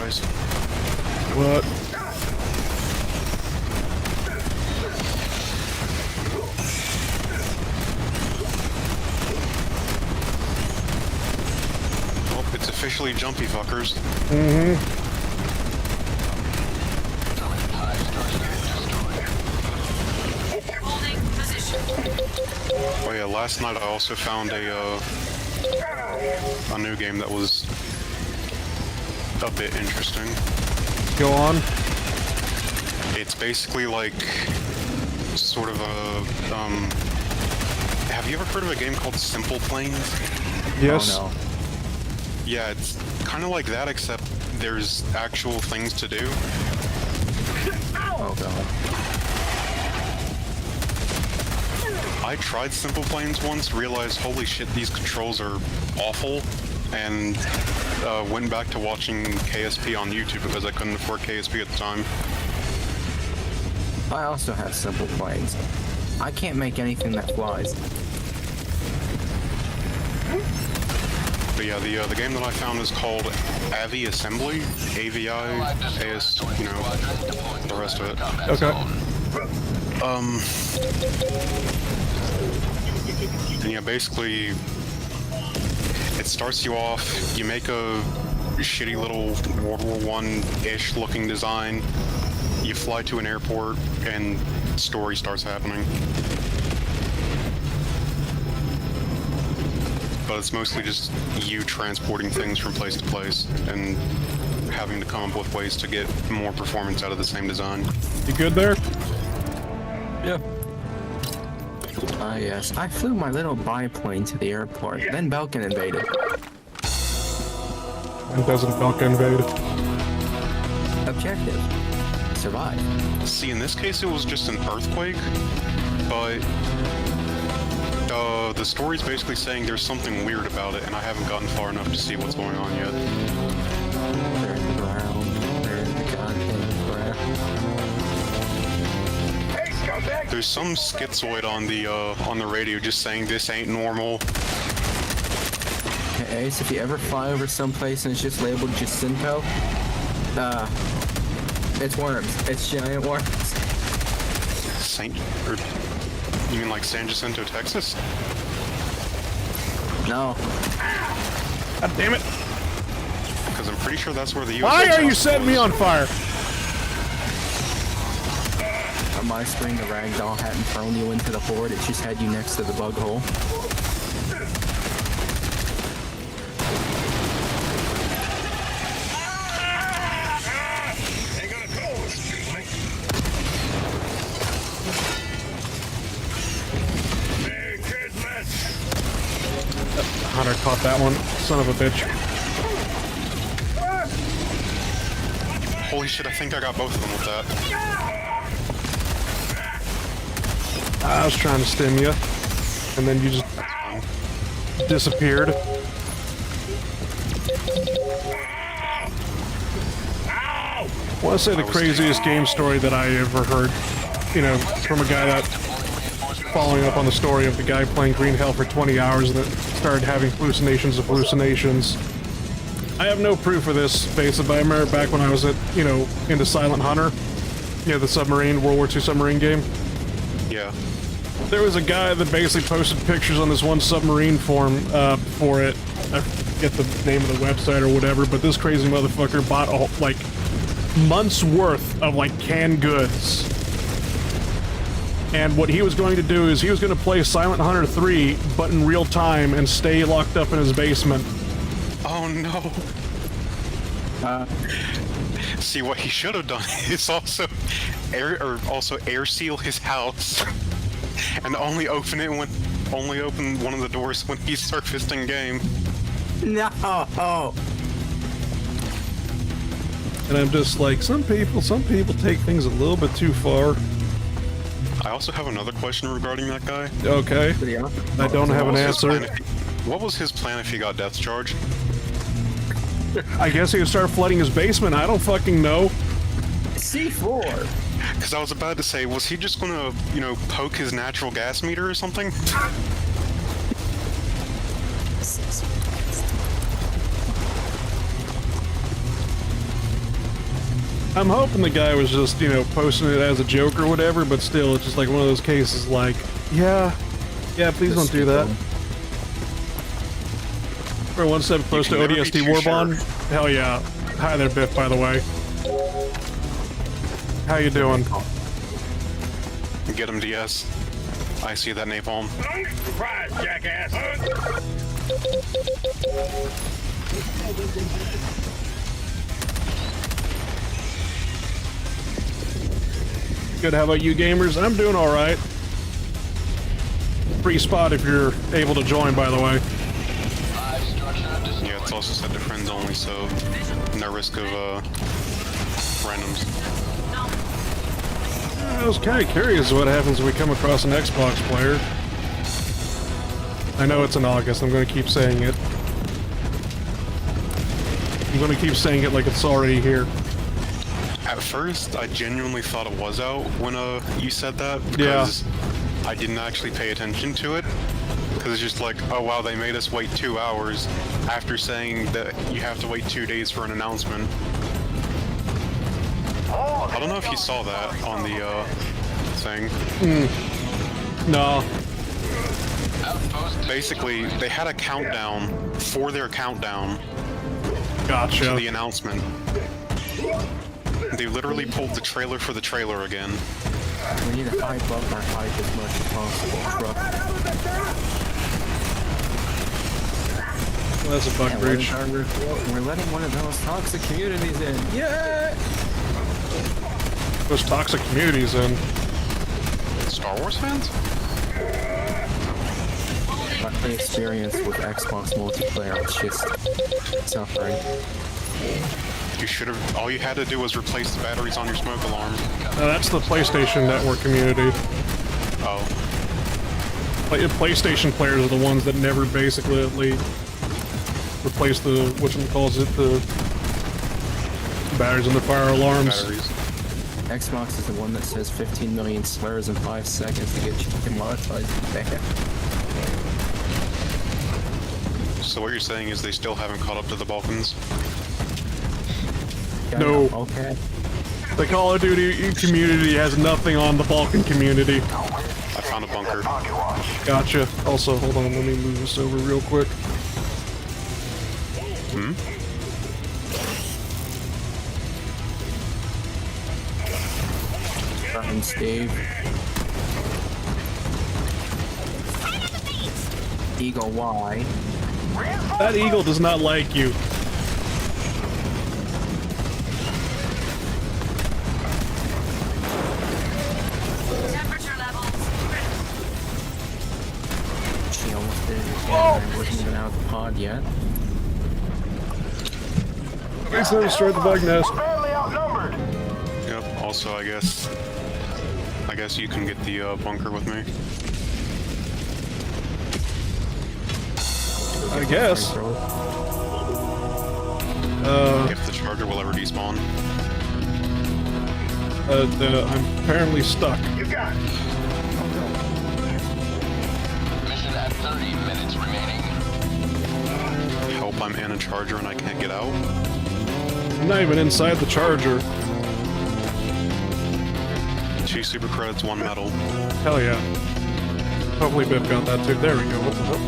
Christ. What? Oh, it's officially jumpy, fuckers. Mm-hmm. Oh yeah, last night I also found a new game that was a bit interesting. Go on. It's basically like sort of a have you ever heard of a game called Simple Planes? Yes. Oh, no. Yeah, it's kind of like that, except there's actual things to do. Oh god. I tried Simple Planes once, realized, holy shit, these controls are awful, and went back to watching KSP on YouTube because I couldn't afford KSP at the time. I also have Simple Planes. I can't make anything that flies. But yeah, the game that I found is called Avi Assembly, AVI, AS, you know, the rest of it. Okay. And yeah, basically, it starts you off, you make a shitty little World War I-ish looking design, you fly to an airport, and story starts happening. But it's mostly just you transporting things from place to place, and having to come up with ways to get more performance out of the same design. You good there? Yeah. Ah, yes. I flew my little biplane to the airport, then Belkin invaded. And doesn't Belka invade? Objective. Survive. See, in this case it was just an earthquake, but the story's basically saying there's something weird about it, and I haven't gotten far enough to see what's going on yet. Turn around. Turn the goddamn ground. There's some schizoid on the radio just saying this ain't normal. Hey, Ace, if you ever fly over someplace and it's just labeled Jacinto, it's worms. It's giant worms. Or you mean like San Jacinto, Texas? No. God damn it! Because I'm pretty sure that's where the U.S. Why are you setting me on fire? On my screen, the ragdoll hadn't thrown you into the horde, it just had you next to the bug hole. Hunter caught that one. Son of a bitch. Holy shit, I think I got both of them with that. I was trying to stim you, and then you just disappeared. I want to say the craziest game story that I ever heard, you know, from a guy that, following up on the story of the guy playing Green Hell for 20 hours and that started having hallucinations of hallucinations. I have no proof of this, basically, but I remember back when I was into Silent Hunter, you know, the submarine, World War II submarine game. Yeah. There was a guy that basically posted pictures on this one submarine forum for it. I forget the name of the website or whatever, but this crazy motherfucker bought like months worth of like canned goods. And what he was going to do is he was going to play Silent Hunter 3, but in real time, and stay locked up in his basement. Oh no. See, what he should have done is also air seal his house, and only open one of the doors when he's surfaced in game. No. And I'm just like, some people take things a little bit too far. I also have another question regarding that guy. Okay. Yeah. I don't have an answer. What was his plan if he got death charge? I guess he would start flooding his basement. I don't fucking know. C4. Because I was about to say, was he just gonna, you know, poke his natural gas meter or something? I'm hoping the guy was just, you know, posting it as a joke or whatever, but still, it's just like one of those cases like, yeah, please don't do that. We're one step close to ODST Warbond. Hell yeah. Hi there, Biff, by the way. How you doing? Get him, DS. I see that napalm. Surprise, jackass! Good, how about you gamers? I'm doing alright. Free spot if you're able to join, by the way. Yeah, it's also set to friends only, so no risk of randoms. I was kind of curious what happens when we come across an Xbox player. I know it's in August, I'm going to keep saying it. I'm going to keep saying it like it's already here. At first, I genuinely thought it was out when you said that, because I didn't actually pay attention to it. Because it's just like, oh wow, they made us wait 2 hours after saying that you have to wait 2 days for an announcement. I don't know if you saw that on the thing. No. Basically, they had a countdown for their countdown Gotcha. to the announcement. They literally pulled the trailer for the trailer again. We need to hype up our hype as much as possible. Truck. Well, that's a bug breach. We're letting one of those toxic communities in. Yeah! Those toxic communities in. Star Wars fans? My experience with Xbox multiplayer was just suffering. You should have. All you had to do was replace the batteries on your smoke alarm. That's the PlayStation Network community. Oh. PlayStation players are the ones that never basically replace the the batteries in the fire alarms. Batteries. Xbox is the one that says 15 million slurs in 5 seconds to get you demonetized. So what you're saying is they still haven't caught up to the Balkans? No. Okay. The Call of Duty community has nothing on the Balkan community. I found a bunker. Gotcha. Also, hold on, let me move this over real quick. Thanks, Dave. Eagle Y. That eagle does not like you. Temperature levels. She almost did it. I wasn't even out of the pod yet. Makes no destroy the bug nest. Barely outnumbered. Yep. Also, I guess you can get the bunker with me. I guess. If the charger will ever despawn. I'm apparently stuck. You got it. Mission at 30 minutes remaining. Help! I'm in a charger and I can't get out. I'm not even inside the charger. 2 super credits, 1 medal. Hell yeah. Hopefully Biff got that too. There we go. What the hell?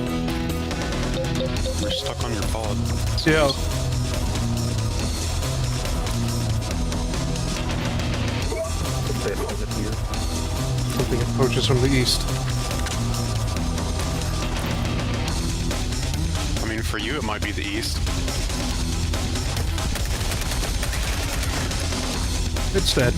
We're stuck on your pod. Yeah. Something approaches from the east. I mean, for you it might be the east. It's dead.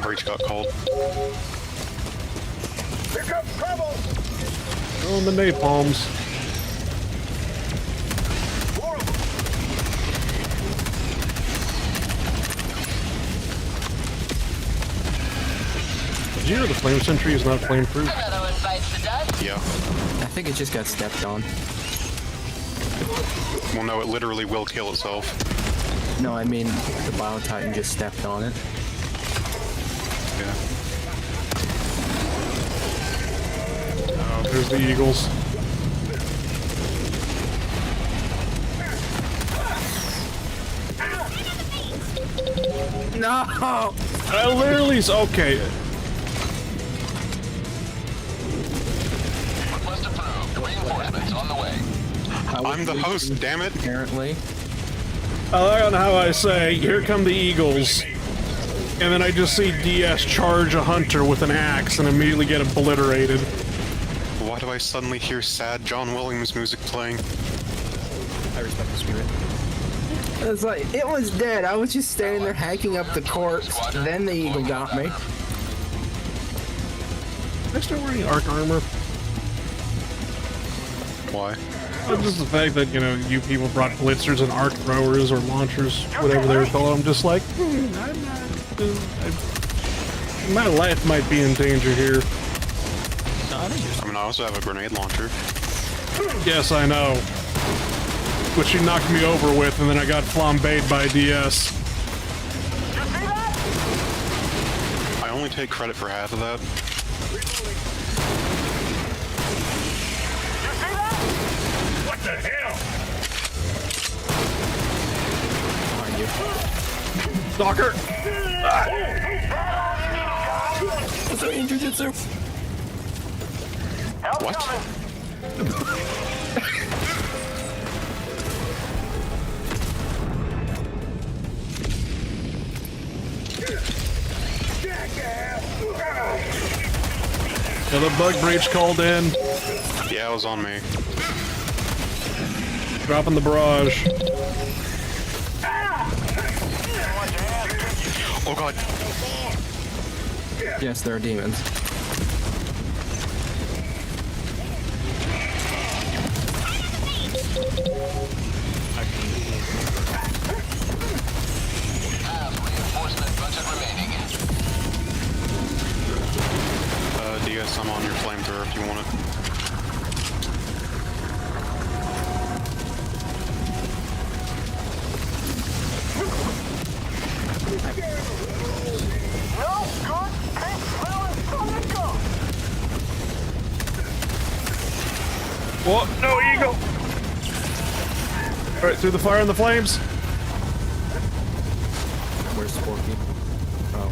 Breach got called. Here comes trouble. On the napalms. Did you know the flame sentry is not flame proof? bites the dust. Yeah. I think it just got stepped on. Well, no, it literally will kill itself. No, I mean the Bio Titan just stepped on it. Yeah. Oh, there's the Eagles. No! I literally... Okay. Request approved. Reinforcements on the way. I'm the host, damn it. Apparently. I like on how I say, here come the Eagles. And then I just see DS charge a hunter with an axe and immediately get obliterated. Why do I suddenly hear sad John Williams music playing? I respect the spirit. It's like, it was dead. I was just standing there hacking up the corpse. Then the eagle got me. Am I still wearing arc armor? Why? Well, just the fact that, you know, you people brought blitzers and arc throwers or launchers, whatever they were called. I'm just like, my life might be in danger here. I mean, I also have a grenade launcher. Yes, I know. Which she knocked me over with, and then I got flambéed by DS. I only take credit for half of that. What the hell? Behind you. Stalker! What? Another bug breach called in. Yeah, it was on me. Dropping the barrage. Oh god. Yes, there are demons. Have reinforcement budget remaining. DS, I'm on your flamethrower if you want it. No good pink smelling solid gum. What? No eagle! Alright, through the fire and the flames. Where's Sporky? Oh.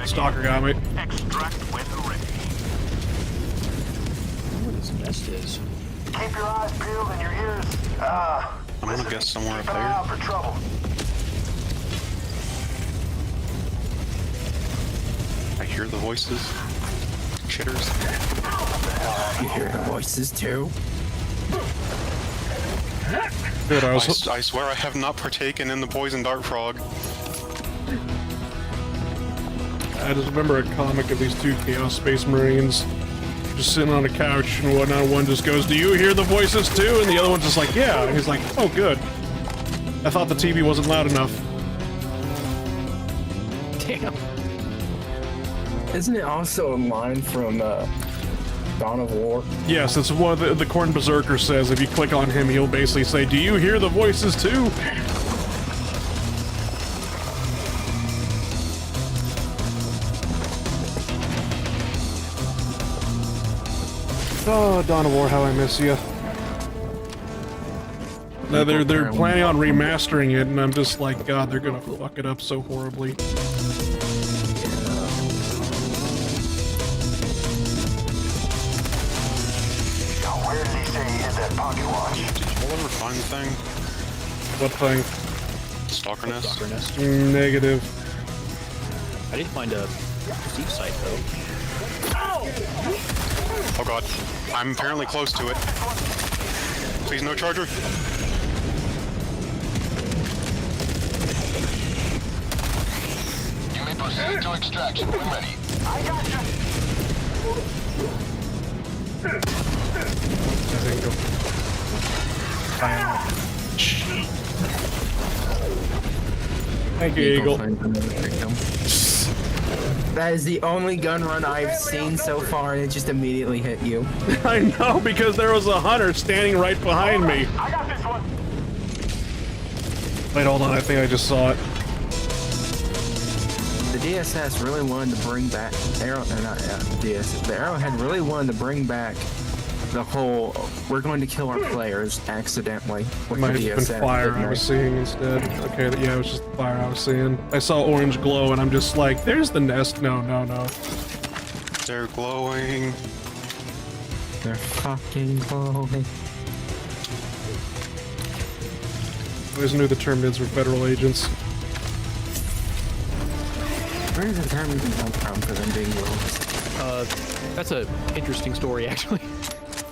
Stalker got me. Extract when ready. What this nest is? Keep your eyes peeled and your ears, I'm gonna guess somewhere up keep an eye there. out for trouble. I hear the voices. Chitters. You hear the voices too? Good, I was... I swear I have not partaken in the poison dart frog. I just remember a comic of these two Chaos Space Marines just sitting on a couch and whatnot. One just goes, "Do you hear the voices too?" And the other one's just like, "Yeah." And he's like, "Oh, good. I thought the TV wasn't loud enough." Damn. Isn't it also a line from Dawn of War? Yes, it's what the Corn Berserker says. If you click on him, he'll basically say, "Do you hear the voices too?" Oh, Dawn of War, how I miss you. No, they're planning on remastering it, and I'm just like, God, they're gonna fuck it up so horribly. Where did he say he hid that pocket watch? Did you ever find the thing? What thing? Stalker nest? Stalker nest. Negative. I did find a siege site though. Oh god. I'm apparently close to it. Please no charger. You may proceed to extraction when ready. I got you. There you go. Thank you, Eagle. That is the only gun run I've seen so far, and it just immediately hit you. I know, because there was a hunter standing right behind me. I got this one. Wait, hold on, I think I just saw it. The DSS really wanted to bring back the Arrowhead really wanted to bring back the whole we're going to kill our players accidentally with Might the have been DSS. fire didn't I was they? seeing instead. Okay, yeah, it was just the fire I was seeing. I saw orange glow and I'm just like, there's the nest. No. They're glowing. They're fucking glowing. I always knew the termites were federal agents. Where did the term even come from for them being wolves? That's an interesting story, actually.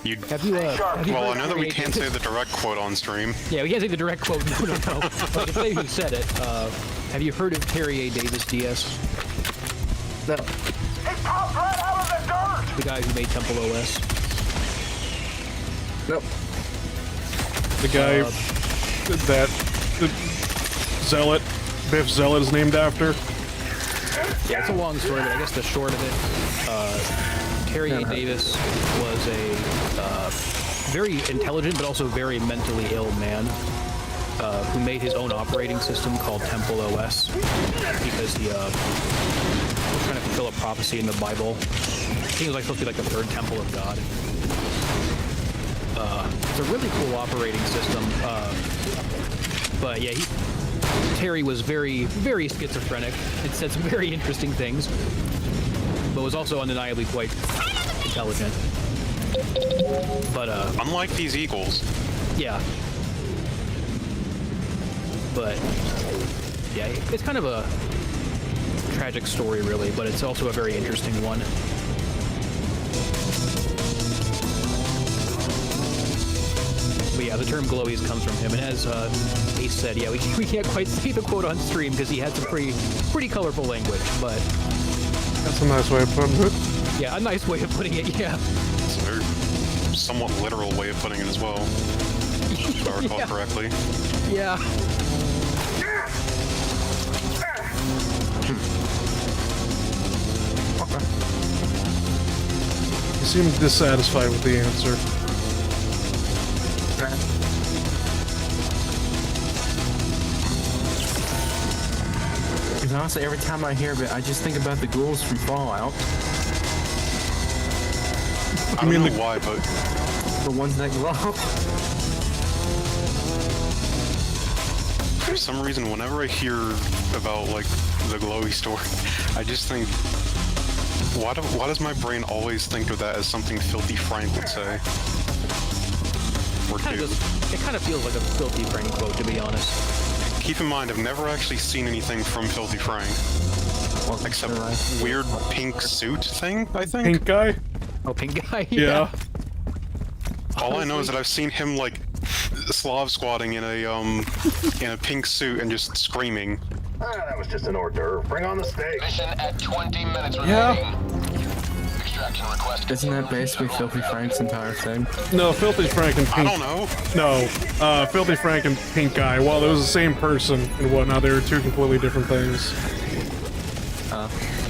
You. Have you Well, I heard know that we Terry can't say Davis? the direct quote on stream. Yeah, we can't say the direct quote. No. But I can say who said it. Have you heard of Terry A. Davis DS? No. He popped right out of the dirt. The guy who made Temple OS. Nope. The guy that the Zealot, Biff Zealot is named after. Yeah, it's a long story, but I guess the short of it, Terry A. Davis was a very intelligent but also very mentally ill man who made his own operating system called Temple OS because he was trying to fulfill a prophecy in the Bible. He was like supposed to be like the third temple of God. It's a really cool operating system, but yeah, Terry was very, very schizophrenic and said some very interesting things, but was also undeniably quite intelligent. But Unlike these eagles. yeah. But yeah, it's kind of a tragic story, really, but it's also a very interesting one. But yeah, the term glowies comes from him, and as Ace said, yeah, we can't quite see the quote on stream because he had some pretty colorful language, but That's a nice way of putting it. yeah, a nice way of putting it, yeah. It's a very somewhat literal way of putting it as well. If I recall correctly. Yeah. He seemed dissatisfied with the answer. Because honestly, every time I hear of it, I just think about the ghouls from Fallout. I don't know why, but The ones that glow. for some reason, whenever I hear about, like, the glowy story, I just think, why does my brain always think of that as something Filthy Frank would say? Or do? It kind of feels like a Filthy Frank quote, to be honest. Keep in mind, I've never actually seen anything from Filthy Frank. Except weird pink suit thing, I think? Pink guy? Oh, pink guy? Yeah. All I know is that I've seen him, like, Slav squatting in a pink suit and just screaming. That was just an hors d'oeuvre. Bring on the steak. Mission at 20 minutes Yeah. remaining. Extraction request. Isn't that basically Filthy Frank's entire thing? No, Filthy Frank and I Pink. don't know. No, Filthy Frank and Pink Guy. Well, they was the same person and whatnot. They were two completely different things.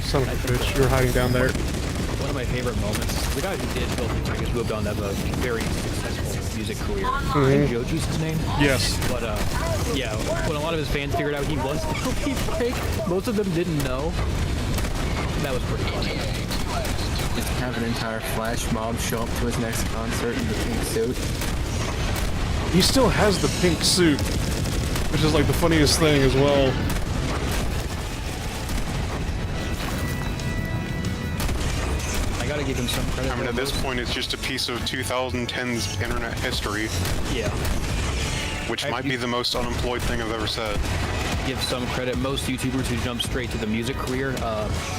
Son of a bitch, you're hiding down there. One of my favorite moments. The guy who did Filthy Frank has moved on to have a very successful music career. I think Joji's his name. Yes. But yeah, when a lot of his fans figured out he was Filthy Frank, most of them didn't know. That was pretty funny. Just have an entire flash mob show up to his next concert in the pink suit. He still has the pink suit, which is like the funniest thing as well. I gotta give him some credit. I mean, at though. this point, it's just a piece of 2010's internet history, Yeah. which might be the most unemployed thing I've ever said. Give some credit. Most YouTubers who jump straight to the music career,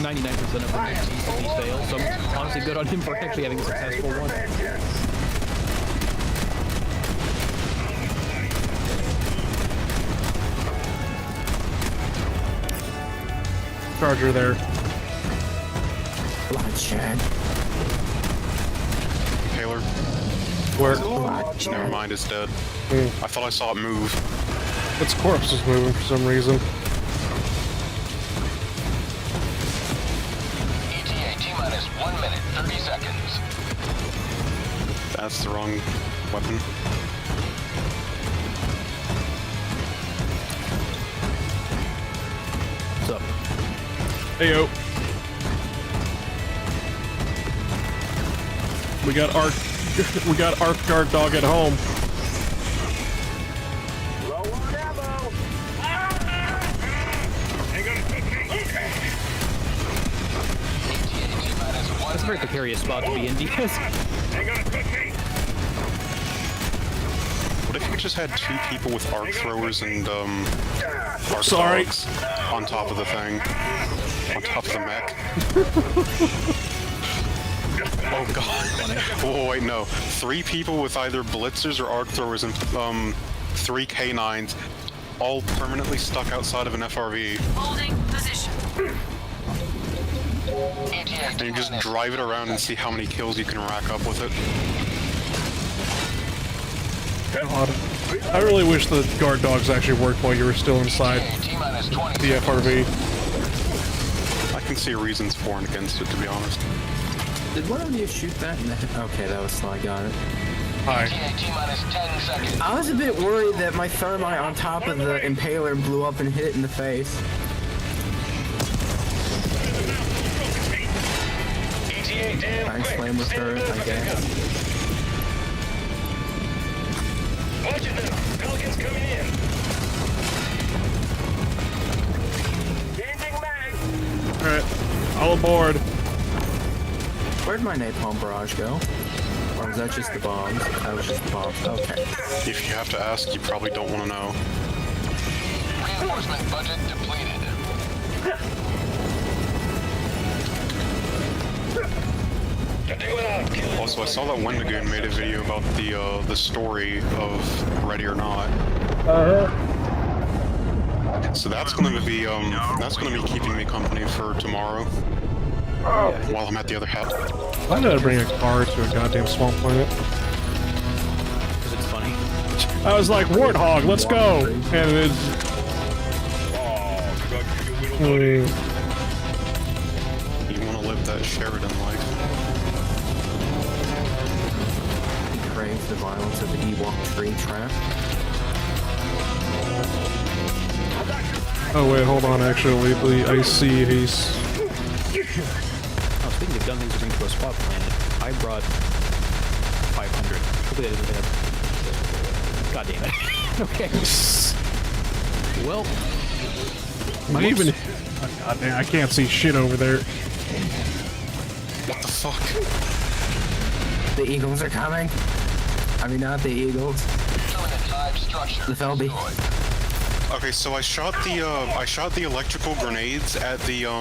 99% of them easily fail. So I'm honestly good on him for actually having a successful one. Charger there. Bloodshed. Hey, Impaler. Where? Never mind, it's dead. I thought I saw it move. Its corpse is moving for some reason. ETA T-minus 1 minute, 30 seconds. That's the wrong weapon. What's up? Heyo. We got Arc Guard Dog at home. Low on ammo. Ain't gonna fit me. ETA T-minus 1 That's a very precarious spot to be in, Diaz. Ain't gonna fit me. What if you just had 2 people with arc throwers and arc Sorry. dogs on top of the thing? On top of the mech? Oh god. Oh wait, no. 3 people with either blitzers or arc throwers and 3 K9s, all permanently stuck outside of an FRV. Holding position. ETA And you just T-minus drive it around and see how many kills you can rack up with it. God. I really wish the guard dogs actually worked while you were still inside ETA T-minus 20 the FRV. I can see reasons for and against it, to be honest. Did one of you shoot that in the head? Okay, that was Sly, got it. Hi. ETA T-minus 10 seconds. I was a bit worried that my thermite on top of the impaler blew up and hit it in the face. ETA damn Nice flammer turret, I guess. Watch it now. Pelicans coming in. Changing mag. Alright. All aboard. Where'd my napalm barrage go? Or was that just the bombs? That was just the bombs. Okay. If you have to ask, you probably don't want to know. Reinforcement budget depleted. Also, I saw that Wendigoon made a video about the story of Ready or Not. So that's gonna be keeping me company for tomorrow. While I'm at the other hat. Why did I bring a car to a goddamn swamp planet? Because it's funny. I was like, Warthog, let's go! And it's... You want to live that Sheridan life. He craves the violence of the Ewok tree trap. Oh wait, hold on, actually, I see he's... Oh, speaking of gun things to bring to a swap planet, I brought 500. Hopefully that doesn't have... God damn it. Okay. Well... Might even... Oh, God damn, I can't see shit over there. What the fuck? The Eagles are coming. I mean, not the Eagles. The Felby. Okay, so I shot the electrical grenades at the at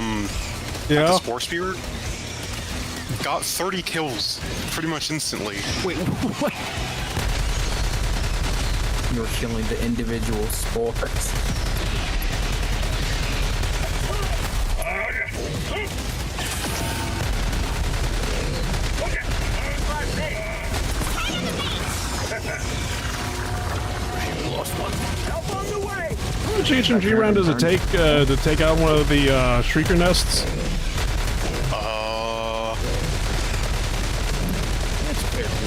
the Yeah? Spore Spear. Got 30 kills pretty much instantly. Wait, what? You're killing the individual spores. Help on the way. How much HMG round does it take to take out one of the Shrieker nests?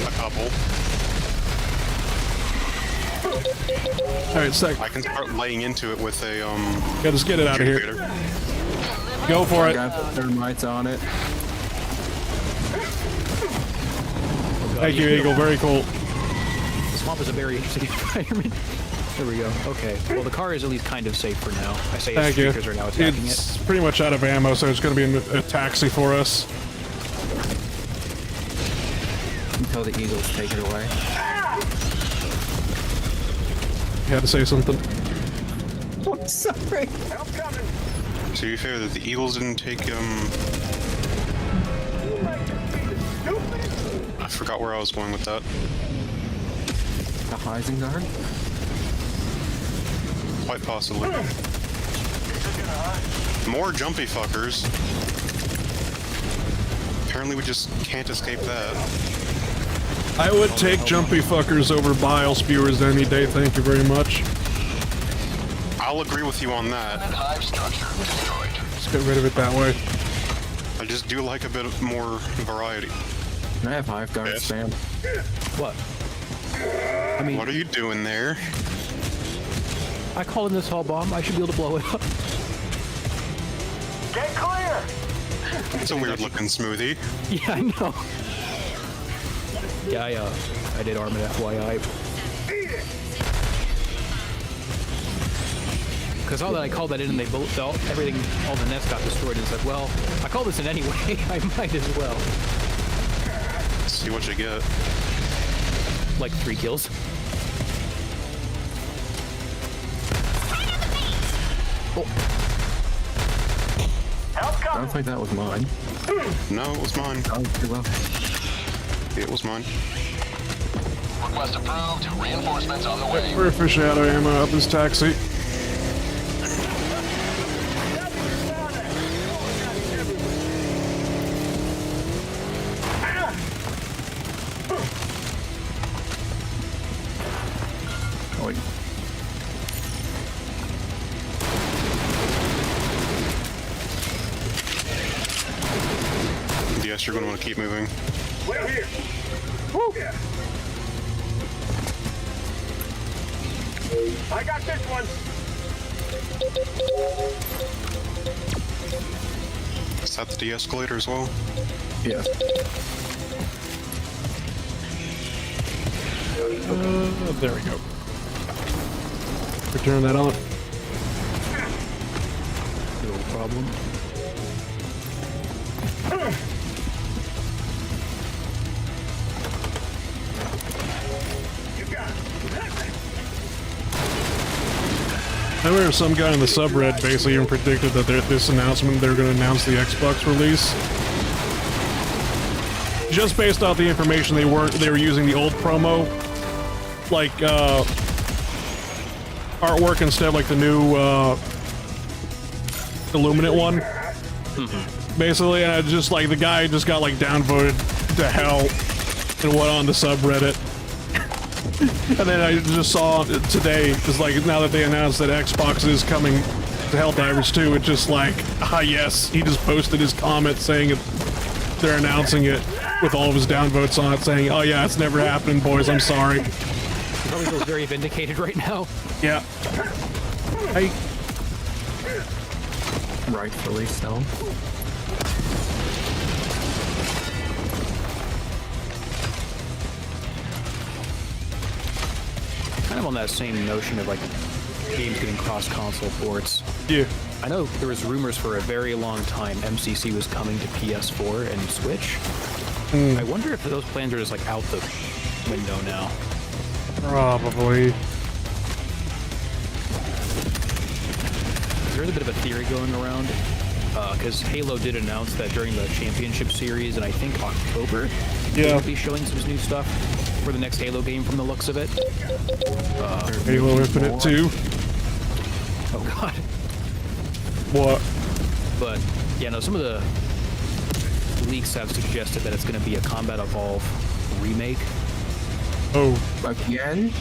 A couple. Alright, sec. I can start laying into it with a Yeah, just get it out of here. adjudicator. Go for I it. got the thermites on it. Thank you, Eagle. Very cool. The swamp is a very interesting environment. There we go. Okay. Well, the car is at least kind of safe for now. I say as Thank you. streakers are now attacking it. It's pretty much out of ammo, so it's going to be a taxi for us. Until the Eagles take it away. You had to say something. Oh, sorry. Help coming. To be fair, that the Eagles didn't take I forgot where I was going with that. The Heisengard? Quite possibly. More jumpy fuckers. Apparently we just can't escape that. I would take jumpy fuckers over bile spewers any day, thank you very much. I'll agree with you on that. Hive structure destroyed. Let's get rid of it that way. I just do like a bit of more variety. I have hive guard Yes. spam. What? I mean, What are you doing there? I called in this hall bomb. I should be able to blow it up. Get clear! It's a weird looking smoothie. Yeah, I know. Yeah, I did arm it, FYI. Because all that I called that in and they both everything, all the nets got destroyed. And it's like, well, I called this in anyway. I might as well. See what you get. Like 3 kills. Help I don't coming! think that was mine. No, it was mine. Oh, too well. It was mine. Request approved. Reinforcements on the way. We're officially out of ammo up this taxi. Oh, wait. Yes, you're going to want to keep moving. Wait here! I got this one! Is that the de-escalator as well? Yeah. There we go. Turn that on. No problem. I remember some guy in the subreddit basically even predicted that this announcement, they're going to announce the Xbox release. Just based off the information they were using the old promo, like, artwork instead of like the new, Illuminate one. Basically, and I just like, the guy just got like downvoted to hell and went on the subreddit. And then I just saw today, it's like, now that they announced that Xbox is coming to Helldivers 2, it's just like, ah yes, he just posted his comment saying it, they're announcing it with all of his downvotes on it, saying, oh yeah, it's never happening, boys, I'm sorry. He probably feels very vindicated right now. Yeah. Hey. Rightfully so. Kind of on that same notion of like games getting cross-console ports. Yeah. I know there was rumors for a very long time MCC was coming to PS4 and Switch. I wonder if those plans are just like out the window now. Probably. There's a bit of a theory going around because Halo did announce that during the Championship Series in I think October, Yeah. they'll be showing some new stuff for the next Halo game from the looks of it. Halo Infinite 2. Oh god. What? But yeah, no, some of the leaks have suggested that it's going to be a Combat Evolve remake. Oh. Again?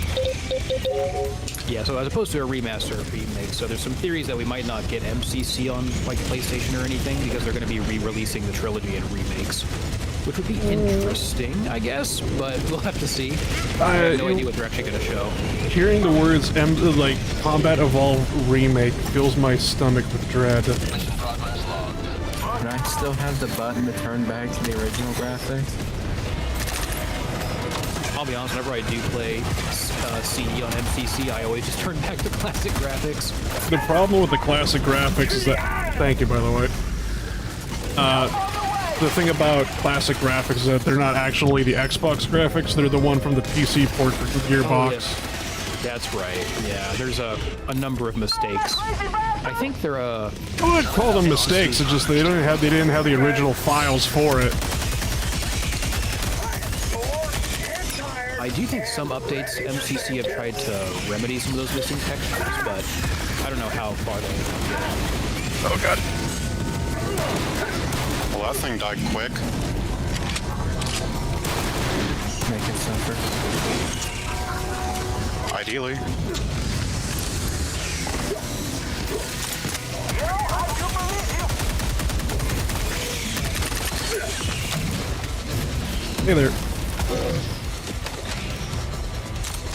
Yeah, so as opposed to a remaster or remake, so there's some theories that we might not get MCC on like PlayStation or anything because they're going to be re-releasing the trilogy in remakes, which would be interesting, I guess, but we'll have to see. I have no idea what they're actually going to show. Hearing the words like Combat Evolve remake fills my stomach with dread. Mission progress logged. Can I still have the button to turn back to the original graphics? I'll be honest, whenever I do play CE on MCC, I always just turn back to classic graphics. The problem with the classic graphics is that... Thank you, by the way. The thing about classic graphics is that they're not actually the Xbox graphics, they're the one from the PC port for the Gearbox. Oh, yes. That's right. Yeah, there's a number of mistakes. I think they're I wouldn't call them mistakes, it's just they didn't have the original files for it. I do think some updates MCC have tried to remedy some of those missing textures, but I don't know how far they have. Oh god. Well, that thing died quick. make it suffer. Ideally. You know, I do believe you. Hey there.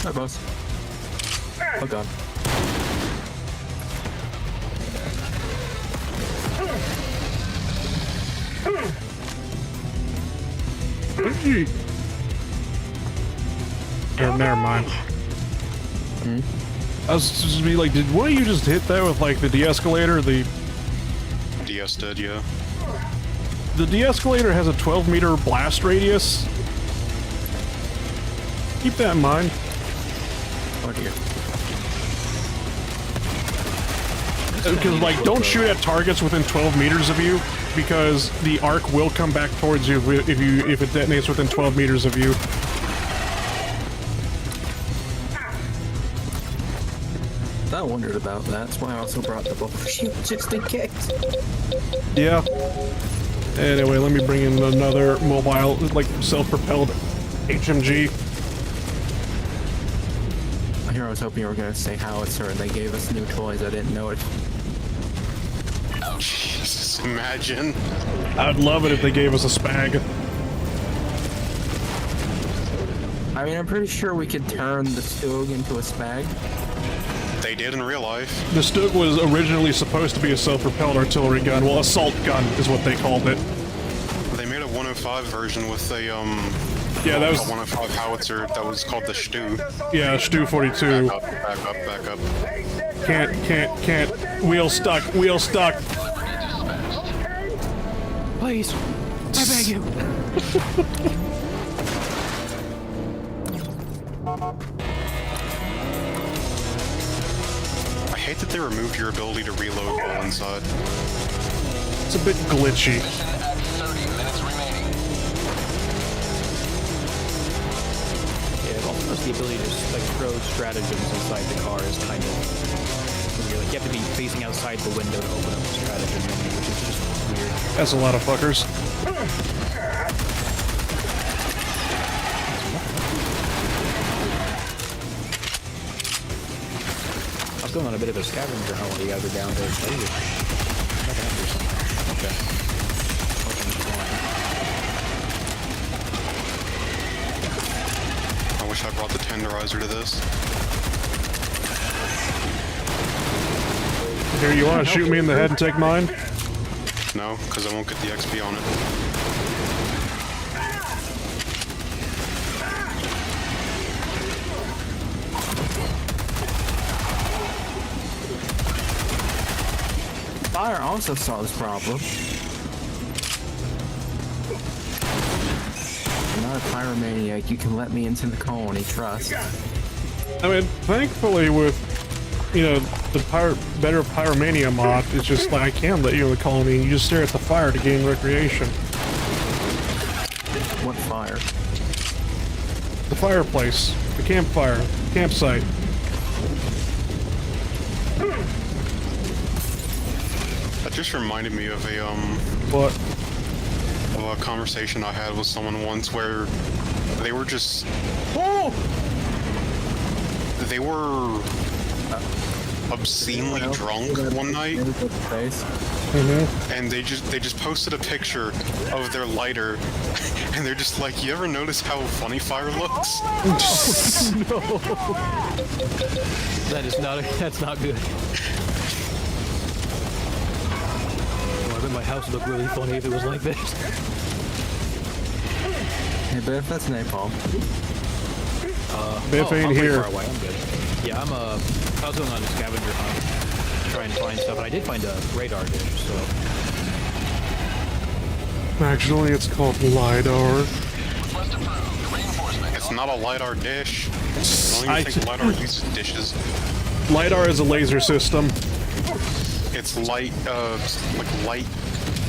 Hi, boss. Oh god. Hey. Never mind. I was just be like, did one of you just hit that with like the de-escalator? The DS did, yeah. de-escalator has a 12-meter blast radius. Keep that in mind. Oh dear. Because like, don't shoot at targets within 12 meters of you, because the arc will come back towards you if it detonates within 12 meters of you. I wondered about that. That's why I also brought the bow shield just in case. Yeah. Anyway, let me bring in another mobile, like self-propelled HMG. Here I was hoping you were gonna say howitzer, and they gave us new toys. I didn't know it. Jesus, imagine. I'd love it if they gave us a spag. I mean, I'm pretty sure we could turn the Stug into a spag. They did in real life. The Stug was originally supposed to be a self-propelled artillery gun. Well, assault gun is what they called it. They made a 105 version with a Yeah, that was a 105 howitzer that was called the Stu. yeah, Stu 42. Back up, back up. Can't. Wheel stuck. Wheel stuck. Please, I beg you. I hate that they removed your ability to reload while inside. It's a bit glitchy. Mission at 30 minutes remaining. Yeah, it also has the ability to like throw stratagems inside the car is kind of. You're like, you have to be facing outside the window to open up the stratagem menu, which is just weird. That's a lot of fuckers. I was going on a bit of a scavenger hunt while you guys are down there. Okay. I wish I brought the tenderizer to this. Here, you want to shoot me in the head and take mine? No, because I won't get the XP on it. Fire also solves this problem. I'm not a pyromaniac. You can let me into the colony, trust. I mean, thankfully with, you know, the better Pyromania mod, it's just like I can let you in the colony and you just stare at the fire to gain recreation. What fire? The fireplace, the campfire, campsite. That just reminded me of But a conversation I had with someone once where they were just they were obscenely drunk one night, and they just posted a picture of their lighter, and they're just like, you ever notice how funny fire looks? No. That's not good. Oh, I bet my house would look really funny if it was like this. Hey, Biff, that's napalm. Biff I'm ain't pretty here. far away. I'm good. Yeah, I was going on a scavenger hunt, trying to find stuff, and I did find a radar dish. So Actually, it's called LiDAR. Request approved. Reinforcement. It's not a LiDAR dish. I don't even think LiDAR uses dishes. LiDAR is a laser system. It's light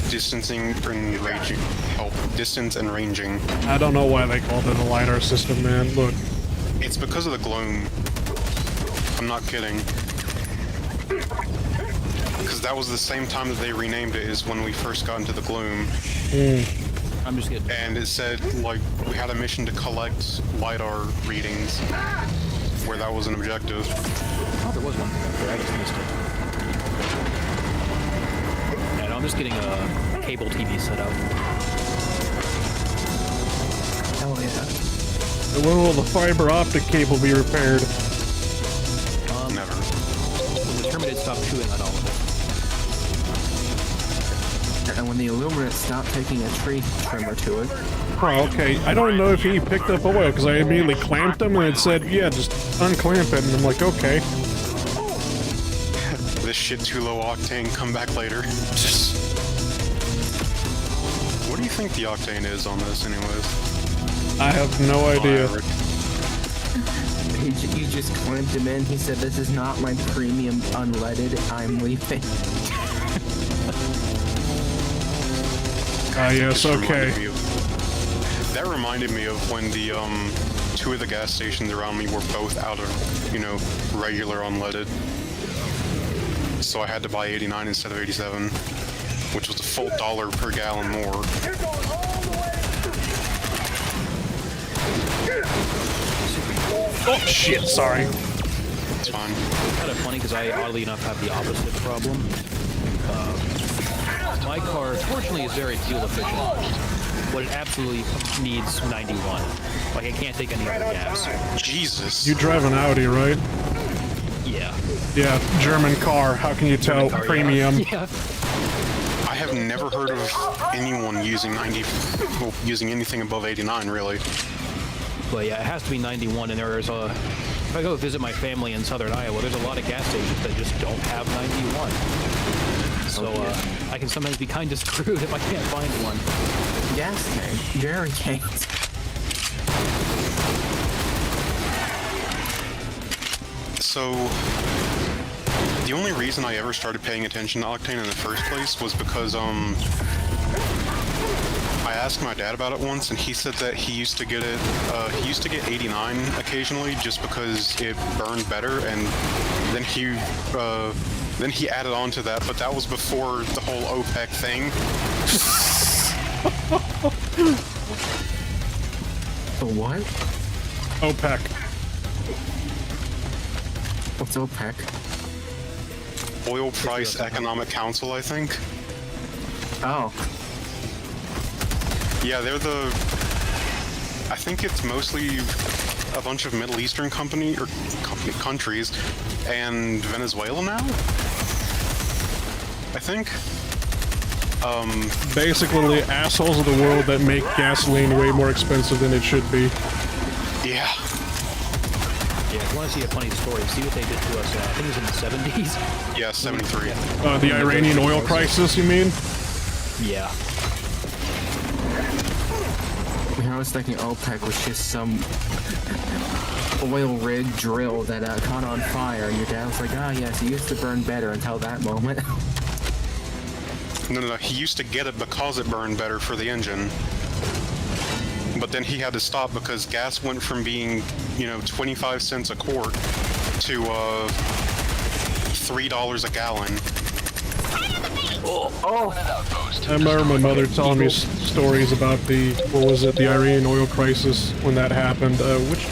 distancing and ranging. Distance and ranging. I don't know why they called it a LiDAR system, man. Look. It's because of the gloom. I'm not kidding. Because that was the same time that they renamed it, is when we first got into the gloom. I'm just kidding. and it said, like, we had a mission to collect LiDAR readings, where that was an objective. Oh, there was one thing up there. I just missed it. Yeah, no, I'm just getting a cable TV set up. Hell yeah. And when will the fiber optic cable be repaired? Never. When the Terminates stop chewing on all of it. And when the Illuminates stop taking a tree trimmer to it. Oh, okay. I don't know if he picked up oil, because I immediately clamped him, and it said, yeah, just unclamp it, and I'm like, okay. This shit too low octane, come back later. What do you think the octane is on this, anyways? I have no idea. You just clamped him in. He said, this is not my premium unleaded. I'm leaving. Yes, Just reminded okay. me of- that reminded me of when the, two of the gas stations around me were both out of, regular unleaded. So I had to buy 89 instead of 87, which was a full $1 per gallon more. Oh, shit, sorry. It's fine. It's kind of funny because I, oddly enough, have the opposite problem. My car, fortunately, is very fuel efficient, but it absolutely needs 91. Like, I can't take any other gas. Jesus. You drive an Audi, right? Yeah. Yeah, German car. How can you tell? Car, Premium. Yeah. I have never heard of anyone using using anything above 89, really. But yeah, it has to be 91, and there's a... If I go visit my family in southern Iowa, there's a lot of gas stations that just don't have 91. So, I can sometimes be kind of screwed if I can't find one. Gas tank. Jerry cans. So, the only reason I ever started paying attention to octane in the first place was because, I asked my dad about it once, and he said that he used to get 89 occasionally just because it burned better, and then he added on to that, but that was before the whole OPEC thing. The what? OPEC. What's OPEC? Oil Price Economic Council, I think. Oh. Yeah, they're I think it's mostly a bunch of Middle Eastern countries and Venezuela now? I think. Basically, the assholes of the world that make gasoline way more expensive than it should be. Yeah. Yeah, if you want to see a funny story, see what they did to us, I think it was in the 70s. Yeah, 73. The Iranian oil crisis, you mean? Yeah. I was thinking OPEC was just some oil rig drill that caught on fire, and your dad was like, ah, yes, it used to burn better until that moment. No, he used to get it because it burned better for the engine. But then he had to stop because gas went from being, 25 cents a quart to, $3 a gallon. I remember my mother telling me stories about the Iranian oil crisis when that happened. Which?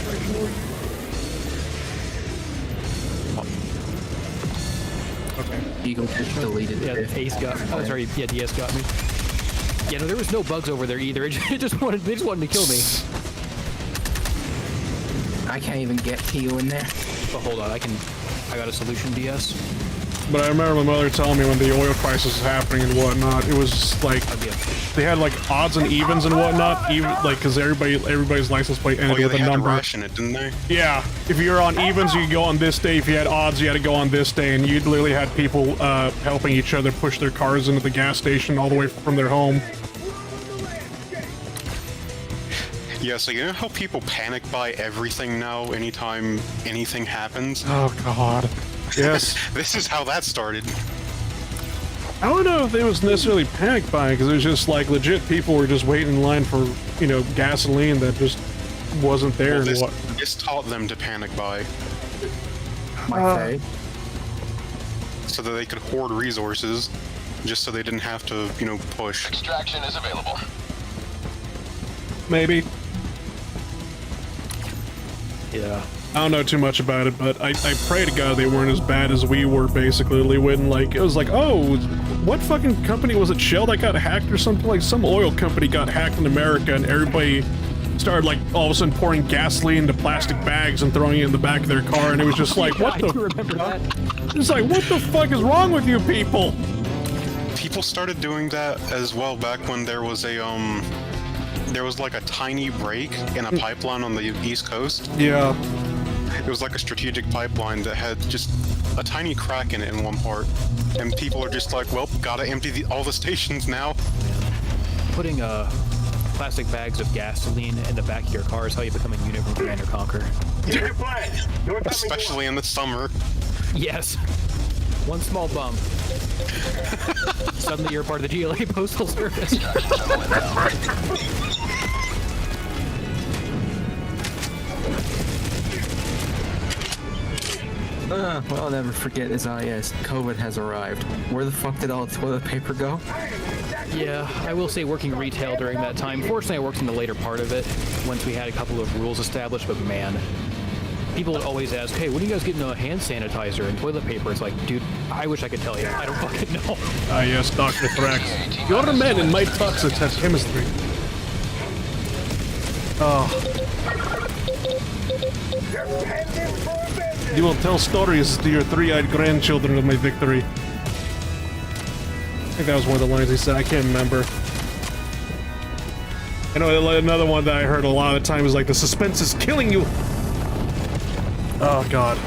Eagle just deleted Yeah, it. Ace got... Oh, sorry, yeah, DS got me. Yeah, no, there was no bugs over there either. They just wanted to kill me. I can't even get to you in there. But hold on, I got a solution, DS. But I remember my mother telling me when the oil crisis was happening and whatnot, it was just like they had like odds and evens and whatnot, even like because everybody's license plate ended with they a had number. to ration it, didn't they? Yeah, if you were on evens, you could go on this day. If you had odds, you had to go on this day, and you literally had people helping each other push their cars into the gas station all the way from their home. Yeah, so you know how people panic buy everything now anytime anything happens? Oh God. Yes. This is how that started. I don't know if it was necessarily panic buying, because it was just like legit people were just waiting in line for, gasoline that just wasn't there. Well, and this taught them to panic buy My fave. so that they could hoard resources just so they didn't have to, push. Extraction is available. maybe. Yeah. I don't know too much about it, but I pray to God they weren't as bad as we were, basically. When, like, it was like, oh, what fucking company was it? Shell that got hacked or something? Like, some oil company got hacked in America, and everybody started, like, all of a sudden pouring gasoline into plastic bags and throwing it in the back of their car, and it was just like, what the... I do remember that. It's like, what the fuck is wrong with you people? People started doing that as well back when there was a, there was like a tiny break in a pipeline on the East Coast. Yeah. It was like a strategic pipeline that had just a tiny crack in it in one part. And people are just like, well, gotta empty all the stations now. Putting plastic bags of gasoline in the back of your car is how you become a unit from Command & Conquer. Especially in the summer. Yes. One small bump. Suddenly you're part of the GLA Postal Service. Well, I'll never forget is COVID has arrived. Where the fuck did all the toilet paper go? Yeah, I will say working retail during that time. Fortunately, I worked in the later part of it, once we had a couple of rules established, but man, people would always ask, hey, when are you guys getting a hand sanitizer and toilet paper? It's like, dude, I wish I could tell you. I don't fucking know. Ah, yes, Dr. Thrax. You're a man in my toxics have chemistry. Oh. You will tell stories to your three-eyed grandchildren of my victory. I think that was one of the lines he said. I can't remember. I know another one that I heard a lot of the time is like, the suspense is killing you. Oh, God.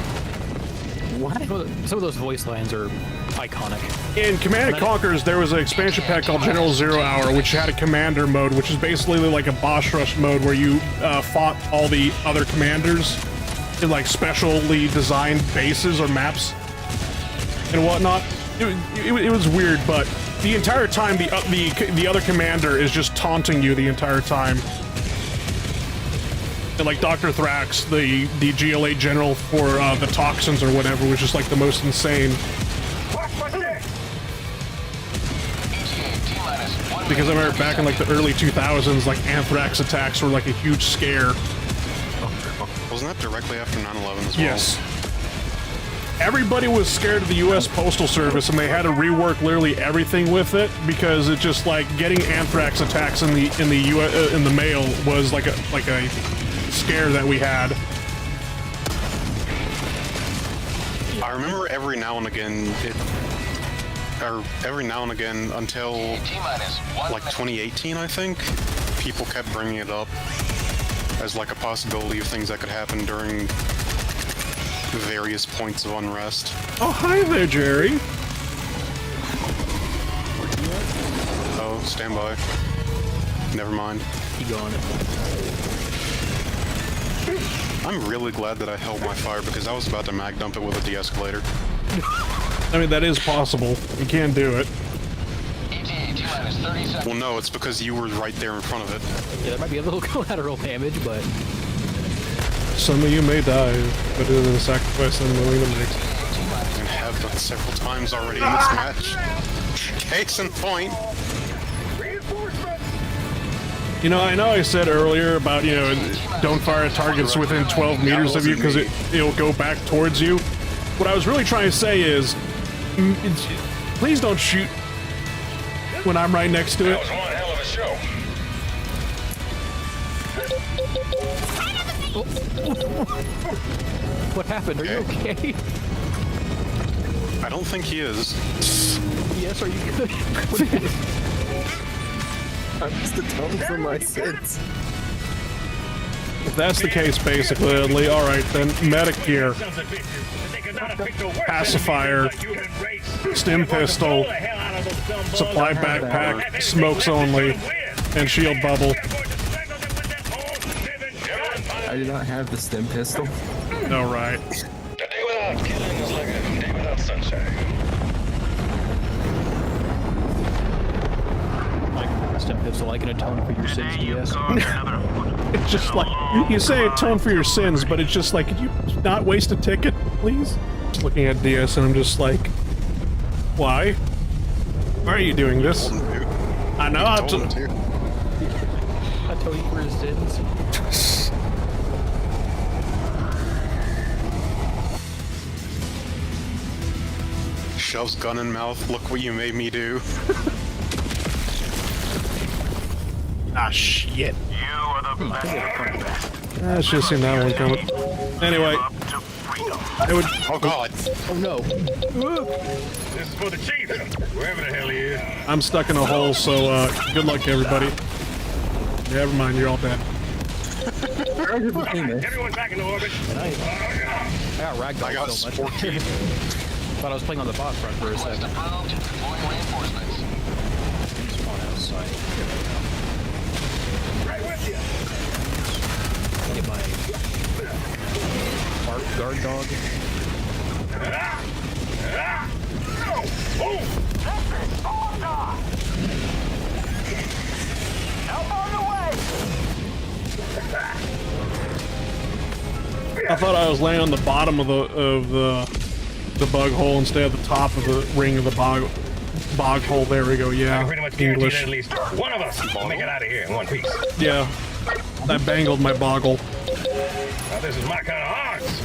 What? Some of those voice lines are iconic. In Command & Conquer's, there was an expansion pack called General Zero Hour, which had a commander mode, which is basically like a boss rush mode where you fought all the other commanders in like specially designed bases or maps and whatnot. It was weird, but the entire time the other commander is just taunting you the entire time. And like Dr. Thrax, the GLA general for the toxins or whatever, was just like the most insane. Because I remember back in like the early 2000s, like anthrax attacks were like a huge scare. Wasn't that directly after 9/11 as well? Yes. Everybody was scared of the U.S. Postal Service, and they had to rework literally everything with it because it just like getting anthrax attacks in the mail was like a scare that we had. I remember every now and again until like 2018, I think, people kept bringing it up as like a possibility of things that could happen during various points of unrest. Oh, hi there, Jerry. Oh, stand by. Never mind. Keep going. I'm really glad that I held my fire because I was about to mag dump it with a de-escalator. I mean, that is possible. You can do it. Well, no, it's because you were right there in front of it. Yeah, there might be a little collateral damage, but... Some of you may die, but it is a sacrifice that Melina makes. And have done several times already in this match. Case in point. You know I said earlier about, you know, don't fire at targets within 12 meters of you because it'll go back towards you. What I was really trying to say is, please don't shoot when I'm right next to it. That was one hell of a show. What happened? Are you okay? I don't think he is. Yes, are you good? I'm just atoned for my sins. If that's the case, basically, alright then, medic gear, pacifier, stim pistol, supply backpack, smokes only, and shield bubble. I do not have the stim pistol. Alright. A day without killing is like a day without sunshine. Stem pistol, I can atone for your sins, DS. It's just like, you say atone for your sins, but it's just like, could you not waste a ticket, please? Looking at DS and I'm just like, why? Why are you doing this? I know how to... Atone for his sins. Shoves gun in mouth. Look what you made me do. Ah, shit. You are the best. I should have seen that one coming. Anyway, Up to freedom. I would. Oh god. Oh no. This is for the chief, wherever the hell he is. I'm stuck in a hole, so good luck to everybody. Never mind, you're all dead. Everyone back in orbit. I got ragdolled I got so much. Sporky. Thought I was playing on the Botfront for a second. Approved. Deploying reinforcements. Spawn outside. Right with you. Get my guard dog. Help on the way. I thought I was laying on the bottom of the bug hole instead of the top of the ring of the bog hole. There we go. I Yeah, can pretty much guarantee that English. at least one of us will make it out of here in one piece. Yeah, I bangled my boggle. Now this is my kind of hearts.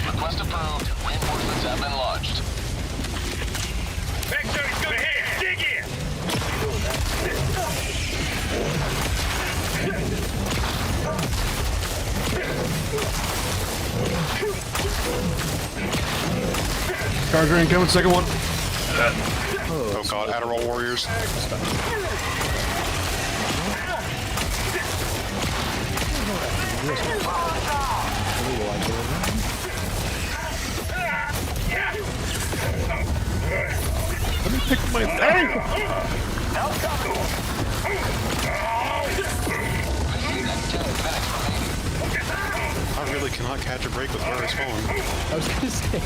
Request approved. Reinforcements have been lodged. Make sure he's good ahead. Dig in. Charger incoming, second one. Oh god, Adderall warriors. Let me pick my. I really cannot catch a break with where it's going. I was gonna say.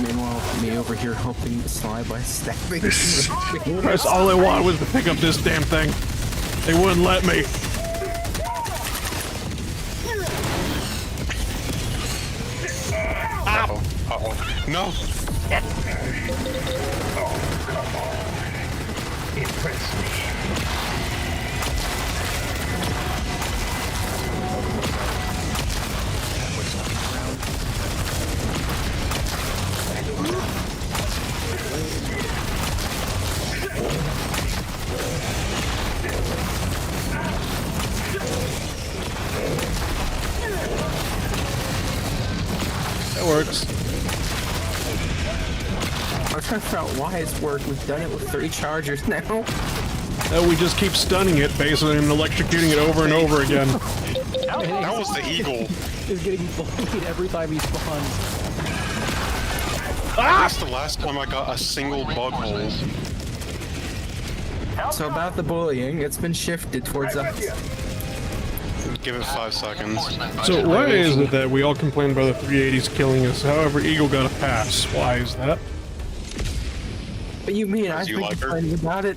Meanwhile, me over here hoping to slide by stabbing. That's all I wanted was to pick up this damn thing. They wouldn't let me. Uh-oh. Uh-oh. No! Impress me. That works. I'm trying to figure out why it's worked. We've done it with 3 chargers now. We just keep stunning it, basically, and electrocuting it over and over again. That was the eagle. He's getting bullied every time he spawns. That's the last time I got a single bug hole. So about the bullying, it's been shifted towards us. Give it 5 seconds. So why is it that we all complain about the 380s killing us? However, Eagle got a pass. Why is that? What you mean? I've you been like her? complaining about it.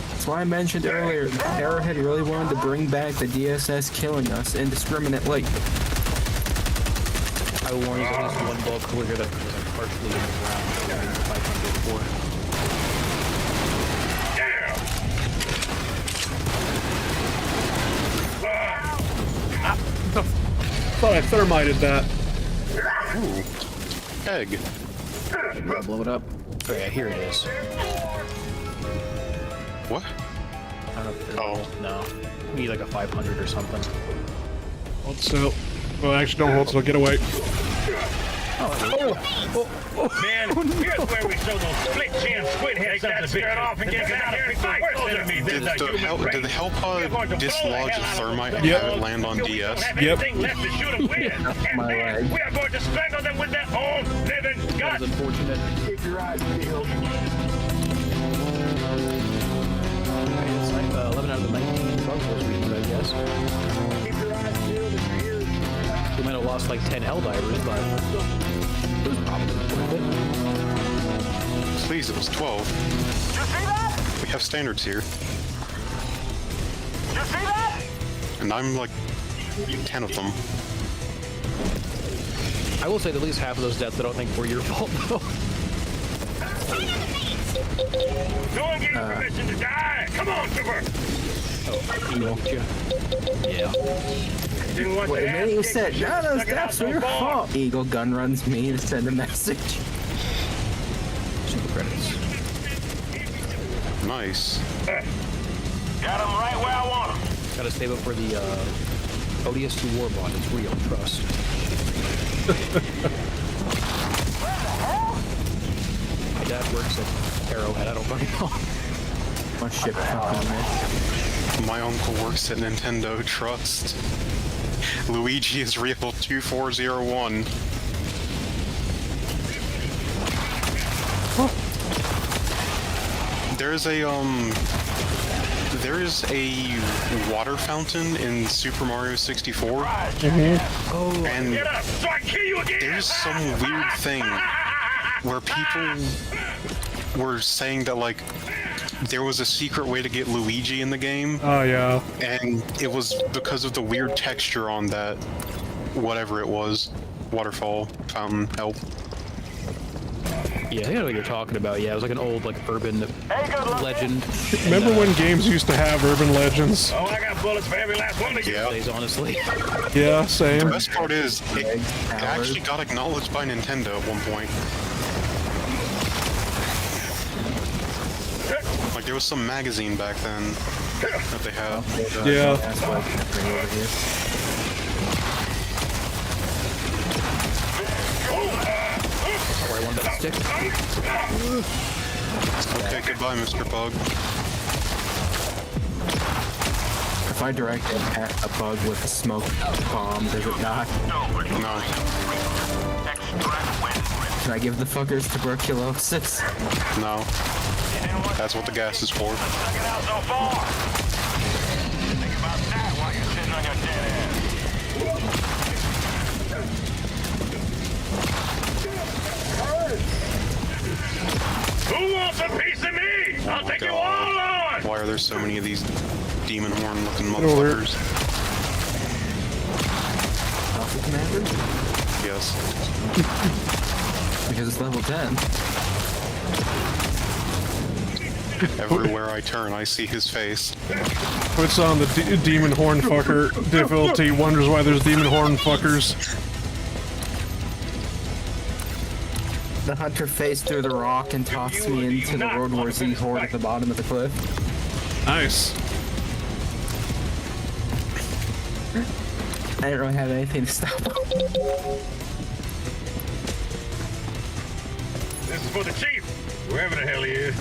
That's why I mentioned earlier that Arrowhead really wanted to bring back the DSS killing us indiscriminately. I warn you, at least one bulk clear that was like partially in the ground. 504. Thought I thermited that. Ooh. Egg. Blow it up. Oh yeah, here it is. What? I don't know if there's Oh. no. We need like a 500 or something. Hold still. Well, actually, don't hold still. Get away. Man, here's where we show those split chin squid heads something big. Off and get out here and fight. Did the Hellpod dislodge the thermite and Yep. have it land on DS? Yep. Left to shoot them with. And My leg. we are going to strangle them with their own living That guts. was unfortunate. Keep your eyes peeled. It's like 11 out of the 19 bug holes we did, I guess. Keep your eyes peeled and your ears. We might have lost like 10 Helldivers, but it was probably worth it. Please, it was 12. You see that? We have standards here. You see that? And I'm like 10 of them. I will say that at least half of those deaths I don't think were your fault, though. No one gave you permission to die. Come on, Super. Oh, Eagle. Yeah. Didn't want Wait, to and then you ask said, you, no, those stuck it out deaths were so your far. fault. Eagle gun runs me to send a message. Super credits. Nice. Got him right where I want him. Gotta save up for the ODST war bond. It's real, trust. My dad works at Arrowhead. I don't fucking know. My ship fucking missed. My uncle works at Nintendo. Trust. Luigi is real 2401. There's a water fountain in Super Mario 64, and Get up so I kill you again. there's some weird thing where people were saying that, like, there was a secret way to get Luigi in the game, Oh, yeah. and it was because of the weird texture on that, whatever it was, waterfall, fountain, help. Yeah, I know what you're talking about. Yeah, it was like an old, like, urban legend. Remember when games used to have urban legends? Oh, I got bullets for every last one of you. Yeah. Days, honestly. Yeah, same. The best part is, it actually got acknowledged by Nintendo at one point. Like, there was some magazine back then that they had. Yeah. That's why I can't bring over here. Where I wanted that stick. Okay, goodbye, Mr. Bug. If I direct at a bug with a smoke bomb, does it die? No. Can I give the fuckers tuberculosis? No. That's what the gas is for. Stuck it out so far. Think about that while you're sitting on your dead ass. Who wants a piece of me? I'll take you all on. Why are there so many of these demon horn looking over here. motherfuckers? Alpha Commander? Yes. Because it's level 10. Everywhere I turn, I see his face. Puts on the demon horn fucker difficulty, wonders why there's demon horn fuckers. The hunter faced through the rock and tossed me into the World War Z horde at the bottom of the cliff. Nice. I didn't really have anything to stop him. This is for the chief, wherever the hell he is.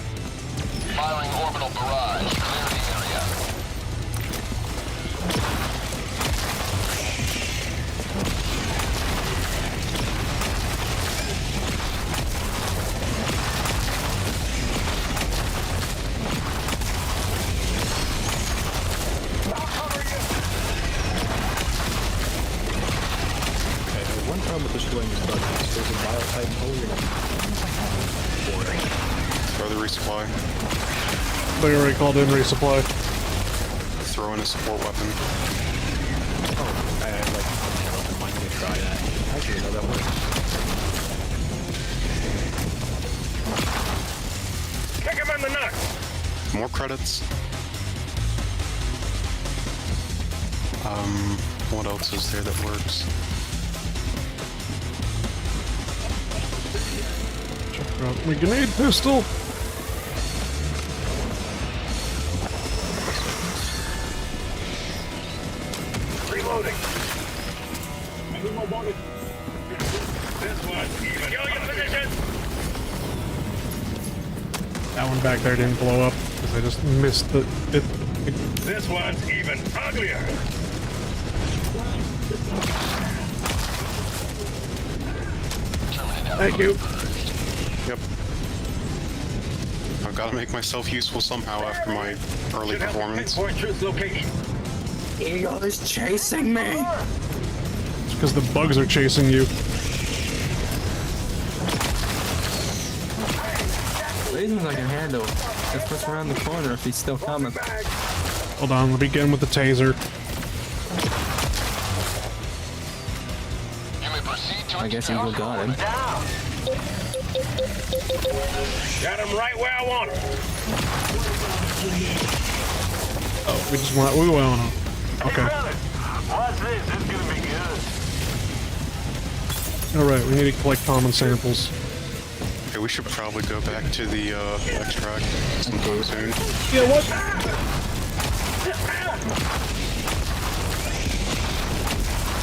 Firing orbital barrage. Clear the area. One problem with destroying this bug is there's a bio-type Throw the resupply. They already called in resupply. Throw in a support weapon. I like, I'm going to try that. I actually know that works. Kick him in the nuts. More credits. What else is there that works? Check out my grenade pistol. Reloading. This one, even. Kill your position. That one back there didn't blow up because I just missed the it. This one's even uglier. Thank you. Yep. I've got to make myself useful somehow after my early Should have a performance. pinpoint truth location. Eagle is chasing me! It's because the bugs are chasing you. These ones I can handle. Just what's around the corner if he's still coming. Hold on, let me get him with the taser. You may proceed to I guess Eagle got him. Down. Got him right where I want him. We just want. We went on. Okay. Brothers, watch this. This is gonna be good. All right. We need to collect common samples. Okay, we should probably go back to the extract sometime soon. Yeah. What?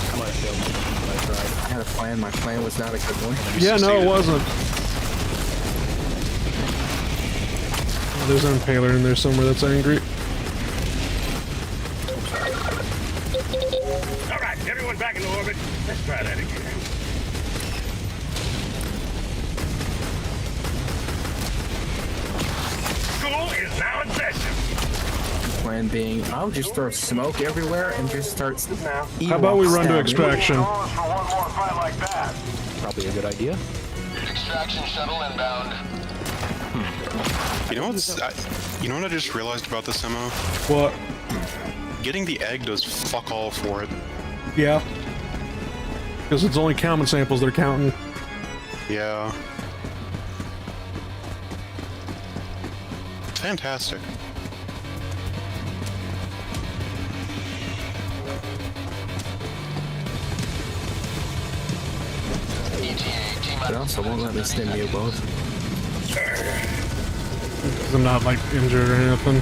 I might have failed. I tried. I had a plan. My plan was not a good one. Yeah. No, it succeeded. wasn't. Oh, there's an impaler in there somewhere that's angry. All right, everyone back in orbit. Let's try that again. School is now in session. Plan being, I'll just throw smoke everywhere and just start. How about we run to stabbing. extraction? Pause for one more fight like that. Probably a good idea. Extraction shuttle inbound. You know what's? You know what I just realized about this ammo? What? Getting the egg does fuck all for it. Yeah. Because it's only common samples they're counting. Yeah. Fantastic. ETA T But also won't let me stim you both. Because I'm not, like, injured or anything.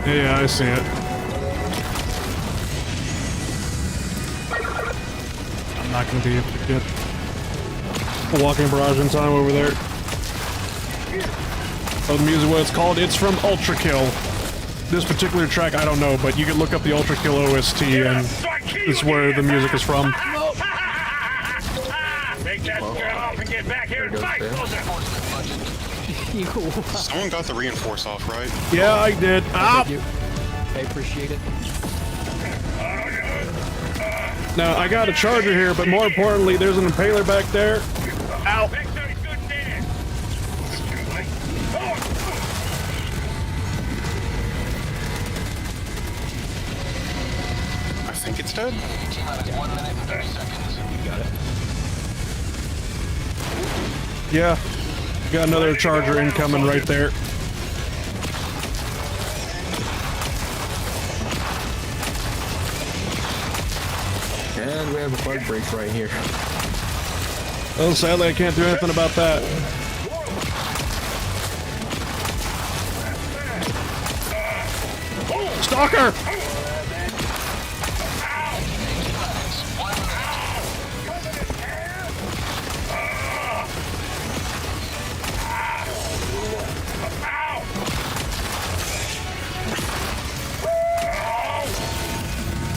Yeah, I see it. I'm not going to be able to get a walking barrage in time over there. Oh, the music, what it's called? It's from Ultra Kill. This particular track, I don't know, but you can look up the Ultra Kill OST, and it's where the music is from. Take that skirt off and get back here and fight, soldier. Someone got the reinforce off, right? Yeah, I did. Ow! Thank you. I appreciate it. Now, I got a charger here, but more importantly, there's an impaler back there. Ow! Make sure he's good dead. I think it's dead. T-minus 1 minute and 30 seconds. You got it. Yeah. Got another charger incoming right there. And we have a bug break right here. Oh, sadly, I can't do anything about that. Stalker!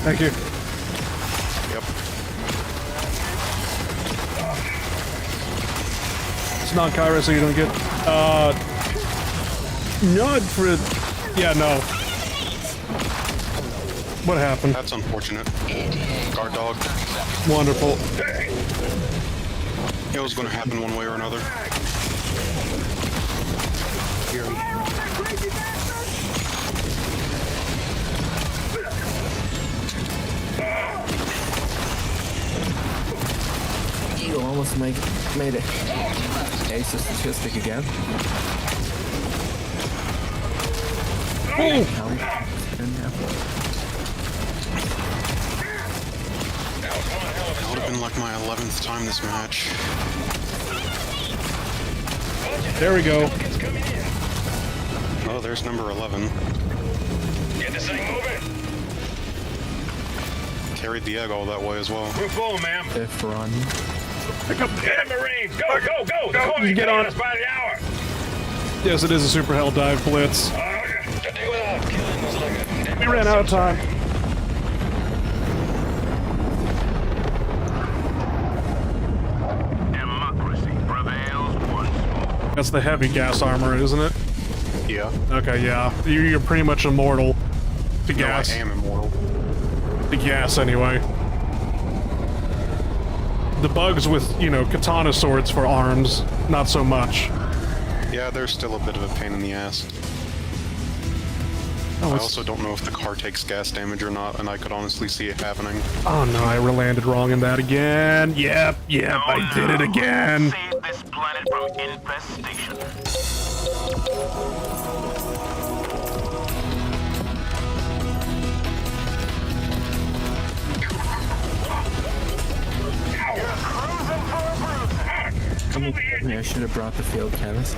Thank you. Yep. It's not Kyra, so you don't get, nod for, yeah, no. What happened? That's unfortunate. Guard dog. Wonderful. It was going to happen one way or another. Eagle almost made it. Ace the statistic again. Oh! That would have been like my 11th time this match. There we go. Oh, there's number 11. Get this thing moving. Carried the egg all that way as well. We're full, ma'am. If run. Get him, Marines. Go, go, go. Go, Get on. us by the hour. Yes, it is a super hell dive blitz. We ran out of time. Democracy prevails once more. That's the heavy gas armor, isn't it? Yeah. Okay, yeah. You're pretty much immortal to No, gas. I am immortal. To gas, anyway. The bugs with, you know, katana swords for arms, not so much. Yeah, there's still a bit of a pain in the ass. I also don't know if the car takes gas damage or not, and I could honestly see it happening. Oh no, I landed wrong in that again. Yep, I did it again. Save this planet from infestation. Yeah, I should have brought the field chemist.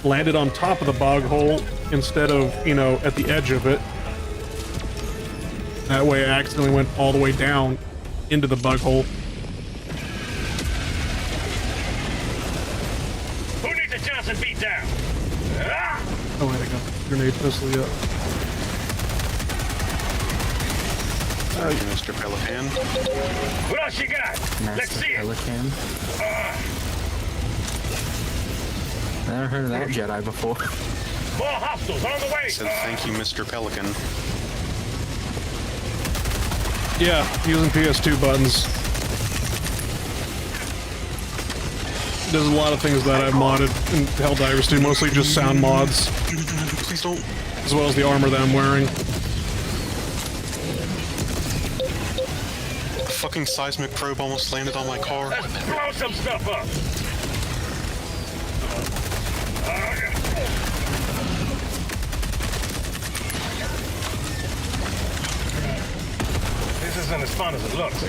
Landed on top of the bog hole instead of, you know, at the edge of it. That way I accidentally went all the way down into the bug hole. Who needs a Johnson beat down? Ah! Oh wait, I got the grenade pistol yet. Thank you, Mr. Pelican. What else you got? Let's Master see it. Pelican. Never heard of that Jedi before. More hostiles on the way. I said thank you, Mr. Pelican. Yeah, using PS2 buttons. There's a lot of things that I've modded in Helldivers too, mostly just sound mods. Please don't. As well as the armor that I'm wearing. A fucking seismic probe almost landed on my car. Let's blow some stuff up. This isn't as fun as it looks.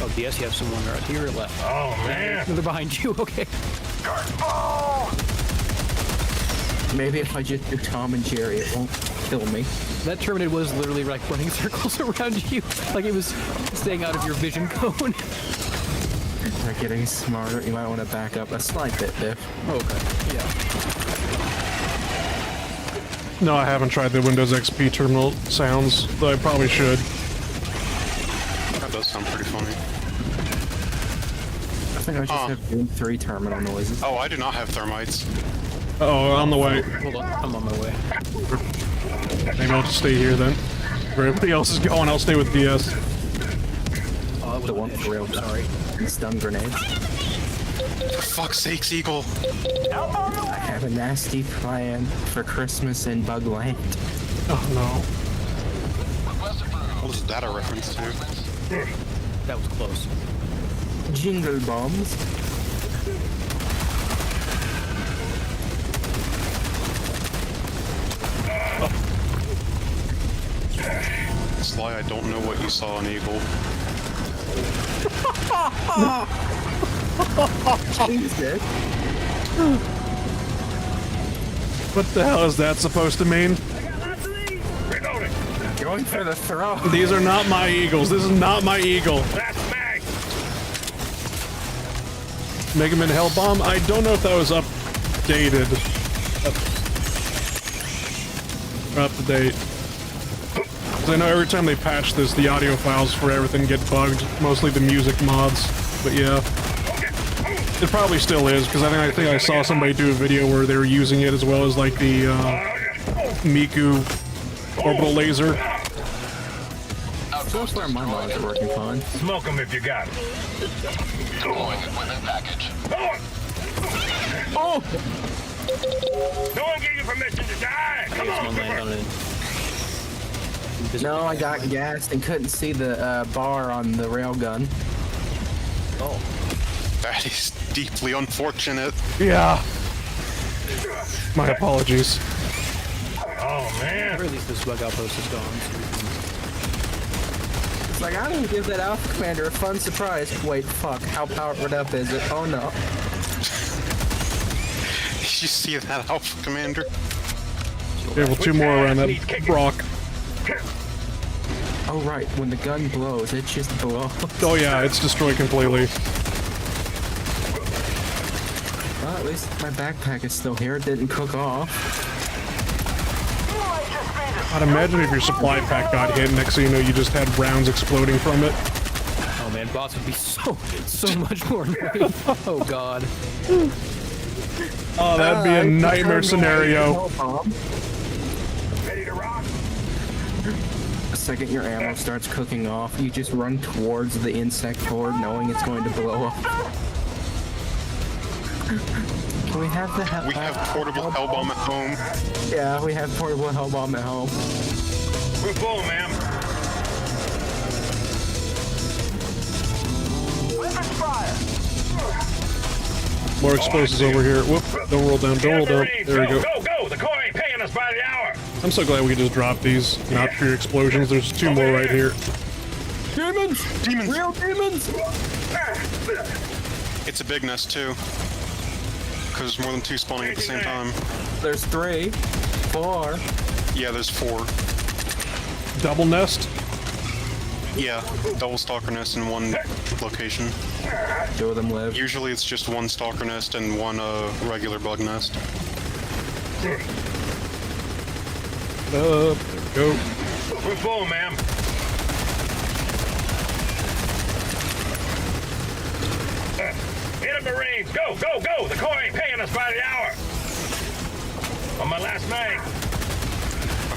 Oh, DS, you have someone right here or left? Oh, man. No, they're behind you, okay. Maybe if I just do Tom and Jerry, it won't kill me. That Terminator was literally like running circles around you, like it was staying out of your vision cone. They're getting smarter. You might want to back up a slight bit, Biff. Okay, yeah. No, I haven't tried the Windows XP terminal sounds, though I probably should. That does sound pretty funny. I think I just have Doom 3 terminal noises. Oh, I do not have thermites. Uh-oh, on the way. Hold on, I'm on my way. Maybe I'll just stay here then. Where everybody else is going, I'll stay with DS. Oh, that was The one for real, sorry. And stun grenades. For fuck's sakes, Eagle. I have a nasty plan for Christmas in Bugland. Oh no. What is that a reference to? That was close. Jingle bombs. Sly, I don't know what you saw in Eagle. He's dead. What the hell is that supposed to mean? Reloading. Going for the throw. These are not my eagles. This is not my eagle. That's mag. Mega Man Hell Bomb? I don't know if that was updated. Or up to date. 'Cause I know every time they patch this, the audio files for everything get bugged. Mostly the music mods. But yeah. It probably still is, because I think I saw somebody do a video where they were using it as well as like the Miku orbital laser. So far, my mods are working fine. Smoke them if you got it. Deploying equipment package. Oh! No one gave you permission to die. Come on, Someone landed on it. No, I got gassed and couldn't see the bar on the railgun. Oh. That is deeply unfortunate. Yeah. My apologies. Oh man. Or at least this bug outpost is gone. It's like, I didn't give that Alpha Commander a fun surprise. Wait, fuck, how powered up is it? Oh no. Did you see that, Alpha Commander? Yeah, well, two more around that rock. Oh right, when the gun blows, it just blows. Oh yeah, it's destroyed completely. Well, at least my backpack is still here. It didn't cook off. I'd imagine if your supply pack got hit, next thing you know, you just had rounds exploding from it. Oh man, boss would be so much more annoying. Oh god. Oh, that'd be a nightmare scenario. Ready to rock? The second your ammo starts cooking off, you just run towards the insect horde knowing it's going to blow up. We have the We have portable hell bomb at home. Yeah, we have portable hell bomb at home. We're full, ma'am. Weapons fire. More explosives over here. Whoop! Don't roll down. Don't roll down. There we go. Go! The Corps ain't paying us by the hour. I'm so glad we could just drop these, not fear explosions. There's 2 more right here. Demons! Demons. Real demons! It's a big nest too. Because there's more than 2 spawning at the same time. There's 3, 4. Yeah, there's 4. Double nest. Yeah, double stalker nest in one location. 2 of them live. Usually it's just 1 stalker nest and 1 regular bug nest. There we go. We're full, ma'am. Hit 'em, Marines! Go! The Corps ain't paying us by the hour. On my last mag.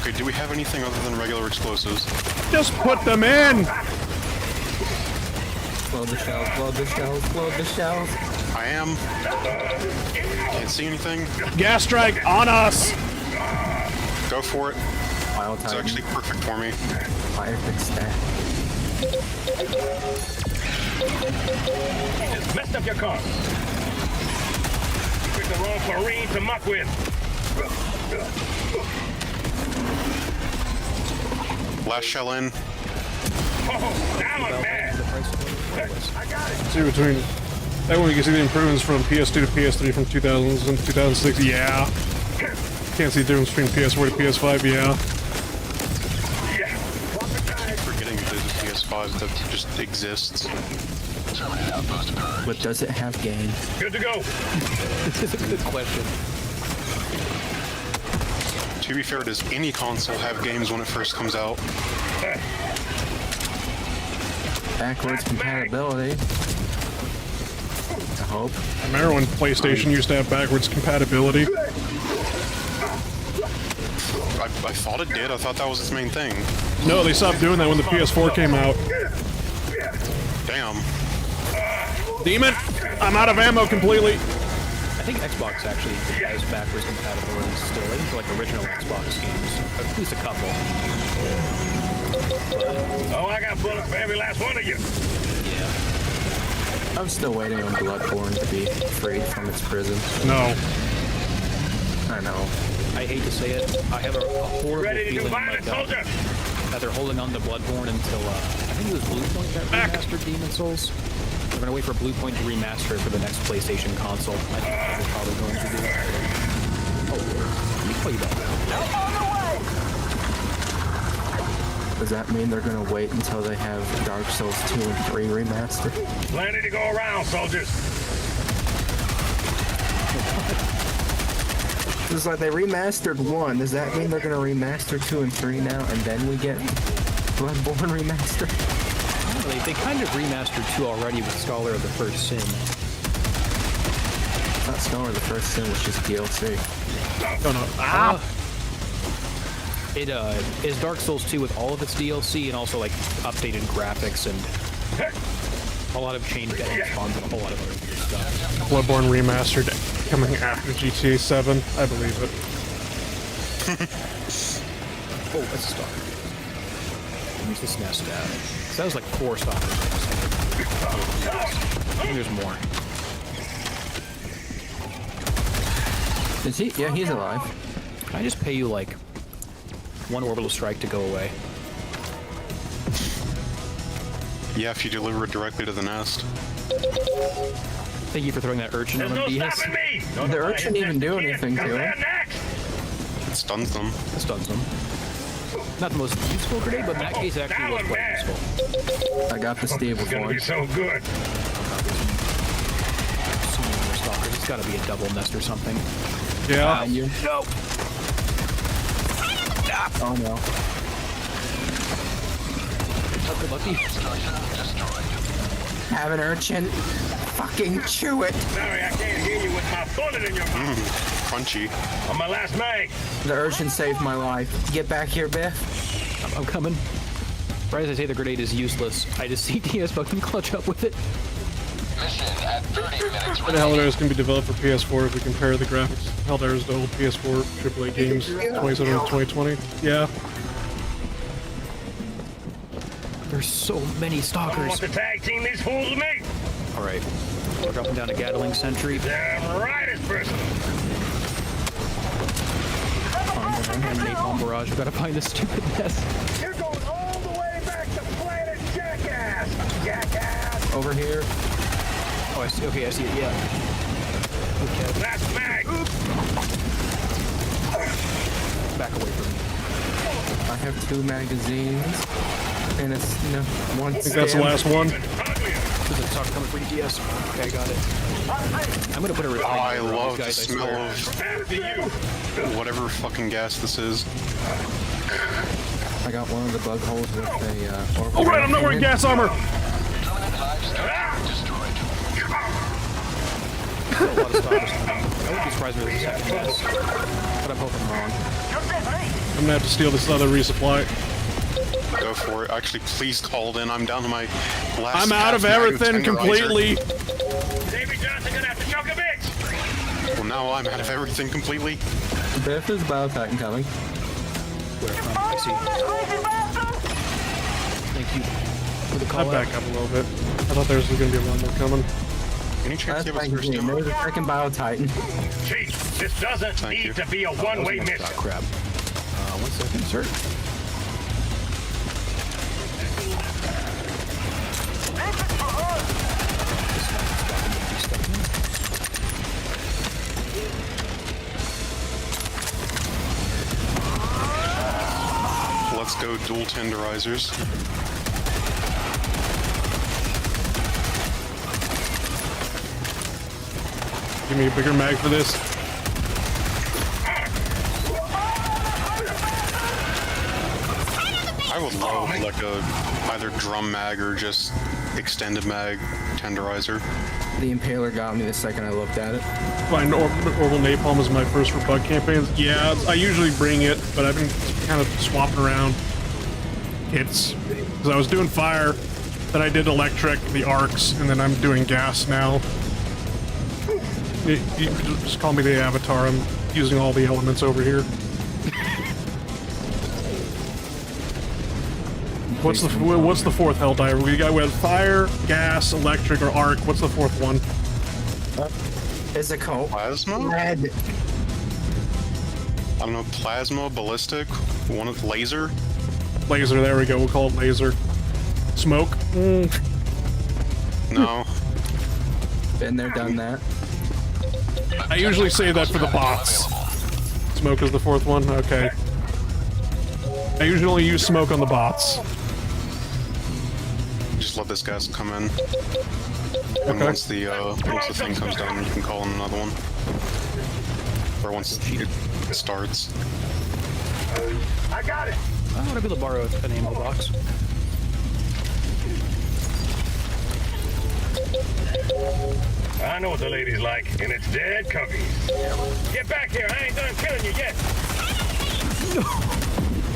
Okay, do we have anything other than regular explosives? Just put them in. Blow the shells, blow the shells, blow the shells. I am. Can't see anything. Gas strike on us. Go for it. File It's time. actually perfect for me. Fire fix stat. You just messed up your car. You picked the wrong Marine to muck with. Last shell in. Oh, now I'm mad. I got it. See between that one you can see the improvements from PS2 to PS3 from 2000s and 2006. Yeah. Can't see the difference between PS4 to PS5. Yeah. Yeah. Forgetting that there's a PS5 that just exists. Terminate outpost occurred. But does it have gain? Good to go. This is a good question. To be fair, does any console have games when it first comes out? Backwards compatibility. I hope. I remember when PlayStation used to have backwards compatibility. I thought it did. I thought that was its main thing. No, they stopped doing that when the PS4 came out. Damn. Demon, I'm out of ammo completely. I think Xbox actually has backwards compatibility still. I think for like original Xbox games, at least a couple. Oh, I got bullets for every last one of you. Yeah. I'm still waiting on Bloodborne to be freed from its prison. No. I know. I hate to say it, I have a horrible Ready to do feeling violence, like soldier? that they're holding on to Bloodborne until I think it was Bluepoint that remastered Demon Souls. They're gonna wait for Bluepoint to remaster it for the next PlayStation console. I think that's what they're probably going to do. Oh, let me play that. Does that mean they're gonna wait until they have Dark Souls 2 and 3 remastered? Plenty to go around, soldiers. It's like they remastered 1. Does that mean they're gonna remaster 2 and 3 now, and then we get Bloodborne remastered? They kind of remastered 2 already with Scholar of the First Sin. I thought Scholar of the First Sin was just DLC. Oh no. Ah! It is Dark Souls 2 with all of its DLC and also like updated graphics and a lot of changed edit spawns and a whole lot of other weird stuff. Bloodborne remastered coming after GTA 7. I believe it. Oh, that's a stalker. Where's this nest at? So that was like 4 stalkers. I think there's more. Is he? Yeah, he's alive. Can I just pay you like 1 orbital strike to go away? Yeah, if you deliver it directly to the nest. Thank you for throwing that urchin There's on no them, DS. stopping me. The urchin didn't do anything to him. It stuns them. That stuns them. Not the most useful grenade, but in that case, it actually was quite useful. I got the stable It's gonna for be him. so good. So many more stalkers. It's got to be a double nest or something. Yeah. You. No. Oh no. Good lucky. Have an urchin. Fucking chew it. Sorry, I can't hear you with my bullet in your mouth. Crunchy. On my last mag. The urchin saved my life. Get back here, Biff. I'm coming. Right as I say the grenade is useless, I just see DS fucking clutch up with it. Mission at 30 minutes. The Helldivers can be developed for PS4 if we compare the graphics of Helldivers to old PS4 AAA games, 2017 and 2020. Yeah. There's so many Someone stalkers. want to tag team these fools with me? All right, we're dropping down a Gatling sentry. Damn right it's personal. And napalm barrage. We gotta find this stupid mess. You're going all the way back to planet Jackass! Jackass! Over here. Oh, I see. Okay, I see it. Yeah. Okay, Last mag! back away from me. I have 2 magazines. And it's one. I think that's the last one. There's a stalker coming for ETS. Okay, I got it. I'm gonna put a. I love the smell of After you! whatever fucking gas this is. I got one of the bug holes with a. Oh right, I'm not wearing gas armor. Destroyed. A lot of stalkers. I wouldn't be surprised if there's a second mess, but I'm hoping I'm wrong. I'm gonna have to steal this other resupply. Go for it. Actually, please call it in. I'm down to my last. I'm out of everything completely. Davy Johnson gonna have to choke a bitch! Well, now I'm out of everything completely. Biff is Biotitan coming. Where from? I see. Thank you for the I call. back up a little bit. I thought there was gonna be a lot more coming. Any chance That's you have a magazine. first There's a freaking Biotitan. Chief, this doesn't Thank need you. to be a one-way Oh, mission. crap. 1 second, sir. Let's go dual tenderizers. Give me a bigger mag for this. I would love like a either drum mag or just extended mag tenderizer. The Impaler got me the second I looked at it. Find orbital napalm is my first for bug campaigns. Yeah, I usually bring it, but I've been kind of swapping around kits. Because I was doing fire, then I did electric, the arcs, and then I'm doing gas now. You can just call me the Avatar. I'm using all the elements over here. What's the fourth Helldiver? We got fire, gas, electric, or arc. What's the fourth one? It's a cult. Plasma? Red. I don't know, plasma, ballistic, one of laser? Laser, there we go. We'll call it laser. Smoke? No. Been there, done that. I usually say that for the bots. Smoke is the fourth one? Okay. I usually only use smoke on the bots. Just let this gas come in. And Okay. once the thing comes down, you can call in another one. Or once it starts. I got it! I want to be able to borrow an ammo box. I know what the ladies like, and it's dead comfy. Get back here, I ain't done killing you yet.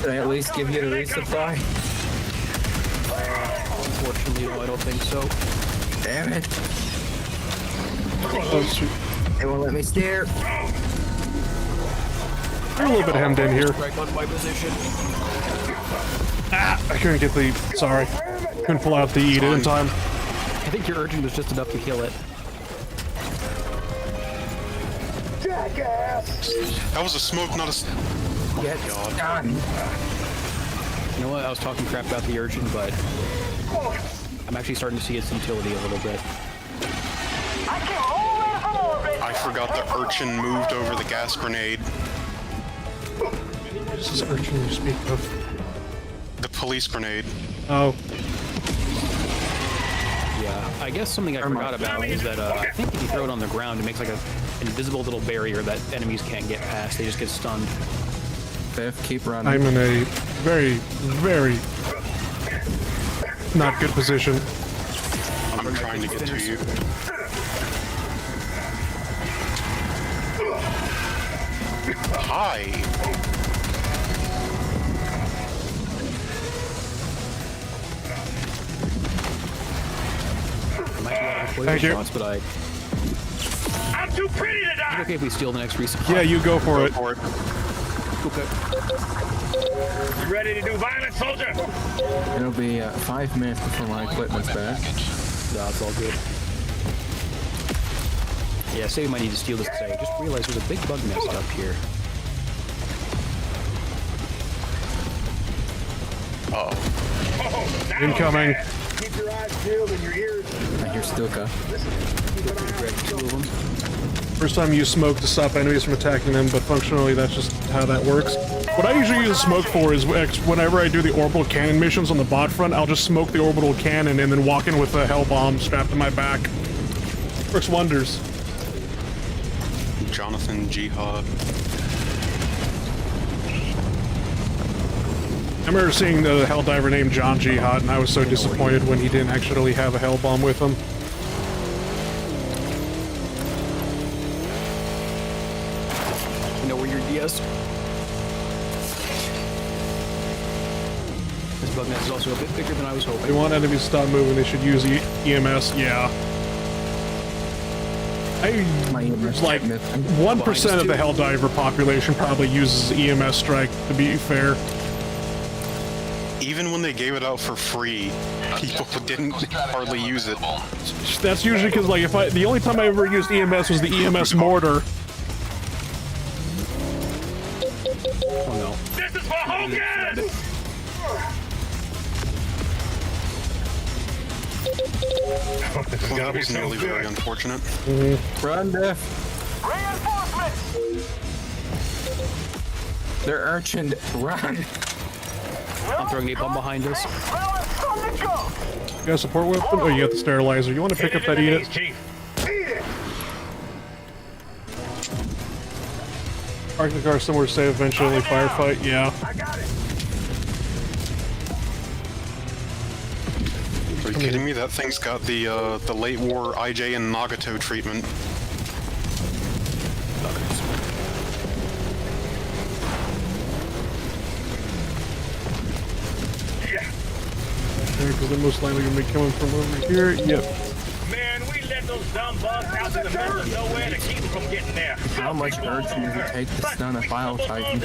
Did I at least give you the resupply? Unfortunately, no, I don't think so. Damn it. Oh, shoot. They won't let me steer. You're a little bit hemmed in here. Right on my position. Ah, I couldn't get the... Sorry. Couldn't pull out the eat in time. I think your urging was just enough to kill it. That was a smoke, not a... Get God. done. You know what? I was talking crap about the urchin, but I'm actually starting to see its utility a little bit. I came all the way from orbit. I forgot the urchin moved over the gas grenade. This is urchin you speak of. The police grenade. Oh. Yeah, I guess something I forgot about is that I think if you throw it on the ground, it makes like an invisible little barrier that enemies can't get past. They just get stunned. Biff, keep running. I'm in a very, very not good position. I'm trying to get to you. Hi. I might be out of poison Thank you. shots, but I'm too pretty to die. okay if we steal the next resupply. Yeah, you go for it. Okay. You ready to do violence, soldier? It'll be 5 minutes before my equipment's back. No, it's all good. Yeah, say we might need to steal this today. I just realized there's a big bug nest up here. Oh, now Incoming. Keep your eyes peeled and your ears. I hear Stilka. Grab 2 of them. First time you use smoke to stop enemies from attacking them, but functionally that's just how that works. What I usually use smoke for is whenever I do the orbital cannon missions on the Botfront, I'll just smoke the orbital cannon and then walk in with a hell bomb strapped to my back. Works wonders. Jonathan Jihad. I remember seeing the Helldiver named John Jihad, and I was so disappointed when he didn't actually have a hell bomb with him. You know where your DS? This bug nest is also a bit bigger than I was If hoping. they want enemies to stop moving, they should use EMS, yeah. My EMS Like, missing. 1% of the Helldiver population probably uses EMS strike, to be fair. Even when they gave it out for free, people didn't hardly use it. That's usually because, like, the only time I ever used EMS was the EMS mortar. Oh no. This is for Hogan! Well, that was nearly very unfortunate. Run, Def. Reinforcements! They're urchin. Run. I'm throwing a bomb behind us. Smelling something go! You got a support weapon? Oh, you got the sterilizer. You want to pick up that Edith? Chief. Eat it! Park the car somewhere safe, eventually firefight, yeah. I got it! Are you kidding me? That thing's got the late war IJ and Nagato treatment. Because they're most likely going to be coming from over here. Yep. Man, we let those dumb bugs out in the middle of nowhere to keep them from getting there. How much urchin does it take to stun a file titan?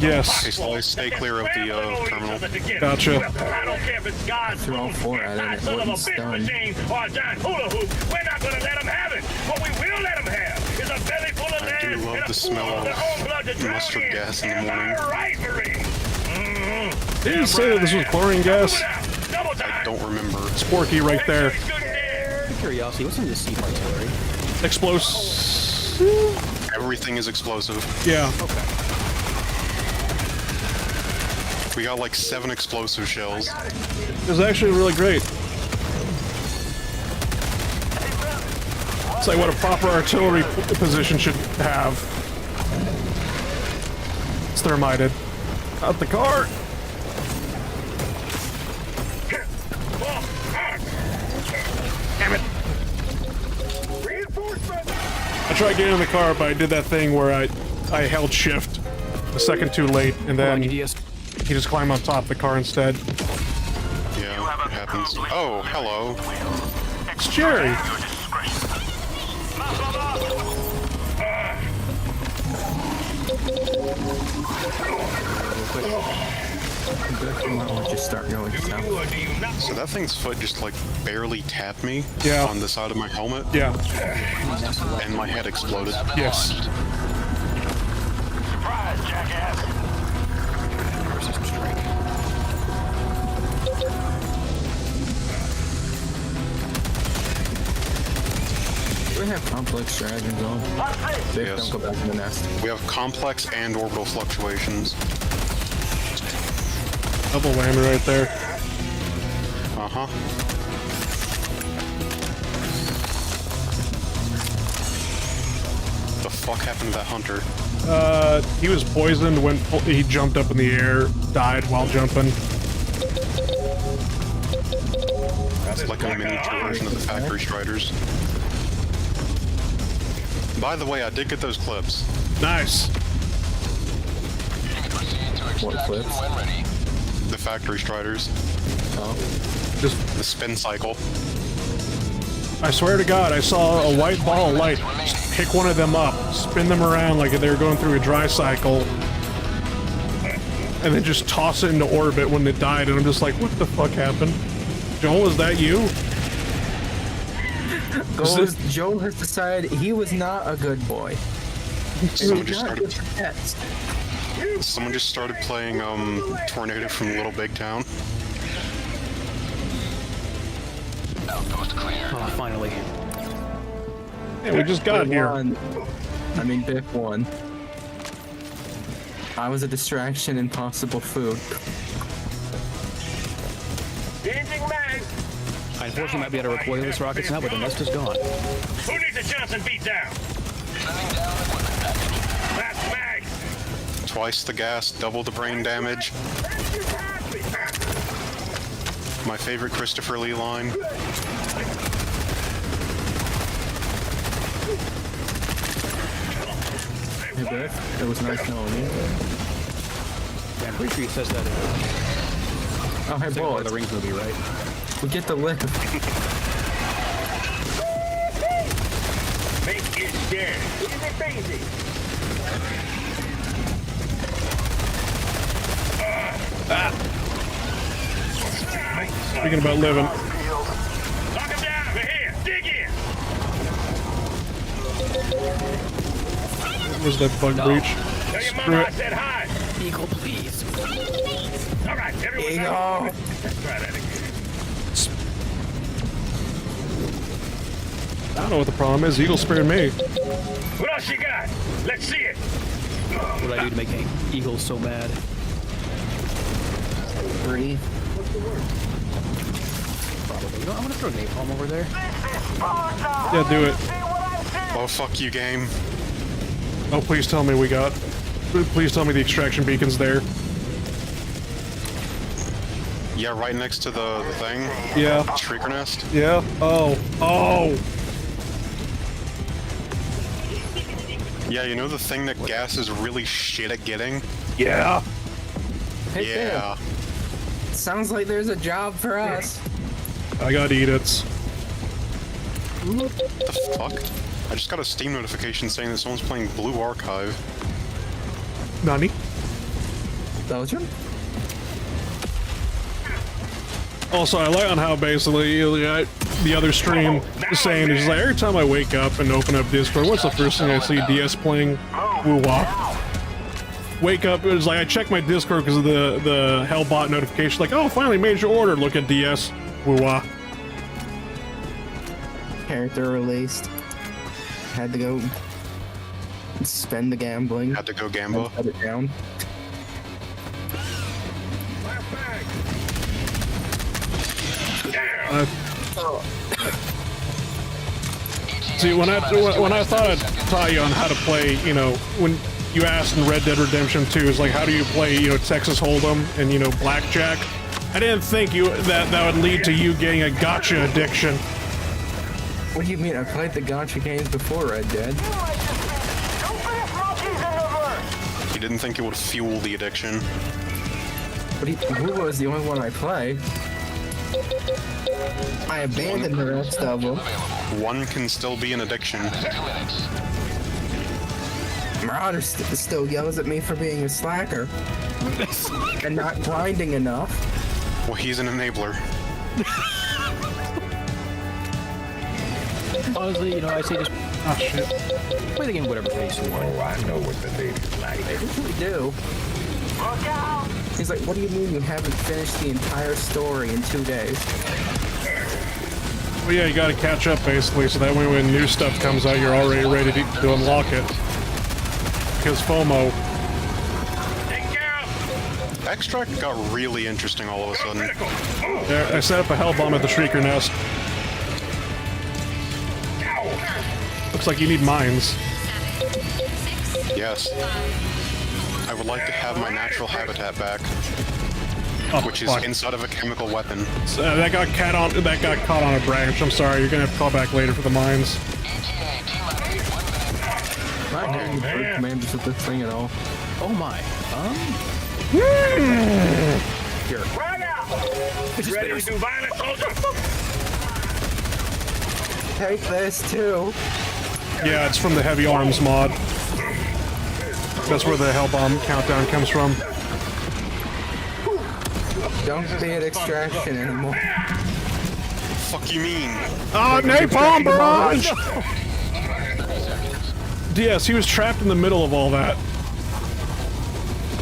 Yes. Stay clear of the terminal. Gotcha. I don't care if it's God's Threw all 4 at it and it wouldn't stun. machine or a giant hula hoop. We're not going to let them have it. What we will let them have is a belly full of I lead do love and a the smell pool of their own blood to drown mustard in. gas in the And morning. my riflery. Didn't you say that this was chlorine gas? Double time. I don't remember. Sporky right there. Curiosity, what's in this Sea artillery? Explosive. Everything is explosive. Yeah. We got like 7 explosive shells. It was actually really great. It's like what a proper artillery position should have. It's thermited. Out the car. Reinforcements! I tried getting in the car, but I did that thing where I held shift a second too late, and then he DS. just climbed on top of the car instead. Yeah, it happens. Oh, hello. It's Jerry. You might want to just start going south. So that thing's foot just like barely tapped me Yeah. on the side of my helmet, Yeah. and my head exploded. Yes. Surprise, jackass. System strike. We have complex stratagems on. Safe, Yes. don't go back in the nest. We have complex and orbital fluctuations. Double whammy right there. Uh-huh. The fuck happened to that hunter? He was poisoned when he jumped up in the air, died while jumping. It's like a miniature version of the Factory Striders. By the way, I did get those clips. Nice. What clips? When ready. The Factory Striders. Oh. Just The spin cycle. I swear to God, I saw a white ball of light pick one of them up, spin them around like they were going through a dry cycle, and then just toss it into orbit when it died, and I'm just like, what the fuck happened? Joel, is that you? Joel has decided he was not a good boy. Someone just started playing Tornado from Little Big Town. Outpost clear. Oh, finally. Yeah, we just got here. Biff won. I was a distraction and possible food. Changing mag. I unfortunately might be able to recoil this rockets now, but the nest is gone. Who needs a Johnson beat down? Sending down equipment package. Last mag. Twice the gas, double the brain damage. My favorite Christopher Lee line. Hey, Biff, it was nice knowing you. Yeah, I'm pretty sure he says that in Oh, hey, the bullets. Rings movie, right? We get the lift. Make it scared. Easy peasy. Speaking about living. Lock him down. We're here. Dig in. Where's that bug breach? Tell your Screw mama I it. said hi. Eagle, please. All right, everyone. Eagle. Let's try that again. I don't know what the problem is. Eagle spared me. What else you got? Let's see it. What did I do to make Eagles so mad? Breathe. Probably. You know, I'm gonna throw napalm over there. Yeah, do it. Oh, fuck you, game. Oh, please tell me we got... Please tell me the extraction beacon's there. Yeah, right next to the thing. Yeah. Shrieker nest. Yeah. Oh. Oh! Yeah, you know the thing that gas is really shit at getting? Yeah. Hey, Yeah. Biff, sounds like there's a job for us. I got Ediths. What the fuck? I just got a Steam notification saying that someone's playing Blue Archive. Nani? Belgium? Also, I like on how basically the other stream is saying is like every time I wake up and open up Discord, what's the first thing I see? DS playing woo-wah. Wake up, it's like I check my Discord because of the Hellbot notification, like, oh, finally made your order. Look at DS, woo-wah. Character released. Had to go spend the gambling. Had to go Gamba. Shut it down. See, when I thought I'd taught you on how to play, you know, when you asked in Red Dead Redemption 2, is like, how do you play, you know, Texas Hold'em and, you know, blackjack? I didn't think that would lead to you getting a gotcha addiction. What do you mean? I played the gotcha games before Red Dead. You didn't think it would fuel the addiction. But who was the only one I played? I abandoned the rest of them. One can still be an addiction. Marauder still yells at me for being a slacker and not grinding enough. Well, he's an enabler. Honestly, you know, I say just play the game whatever pace you want. Oh, I know what the ladies like. I really do. He's like, what do you mean you haven't finished the entire story in 2 days? Well, yeah, you gotta catch up, basically, so that way when new stuff comes out, you're already ready to unlock it. Because FOMO. Extract got really interesting all of a sudden. Yeah, I set up a hell bomb at the Shrieker nest. Looks like you need mines. Yes. I would like to have my natural habitat back, Oh, which is fuck. inside of a chemical weapon. That got caught on a branch. I'm sorry. You're gonna have to call back later for the mines. Not getting the bird commanders with this thing at all. Oh my. Here. Right out. Ready to do violence, soldier? take this too. Yeah, it's from the heavy arms mod. That's where the hell bomb countdown comes from. Don't be at extraction anymore. Fuck you mean? Ah, napalm barrage! DS, he was trapped in the middle of all that.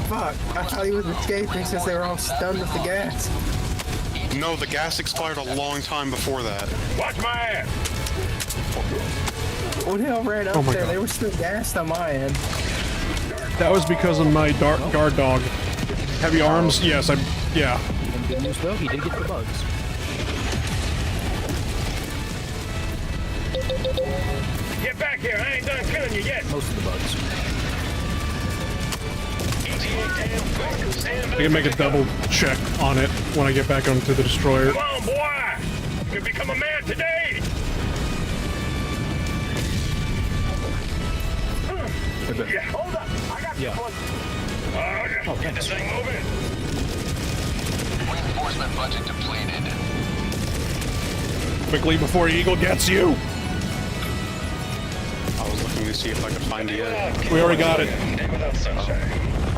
Fuck, I thought he was escaping since they were all stunned with the gas. No, the gas expired a long time before that. Watch my ass. What the hell ran up Oh my there? God. They were still gassed on my end. That was because of my guard dog. Heavy arms, yes, yeah. And good news though, he did get the bugs. Get back here. I ain't done killing you yet. Most of the bugs. I can make a double check on it when I get back onto the destroyer. Come on, boy. You can become a man today. Yeah, hold up. I got Yeah. this one. Get this thing moving. Reinforcement budget depleted. Quickly before Eagle gets you! I was looking to see if I could find the edge. We already got it. Day without sunshine.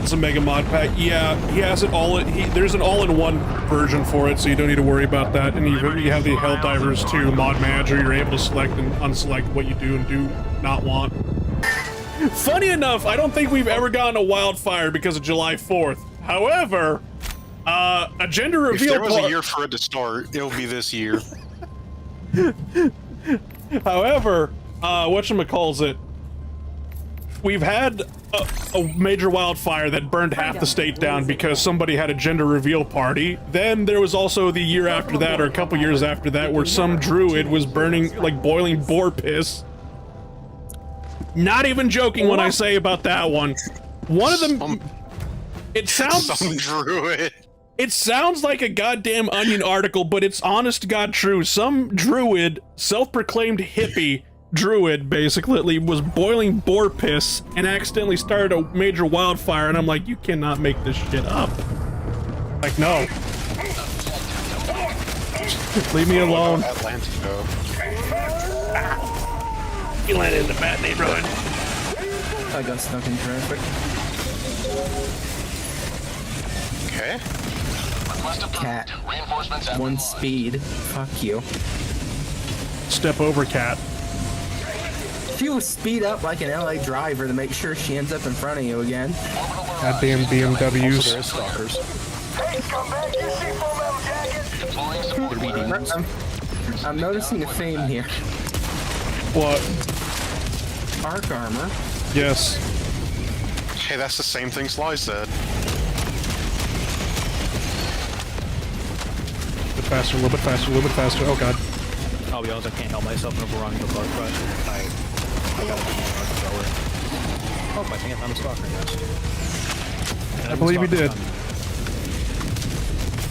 It's a mega mod pack. Yeah, he has it all. There's an all-in-one version for it, so you don't need to worry about that. And you have the Helldivers 2 mod manager. You're able to select and unselect what you do and do not want. Funny enough, I don't think we've ever gotten a wildfire because of July 4th. However, a gender If reveal. there was a year for it to start, it'll be this year. However, whatchamacallit, we've had a major wildfire that burned half the state down because somebody had a gender reveal party. Then there was also the year after that, or a couple years after that, where some druid was burning, like, boiling boar piss. Not even joking when I say about that one. One of them... It sounds... Some druid. It sounds like a goddamn Onion article, but it's honest to God true. Some druid, self-proclaimed hippie druid, basically, was boiling boar piss and accidentally started a major wildfire, and I'm like, you cannot make this shit up. Like, no. Leave me alone. Atlantico. You landed in a bad neighborhood. I got stuck in traffic. Okay. Request approved. Cat. Reinforcements have One been launched. speed. Fuck you. Step over, cat. She will speed up like an LA driver to make sure she ends up in front of you again. Goddamn Also, there BMWs. is stalkers. Hey, scumbag, you see Full Metal Jacket? Deploying support. They're demons. I'm noticing a theme here. What? Arc armor. Yes. Hey, that's the same thing Sly said. A bit faster, a little bit faster, a little bit faster. Oh god. I'll be honest, I can't help myself whenever we're on the bug rush. I got a thrower. Oh, I think I found a stalker nest. And I believe you did.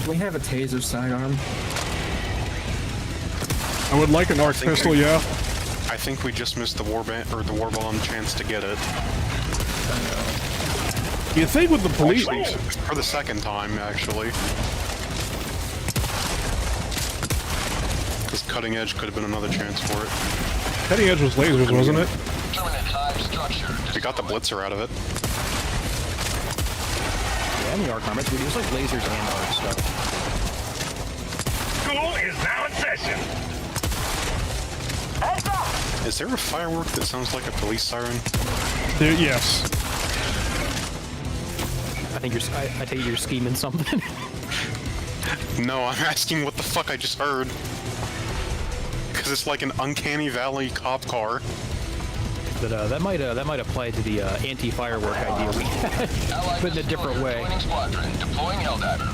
Do we have a taser sidearm? I would like an arc think pistol, yeah. I think we just missed the war bomb chance to get it. You think with the police... Actually, for the second time, actually. Because cutting edge could have been another chance for it. Cutting edge was lasers, wasn't it? Terminate hive structure. We got the blitzer out of it. Yeah, and the arc armor. Dude, it was like lasers and arc stuff. School is now in session. Heads up! Is there a firework that sounds like a police siren? There, yes. I think you're. I take it you're scheming something. No, I'm asking what the fuck I just heard. Because it's like an uncanny valley cop car. But that might apply to the anti-firework idea we had, but in a different way. Joining squadron. Deploying Helldiver.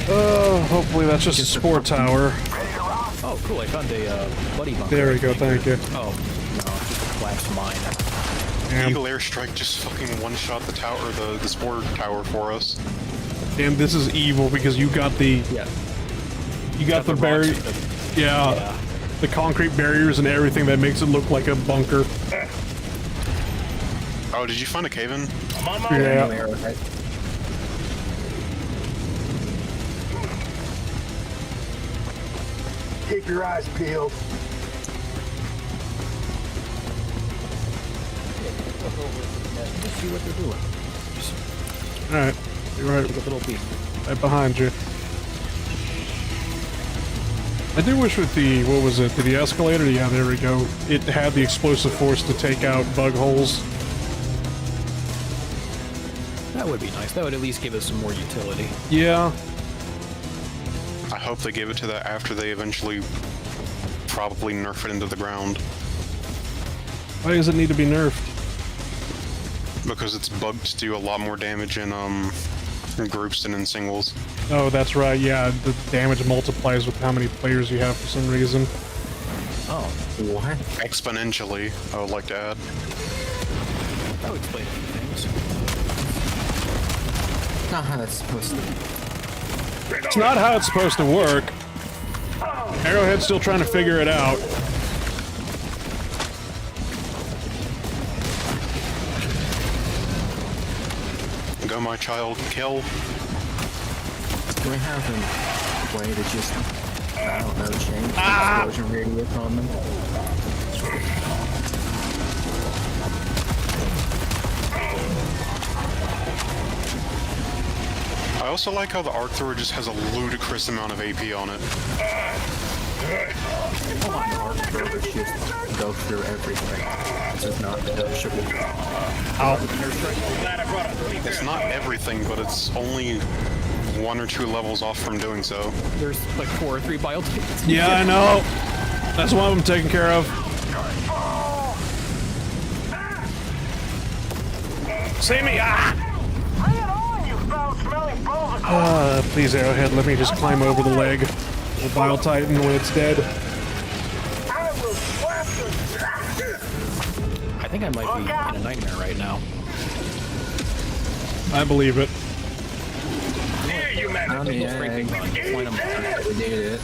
Oh, hopefully that's just a spore tower. Oh, cool! I found a buddy bunker. There we go, thank you. Oh, no, just a collapsed mine. Damn, Eagle airstrike just fucking one-shot the tower, or the spore tower for us. damn, this is evil because you got the... Yeah. You got the barrier... Yeah. The concrete barriers and everything that makes it look like a bunker. Oh, did you find a cave-in? I'm on my way. Yeah. Arrowhead. Keep your eyes peeled. Let's see what they're doing. Alright, you're right. Take a little peek. Right behind you. I do wish with the, what was it, the escalator? Yeah, there we go. It had the explosive force to take out bug holes. That would be nice. That would at least give us some more utility. Yeah. I hope they give it to that after they eventually probably nerf it into the ground. Why does it need to be nerfed? Because it's bugged to do a lot more damage in groups than in singles. Oh, that's right, yeah, the damage multiplies with how many players you have for some reason. Oh, What? Exponentially, I would like to add. that would explain a few things. Not how that's supposed to be. It's not how it's supposed to work. Arrowhead's still trying to figure it out. Go, my child, kill. Do we have a way to just, I don't know, change the explosion radius on them? I also like how the arc thrower just has a ludicrous amount of AP on it. Arc throwers just go through everything. This is not negotiable. Glad I brought a It's not everything, but it's only 1 or 2 levels off from doing so. There's like 4 or 3 biotics. Yeah, I know. That's one of them taken care of. See me! Ah! Bring it on, you foul-smelling balls of Please, Arrowhead, let me just climb over the leg. The Bile Titan when it's dead. I will slap the... I think I might be in a nightmare right now. I believe it. Here, you man. On the Straight egg. big line. Point 'em. We needed it.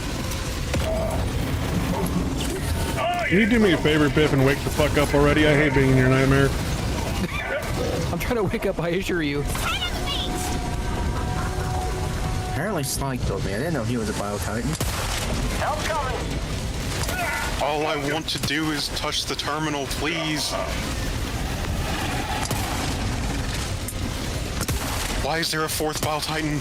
Can you do me a favor, Biff, and wake the fuck up already? I hate being in your nightmare. I'm trying to wake up, I assure you. Apparently Sly killed me. I didn't know he was a Bio-Titan. Help coming. All I want to do is touch the terminal, please. Why is there a 4th Bile Titan?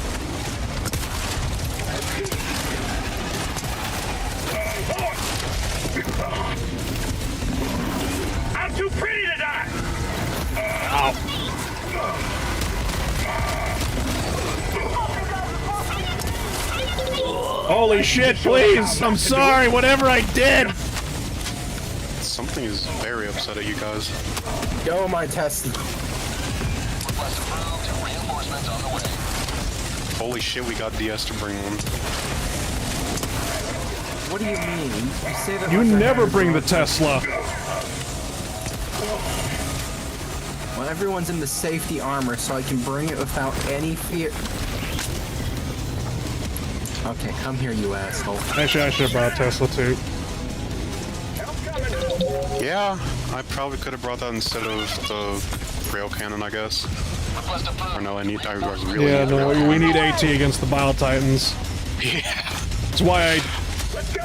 I'm too pretty to die. Holy shit, please! I'm sorry, whatever I did! Something is very upset at you guys. Go, my test. Request approved. Reinforcements on the way. Holy shit, we got DS to bring one. What do you mean? You say that You like I never had bring the one. Tesla. Well, everyone's in the safety armor, so I can bring it without any fear. Okay, come here, you asshole. Actually, I should have brought a Tesla too. Yeah, I probably could have brought that instead of the rail cannon, I guess. Request approved. Or no, I really Yeah, need the no, rail we cannon. need AT against the Bile Titans. Yeah. That's why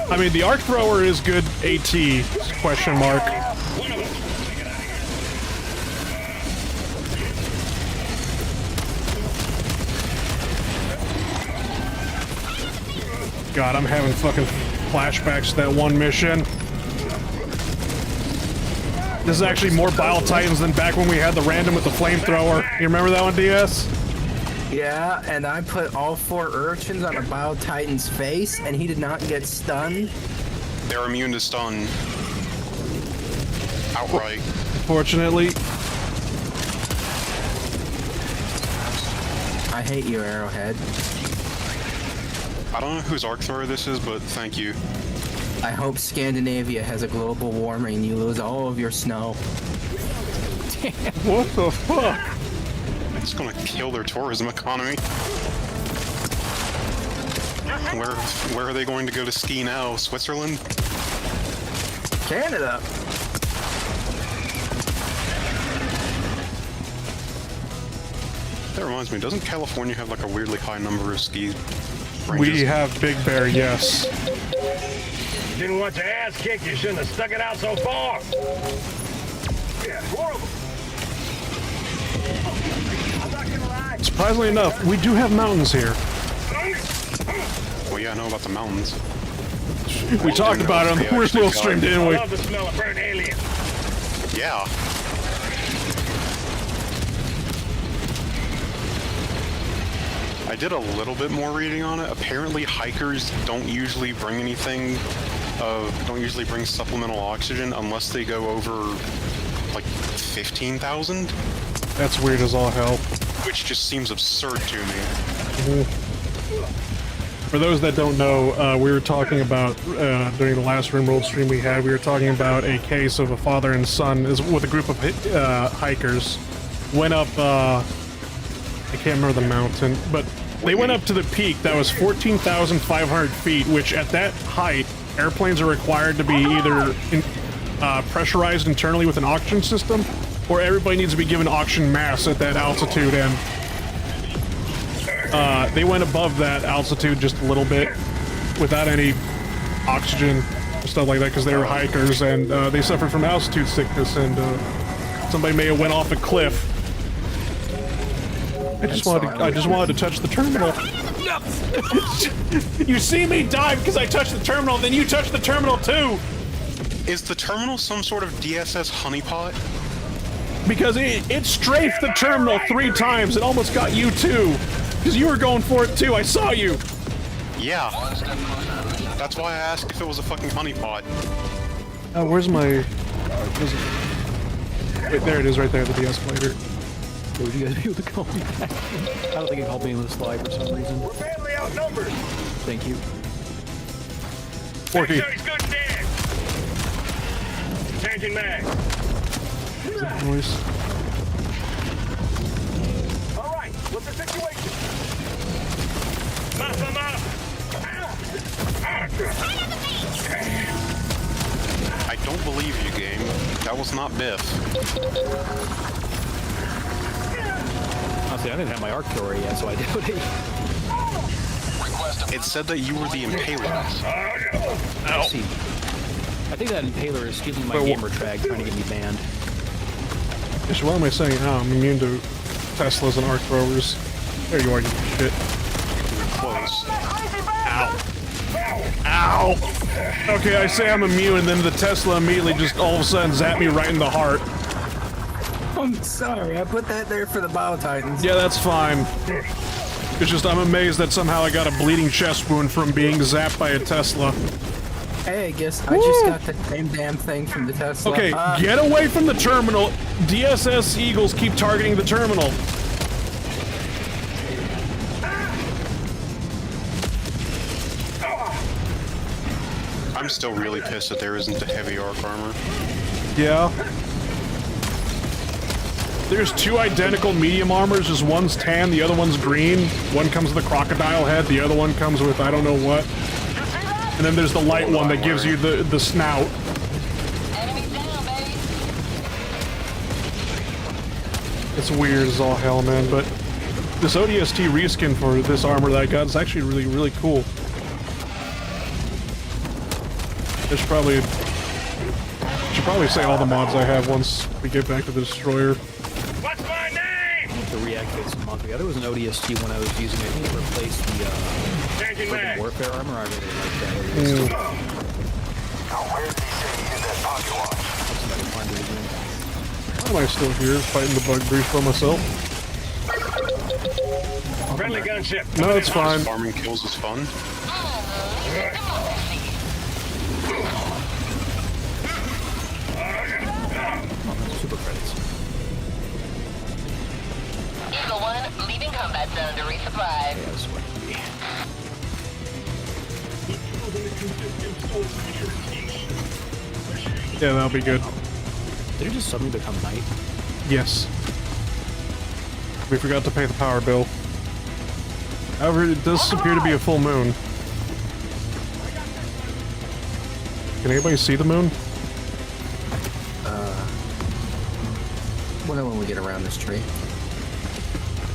I mean, the arc thrower is good AT, question mark. God, I'm having fucking flashbacks to that one mission. This is actually more Bile Titans than back when we had the random with the flamethrower. You remember that one, DS? Yeah, and I put all 4 urchins on a Bio-Titan's face, and he did not get stunned. They're immune to stun. Outright. Fortunately. I hate you, Arrowhead. I don't know whose arc thrower this is, but thank you. I hope Scandinavia has a global warming and you lose all of your snow. What the fuck? It's gonna kill their tourism economy. Where are they going to go to ski now? Switzerland? Canada! That reminds me, doesn't California have like a weirdly high number of ski ranges? We have Big Bear, yes. You didn't want your ass kicked. You shouldn't have stuck it out so far. Yeah, horrible. Surprisingly enough, we do have mountains here. Well, yeah, I know about the mountains. We talked about it on the first little stream, didn't I we? love the smell of burnt alien. Yeah. I did a little bit more reading on it. Apparently, hikers don't usually bring anything, don't usually bring supplemental oxygen unless they go over, like, 15,000. That's weird as all hell. Which just seems absurd to me. For those that don't know, we were talking about, during the last RimWorld stream we had, we were talking about a case of a father and son with a group of hikers. Went up, I can't remember the mountain, but they went up to the peak that was 14,500 feet, which at that height, airplanes are required to be either pressurized internally with an oxygen system, or everybody needs to be given oxygen mask at that altitude, and they went above that altitude just a little bit without any oxygen and stuff like that because they were hikers, and they suffered from altitude sickness, and somebody may have went off a cliff. I just wanted to touch the terminal. No. You see me dive because I touched the terminal, then you touched the terminal too. Is the terminal some sort of DSS honeypot? Because it strafed the terminal 3 times. It almost got you too. Because you were going for it too. I saw you. Yeah. That's why I asked if it was a fucking honeypot. Where's my... Wait, there it is right there, the de-escalator. Would you guys be able to call me back? I don't think it called me in the slide for some reason. We're badly outnumbered. Thank you. Forky. He's good and dead. Changing mag. Noise. All right, what's the situation? Muff him up. I don't believe you, game. That was not Biff. Honestly, I didn't have my arc thrower yet, so I did it. It said that you were the impaler. Ow. See. I think that impaler is stealing my gamer tag, trying to get me banned. Gosh, why am I saying I'm immune to Teslas and arc throwers? There you are, you shit. Close. Ow. Ow! Okay, I say I'm immune, and then the Tesla immediately just all of a sudden zapped me right in the heart. I'm sorry, I put that there for the Bio Titans. Yeah, that's fine. It's just I'm amazed that somehow I got a bleeding chest wound from being zapped by a Tesla. Hey, I guess I just got the same damn thing from the Tesla. Okay, get away from the terminal. DSS Eagles keep targeting the terminal. I'm still really pissed that there isn't a heavy arc armor. Yeah. There's 2 identical medium armors, just one's tan, the other one's green. One comes with a crocodile head, the other one comes with I don't know what. And then there's the light one that gives you the snout. Enemies down, baby. It's weird as all hell, man, but this ODST reskin for this armor that I got is actually really, really cool. I should probably say all the mods I have once we get back to the destroyer. What's my name? To reactivate some months ago. There was an ODST when I was using it. I think it replaced the Changing friggin' mag. warfare armor. I really like that ODST. Now, where did he say he hid that pocket watch? Somebody find it again. Why am I still here fighting the bug breach by myself? Friendly gunship. No, it's fine. Farming kills is fun. Super credits. Eagle 1, leaving combat zone to resupply. Yeah, this one. Yeah, that'll be good. Did it just suddenly become night? Yes. We forgot to pay the power bill. However, it does appear to be a full moon. Can anybody see the moon? What when we get around this tree?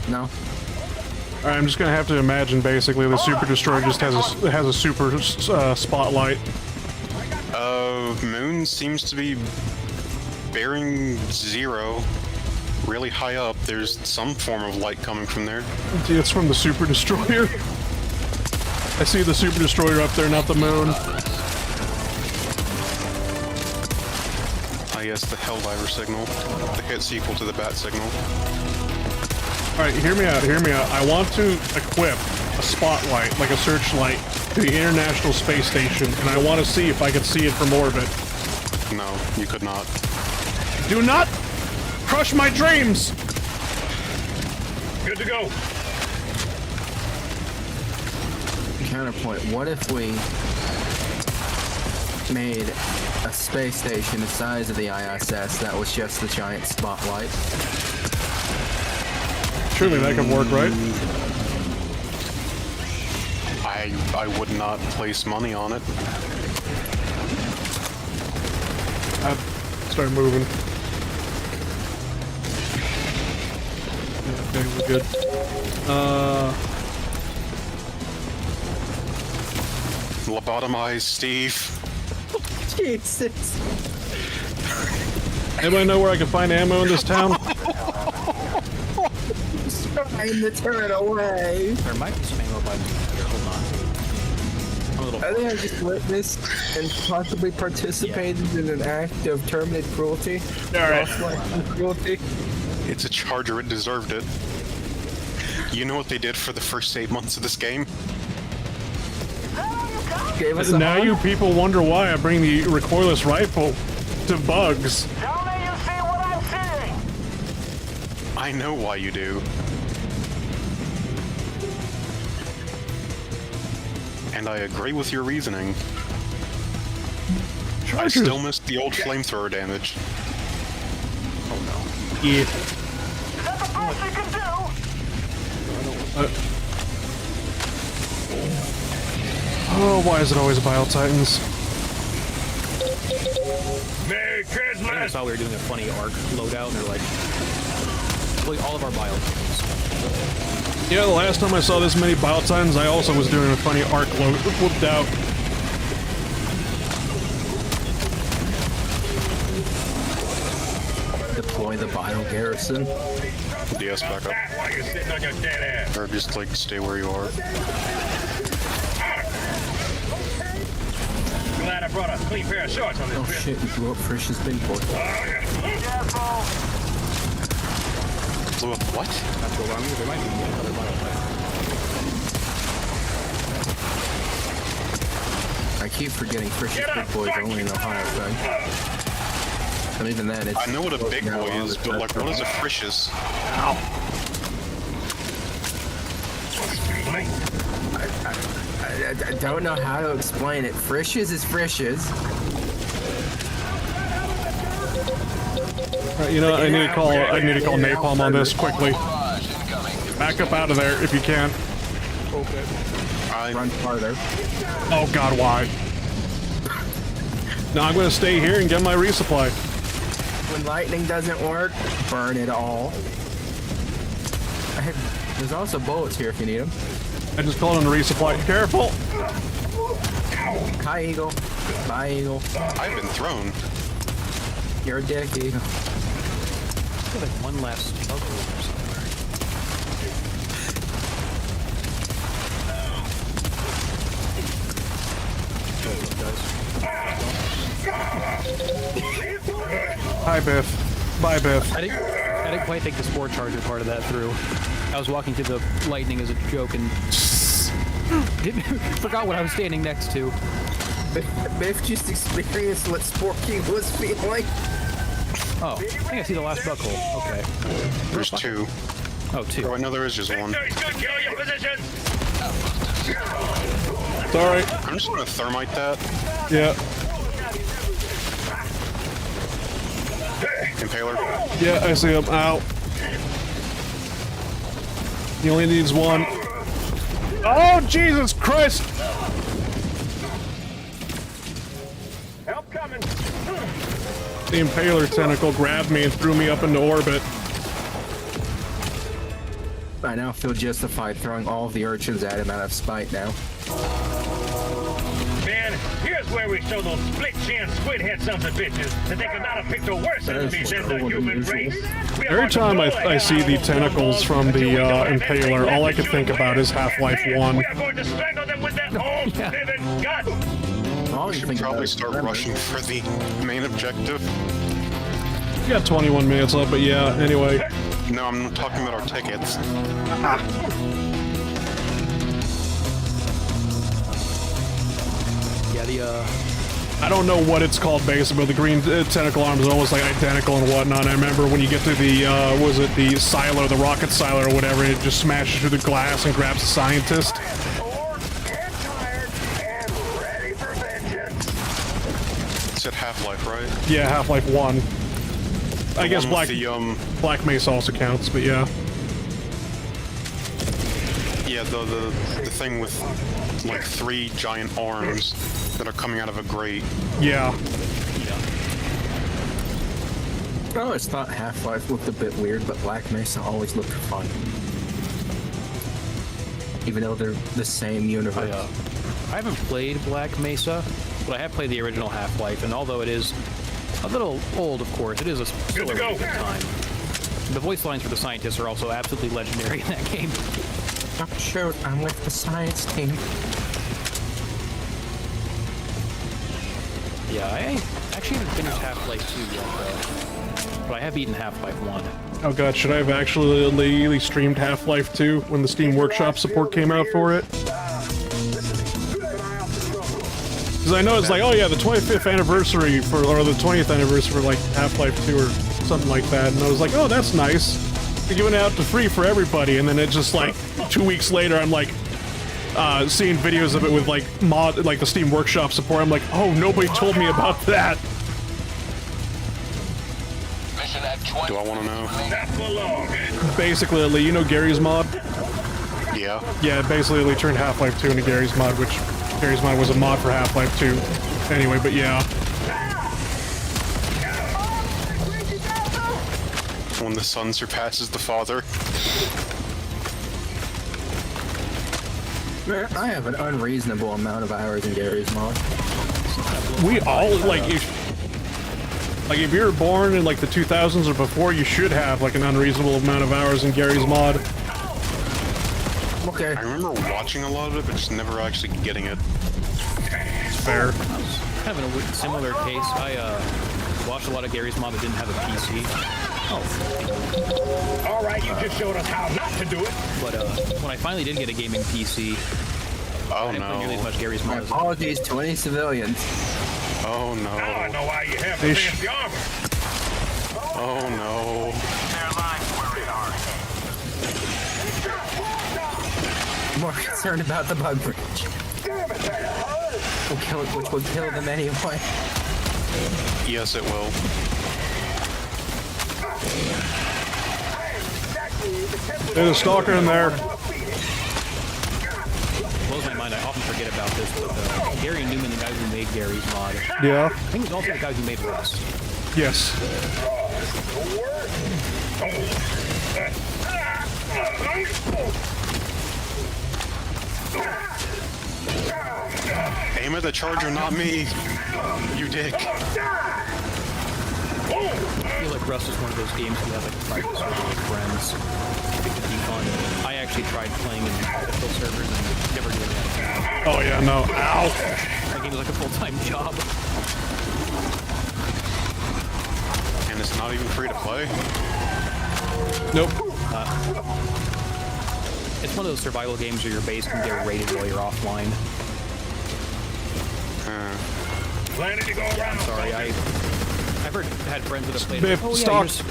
No? Alright, I'm just gonna have to imagine basically the Super Destroyer just has a super spotlight. Moon seems to be bearing 0. really high up, there's some form of light coming from there. It's from the Super Destroyer. I see the Super Destroyer up there, not the moon. I guess the Helldiver signal. The hit sequel to the bat signal. Alright, hear me out, hear me out. I want to equip a spotlight, like a searchlight, to the International Space Station, and I want to see if I can see it from orbit. No, you could not. Do not crush my dreams! Good to go. Counterpoint, what if we made a space station the size of the ISS that was just the giant spotlight? Surely that could work, right? I would not place money on it. I'd start moving. Okay, we're good. Lobotomize Steve. Jesus. Anybody know where I can find ammo in this town? Trying to turn away. There might be some ammo by me. Here, hold on. I'm a little. I think I just witnessed and possibly participated in an act of terminate cruelty. Alright. Cruelty. It's a charger, it deserved it. You know what they did for the first 8 months of this game? Gave us a Now hug. you people wonder why I bring the recoilless rifle to bugs. Tell me you see what I'm seeing. I know why you do. And I agree with your reasoning. I still miss the old flamethrower damage. Oh no. Yeah. Is that the best you can do? Oh, why is it always Bile Titans? Merry I Christmas. saw we were doing a funny arc loadout, and they're like, all of our bio. Yeah, the last time I saw this many Bile Titans, I also was doing a funny arc load. Whooped out. Deploy the Bile Garrison. DS back up. That while you're sitting on your dead ass. Or just like stay where you are. Glad I brought a clean pair of shorts on this Oh trip. shit, you blew up Frisch's binport. Careful. Blew up what? That's what I mean. There might be another bio I keep forgetting Frisch's big boys are only in Ohio, thing. And even then, it's... I know what a big boy is, but like what is a Frisch's? I don't know how to explain it. Frisch's is Frisch's. You know, I need to call Napalm on this quickly. Back up out of there if you can. Run farther. Oh god, why? No, I'm gonna stay here and get my resupply. When lightning doesn't work, burn it all. There's also bullets here if you need them. I just called on the resupply. Careful! Hi, Eagle. Bye, Eagle. I've been thrown. You're a dick, Eagle. Like one last bug or somewhere. Hi, Biff. Bye, Biff. I didn't quite think the spore charger part of that through. I was walking through the lightning as a joke and forgot what I was standing next to. Biff just experienced what Sporky was feeling. Oh, I think I see the last bug hole. Okay. There's two. Oh, two. Oh, I know there is just one. Victory's good. Kill your positions. It's alright. I'm just gonna thermite that. Yeah. Impaler. Yeah, I see him. Ow. He only needs one. Oh, Jesus Christ! Help coming. The Impaler tentacle grabbed me and threw me up into orbit. I now feel justified throwing all of the urchins at him out of spite now. Man, Here's where we show those split-chin, squid-head sons of bitches that they could not have picked a worse enemy than the human race. We are Every going to time blow I see the hell tentacles from the until we don't have anything Impaler, all I left can to think shoot about with. is Half-Life And 1. we are going to strangle them with their own living guts. All We you should think about probably is start memory. rushing for the main objective. We got 21 minutes left, but yeah, anyway. No, I'm not talking about our tickets. Yeah, the I don't know what it's called basically, but the green tentacle arm is almost like identical and whatnot. I remember when you get to the, was it the silo, the rocket silo or whatever, it just smashes through the glass and grabs the scientist. Get tired and ready for vengeance. It's at Half-Life, right? Yeah, Half-Life 1. I guess One with Black Mesa also counts, but yeah. Yeah, the thing with like 3 giant arms that are coming out of a grate. Yeah. I always thought Half-Life looked a bit weird, but Black Mesa always looked fun. Even though they're the same universe. I haven't played Black Mesa, but I have played the original Half-Life, and although it is a little old, of course, it is still a really good time. The voice lines for the scientists are also absolutely legendary in that game. Not sure, I'm with the science team. Yeah, I actually haven't finished Half-Life 2 yet, though. But I have beaten Half-Life 1. Oh god, should I have actually streamed Half-Life 2 when the Steam Workshop support came out for it? Because I know it's like, oh yeah, the 25th anniversary or the 20th anniversary for like Half-Life 2 or something like that, and I was like, oh, that's nice. They're giving it out to free for everybody, and then it just like 2 weeks later, I'm like seeing videos of it with like the Steam Workshop support. I'm like, oh, nobody told me about that. Mission at 20. Do I want to know? Not for long. Basically, you know Gary's mod? Yeah. Yeah, basically they turned Half-Life 2 into Gary's mod, which Gary's mod was a mod for Half-Life 2. Anyway, but yeah. When the son surpasses the father. I have an unreasonable amount of hours in Gary's mod. We all, like, if you're born in, like, the 2000s or before, you should have, like, an unreasonable amount of hours in Gary's mod. Okay. I remember watching a lot of it, but just never actually getting it. It's fair. Kind of in a similar case, I watched a lot of Gary's mod that didn't have a PC. All right, you just showed us how not to do it. But when I finally did get a gaming PC, Oh I didn't play nearly as no. much Gary's mod as Apologies to any civilians. Oh Now I no. know why you have the fancy armor. Oh no. I'm more concerned about the bug bridge. Which will kill them anyway. Yes, it will. There's a stalker in there. blows my mind. I often forget about this, but Gary Newman, the guy who made Gary's mod, Yeah. I think he's also the guy who made Rust. Yes. Aim at the charger, not me. You dick. I feel like Rust is one of those games you have like a private server with friends. It could be fun. I actually tried playing in official servers and never doing that. Oh yeah, no. Ow. That game is like a full-time job. And it's not even free to play. Nope. It's one of those survival games where your base can get raided while you're offline. Planning to go around. Sorry, I've had friends that have played. Biff, Oh, yeah, stock. you just-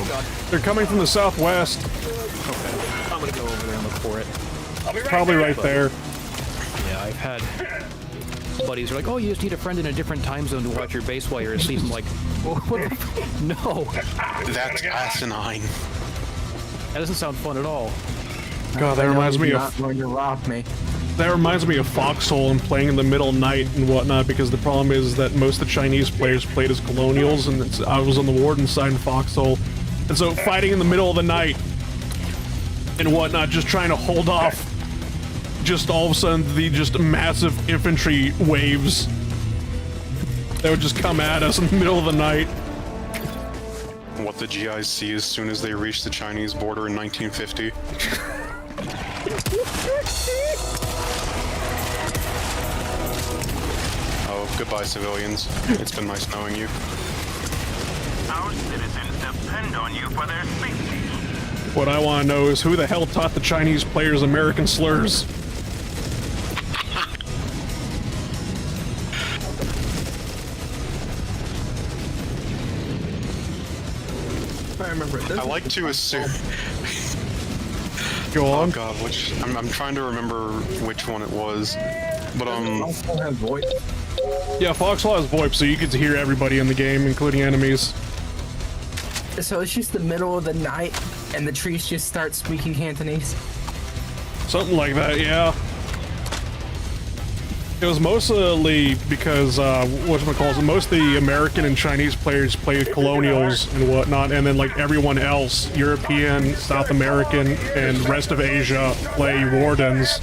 Oh god. They're coming from the southwest. Okay. I'm gonna go over there and look for it. I'll be right Probably back. right there. Yeah, I've had buddies who are like, oh, you just need a friend in a different time zone to watch your base while you're asleep. I'm like, oh, what the f- no. That's asinine. That doesn't sound fun at all. God, that reminds me You're of not going to rob me. Foxhole and playing in the middle of night and whatnot, because the problem is that most of the Chinese players played as colonials, and I was on the warden side in Foxhole, and so fighting in the middle of the night and whatnot, just trying to hold off just all of a sudden the just massive infantry waves that would just come at us in the middle of the night. What the GIs see as soon as they reach the Chinese border in 1950. Oh, goodbye, civilians. It's been nice knowing you. Our citizens depend on you for their safety. What I want to know is who the hell taught the Chinese players American slurs? I remember it. I like to assume. Go Oh on. god, which I'm trying to remember which one it was, but Also have voice. Yeah, Foxhole has VoIP, so you get to hear everybody in the game, including enemies. So it's just the middle of the night, and the trees just start speaking Cantonese. Something like that, yeah. It was mostly because, whatchamacallit, most of the American and Chinese players played Colonials and whatnot, and then, like, everyone else, European, South American, and rest of Asia, play Wardens.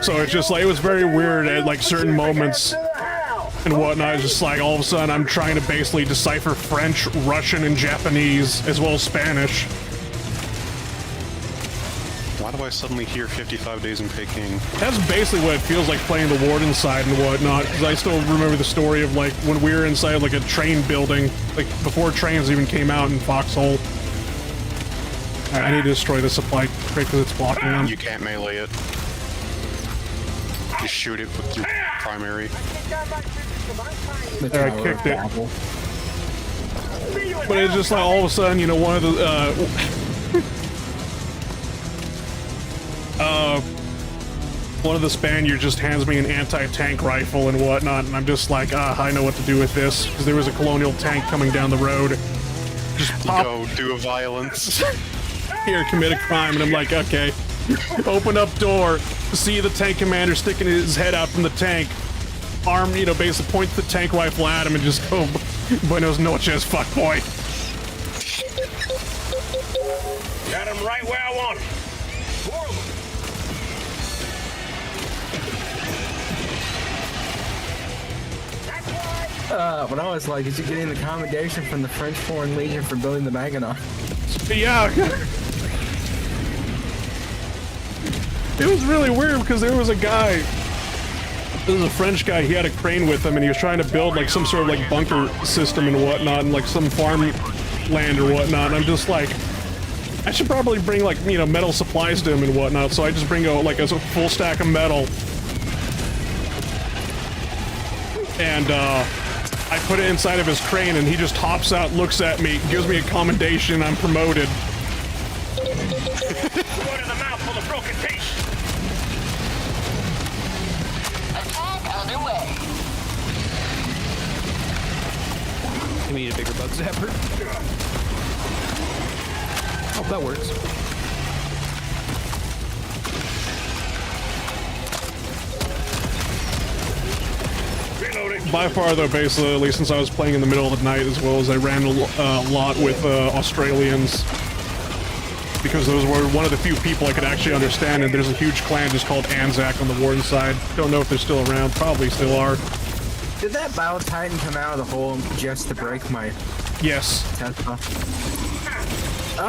So it's just, like, it was very weird at, like, certain moments and whatnot. It's just, like, all of a sudden I'm trying to basically decipher French, Russian, and Japanese, as well as Spanish. why do I suddenly hear 55 Days in Peking? That's basically what it feels like playing the Warden side and whatnot, because I still remember the story of, like, when we were inside, like, a train building, like, before trains even came out in Foxhole. I need to destroy the supply crate because it's blocking them. You can't melee it. You shoot it with your primary. There, I kicked it. But it's just like, all of a sudden, you know, one of the, one of the Spaniards just hands me an anti-tank rifle and whatnot, and I'm just like, I know what to do with this, because there was a colonial tank coming down the road. Just pop. Go do a violence. Here, commit a crime, and I'm like, okay. Open up door, see the tank commander sticking his head out from the tank, arm, you know, basically point the tank rifle at him and just go, buenos noches, fuckboy. Got him right where I want him. What I was like, is you getting the commendation from the French Foreign Legion for building the Maginot? Yeah. It was really weird because there was a guy, there was a French guy, he had a crane with him and he was trying to build like some sort of like bunker system and whatnot and like some farm land or whatnot, and I'm just like, I should probably bring like, you know, metal supplies to him and whatnot, so I just bring a full stack of metal. And I put it inside of his crane and he just hops out, looks at me, gives me a commendation, I'm promoted. Go to the mouth full of broken teeth. Attack underway. We need a bigger bug zapper. Oh, that works. Reloading. By far, though, basically, since I was playing in the middle of the night, as well as I ran a lot with Australians, because those were one of the few people I could actually understand, and there's a huge clan just called Anzac on the Warden side. Don't know if they're still around, probably still are. Did that Battle Titan come out of the hole just to break my Yes. Tesla?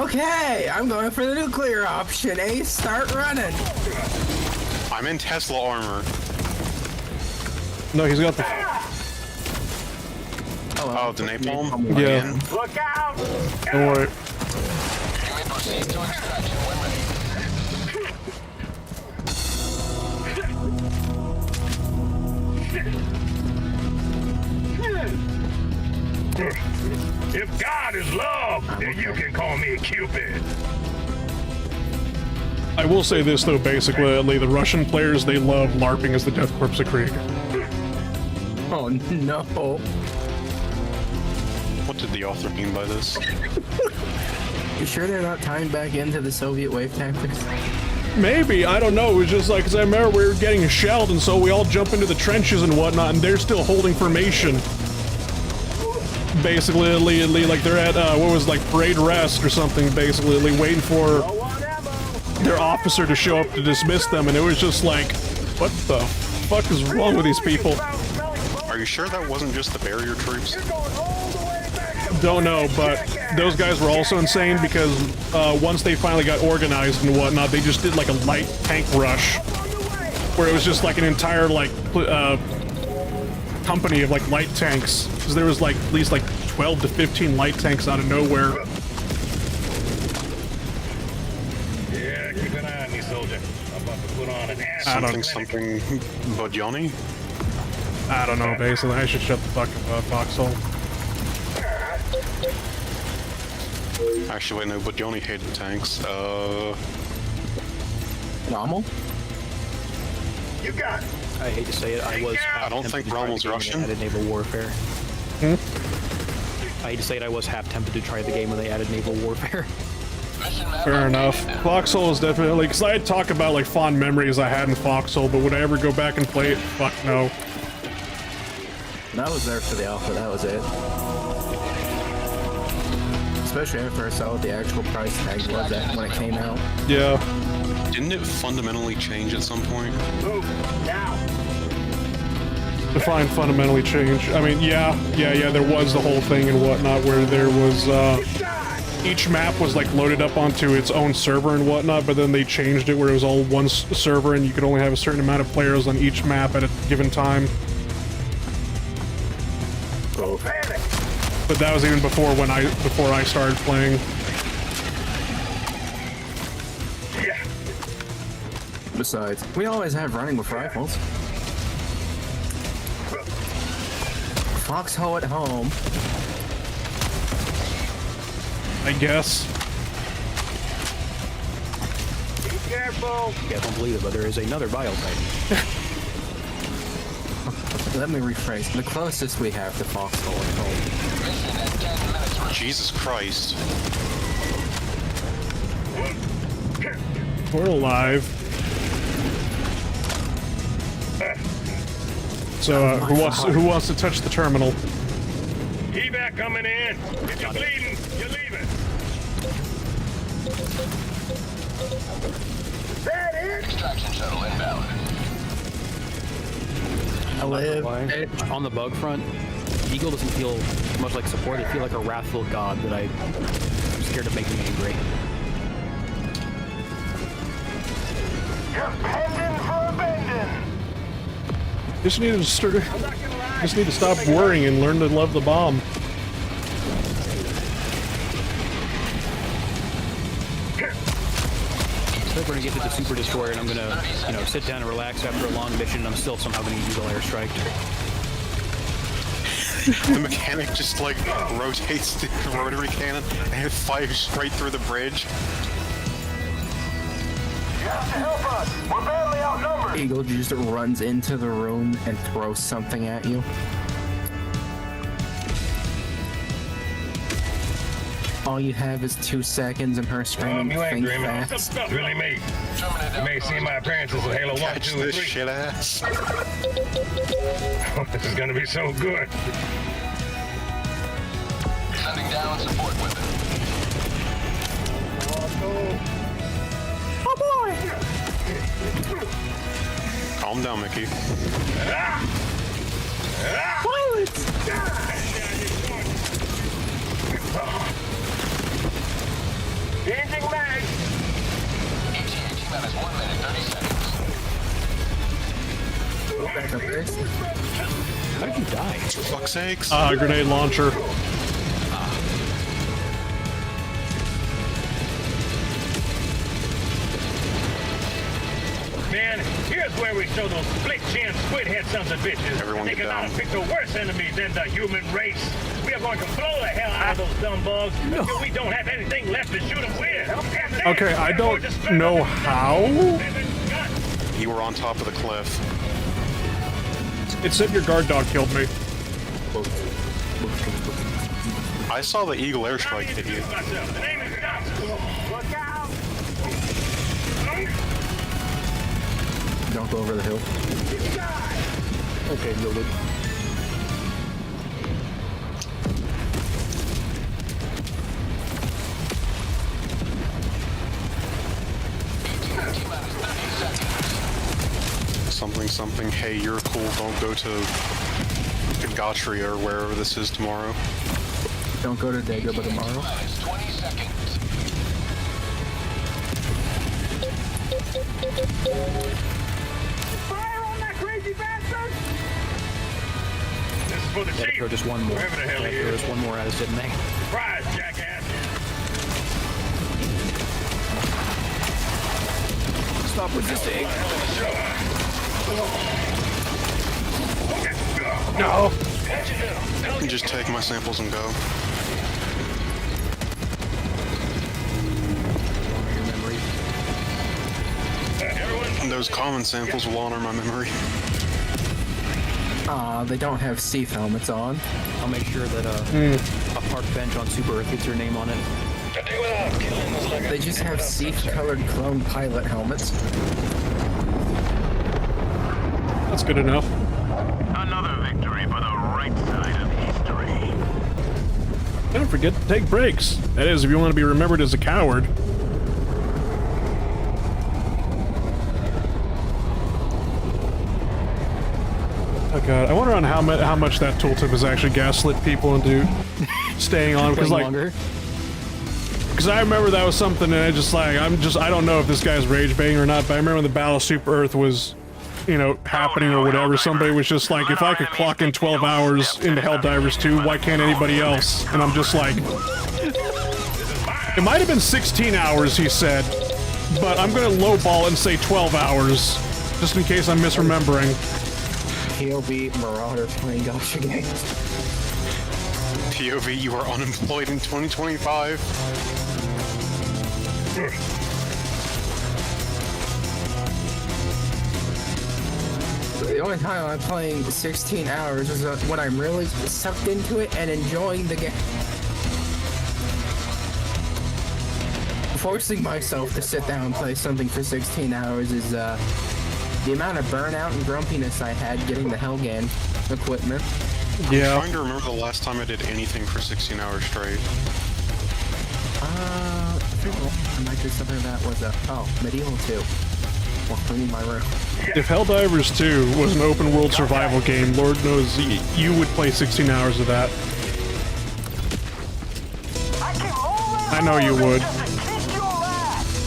Okay, I'm going for the nuclear option. Ace, start running. I'm in Tesla armor. No, he's got the... Oh, the napalm? Yeah. Again? Look out! Don't worry. You may proceed to extraction when ready. If God is love, then you can call me Cupid. I will say this, though, basically, the Russian players, they love LARPing as the Death Corps of Krieg. Oh no. What did the author mean by this? You sure they're not tying back into the Soviet wave tactics? Maybe, I don't know, it was just like, because I remember we were getting shelled, and so we all jump into the trenches and whatnot, and they're still holding formation. Basically, like they're at, what was like, parade rest or something, basically, waiting for their officer to show up to dismiss them, and it was just like, what the fuck is wrong with these people? Are you sure that wasn't just the barrier troops? Don't know, but those guys were also insane because once they finally got organized and whatnot, they just did like a light tank rush, where it was just like an entire like company of like light tanks, because there was like at least like 12 to 15 light tanks out of nowhere. Yeah, keep an eye on me, soldier. I'm about to put on an ass. Something Bodjani? I don't know, basically. I should shut the fuck up, Foxhole. Actually, no, Bodjani hated tanks. Rommel? You got it. I hate to say it, I was. I don't think Rommel's Russian. Added naval warfare. I hate to say it, I was half tempted to try the game when they added naval warfare. Fair enough. Foxhole is definitely, because I had talked about like fond memories I had in Foxhole, but would I ever go back and play it? Fuck no. I was there for the alpha, that was it. Especially after I saw what the actual price tag was at when it came out. Yeah. Didn't it fundamentally change at some point? Move now. Define fundamentally change. I mean, yeah, there was the whole thing and whatnot where there was, each map was like loaded up onto its own server and whatnot, but then they changed it where it was all one server and you could only have a certain amount of players on each map at a given time. But that was even before I started playing. Besides, we always have running with rifles. Foxhole at home. I guess. Be careful. Yeah, I don't believe it, but there is another Biotitan. Let me rephrase. The closest we have to Foxhole at home. Jesus Christ. We're alive. So, who wants to touch the terminal? Evac coming in. If you're bleeding, you're leaving. That it? Extraction shuttle inbound. I live. On the bug front, Eagle doesn't feel much like support. They feel like a wrathful god that I'm scared of making angry. You're pending for a bending. Just need to stop worrying and learn to love the bomb. So we're gonna get to the Super Destroyer, and I'm gonna, sit down and relax after a long mission, and I'm still somehow gonna use Eagle Airstrike. The mechanic just like rotates the rotary cannon and it fires straight through the bridge. You have to help us. We're badly outnumbered. Eagle just runs into the room and throws something at you. All you have is 2 seconds and her screaming, You ain't think dreaming. Some fast. stuff really me. You may see my appearances in Halo 1, Catch 2, and this 3. shit ass. This is gonna be so good. Sending down support weapon. Calm down, Mickey. Changing mag. ETA-T-minus 1 minute, 30 seconds. Back up there. How did you die? For fuck's sakes. Grenade launcher. Man, here's where we show those split-chin, squid-head sons of bitches. Everyone they get cannot down. pick the worst enemy than the human race. We are going to blow the hell out of those dumb bugs until we don't have anything left to shoot them with. And then Okay, I we're don't going to strap know them how. and then gut. You were on top of the cliff. It said your guard dog killed me. I saw the Eagle Airstrike hit you. Myself. The name is Johnson. Look out! Don't go over the hill. Okay, loaded. something something, hey, you're cool, don't go to Gatria or wherever this is tomorrow. Don't go to Dagobah tomorrow. 20 seconds. Fire on that crazy bastard! This is for the Gotta chief. throw just one more. Whoever the hell Gotta he throw is. just one more at us, didn't they? Surprise, jackass. Stop resisting. No. Just take my samples and go. Your memory. And those common samples will honor my memory. They don't have Steve helmets on. I'll make sure that a park bench on Super Earth gets your name on it. They just have Steve-colored clone pilot helmets. That's good enough. Another victory for the right side of history. Don't forget to take breaks. That is, if you want to be remembered as a coward. Oh god, I wonder on how much that tooltip has actually gaslit people into staying on, because Playing like, longer. because I remember that was something, and I don't know if this guy's rage baiting or not, but I remember when the Battle of Super Earth was, you know, happening or whatever, somebody was just like, if I could clock in 12 hours into Helldivers 2, why can't anybody else? And I'm just like, it might have been 16 hours, he said, but I'm gonna lowball and say 12 hours, just in case I'm misremembering. POV Marauder playing Gotcha games. POV, you are unemployed in 2025. The only time I'm playing 16 hours is when I'm really sucked into it and enjoying the game. Forcing myself to sit down and play something for 16 hours is the amount of burnout and grumpiness I had getting the Hellgan equipment. Yeah. I'm trying to remember the last time I did anything for 16 hours straight. I think I might do something that was Medieval 2. Or cleaning my room. If Helldivers 2 was an open world survival game, Lord knows you would play 16 hours of that. I know you would.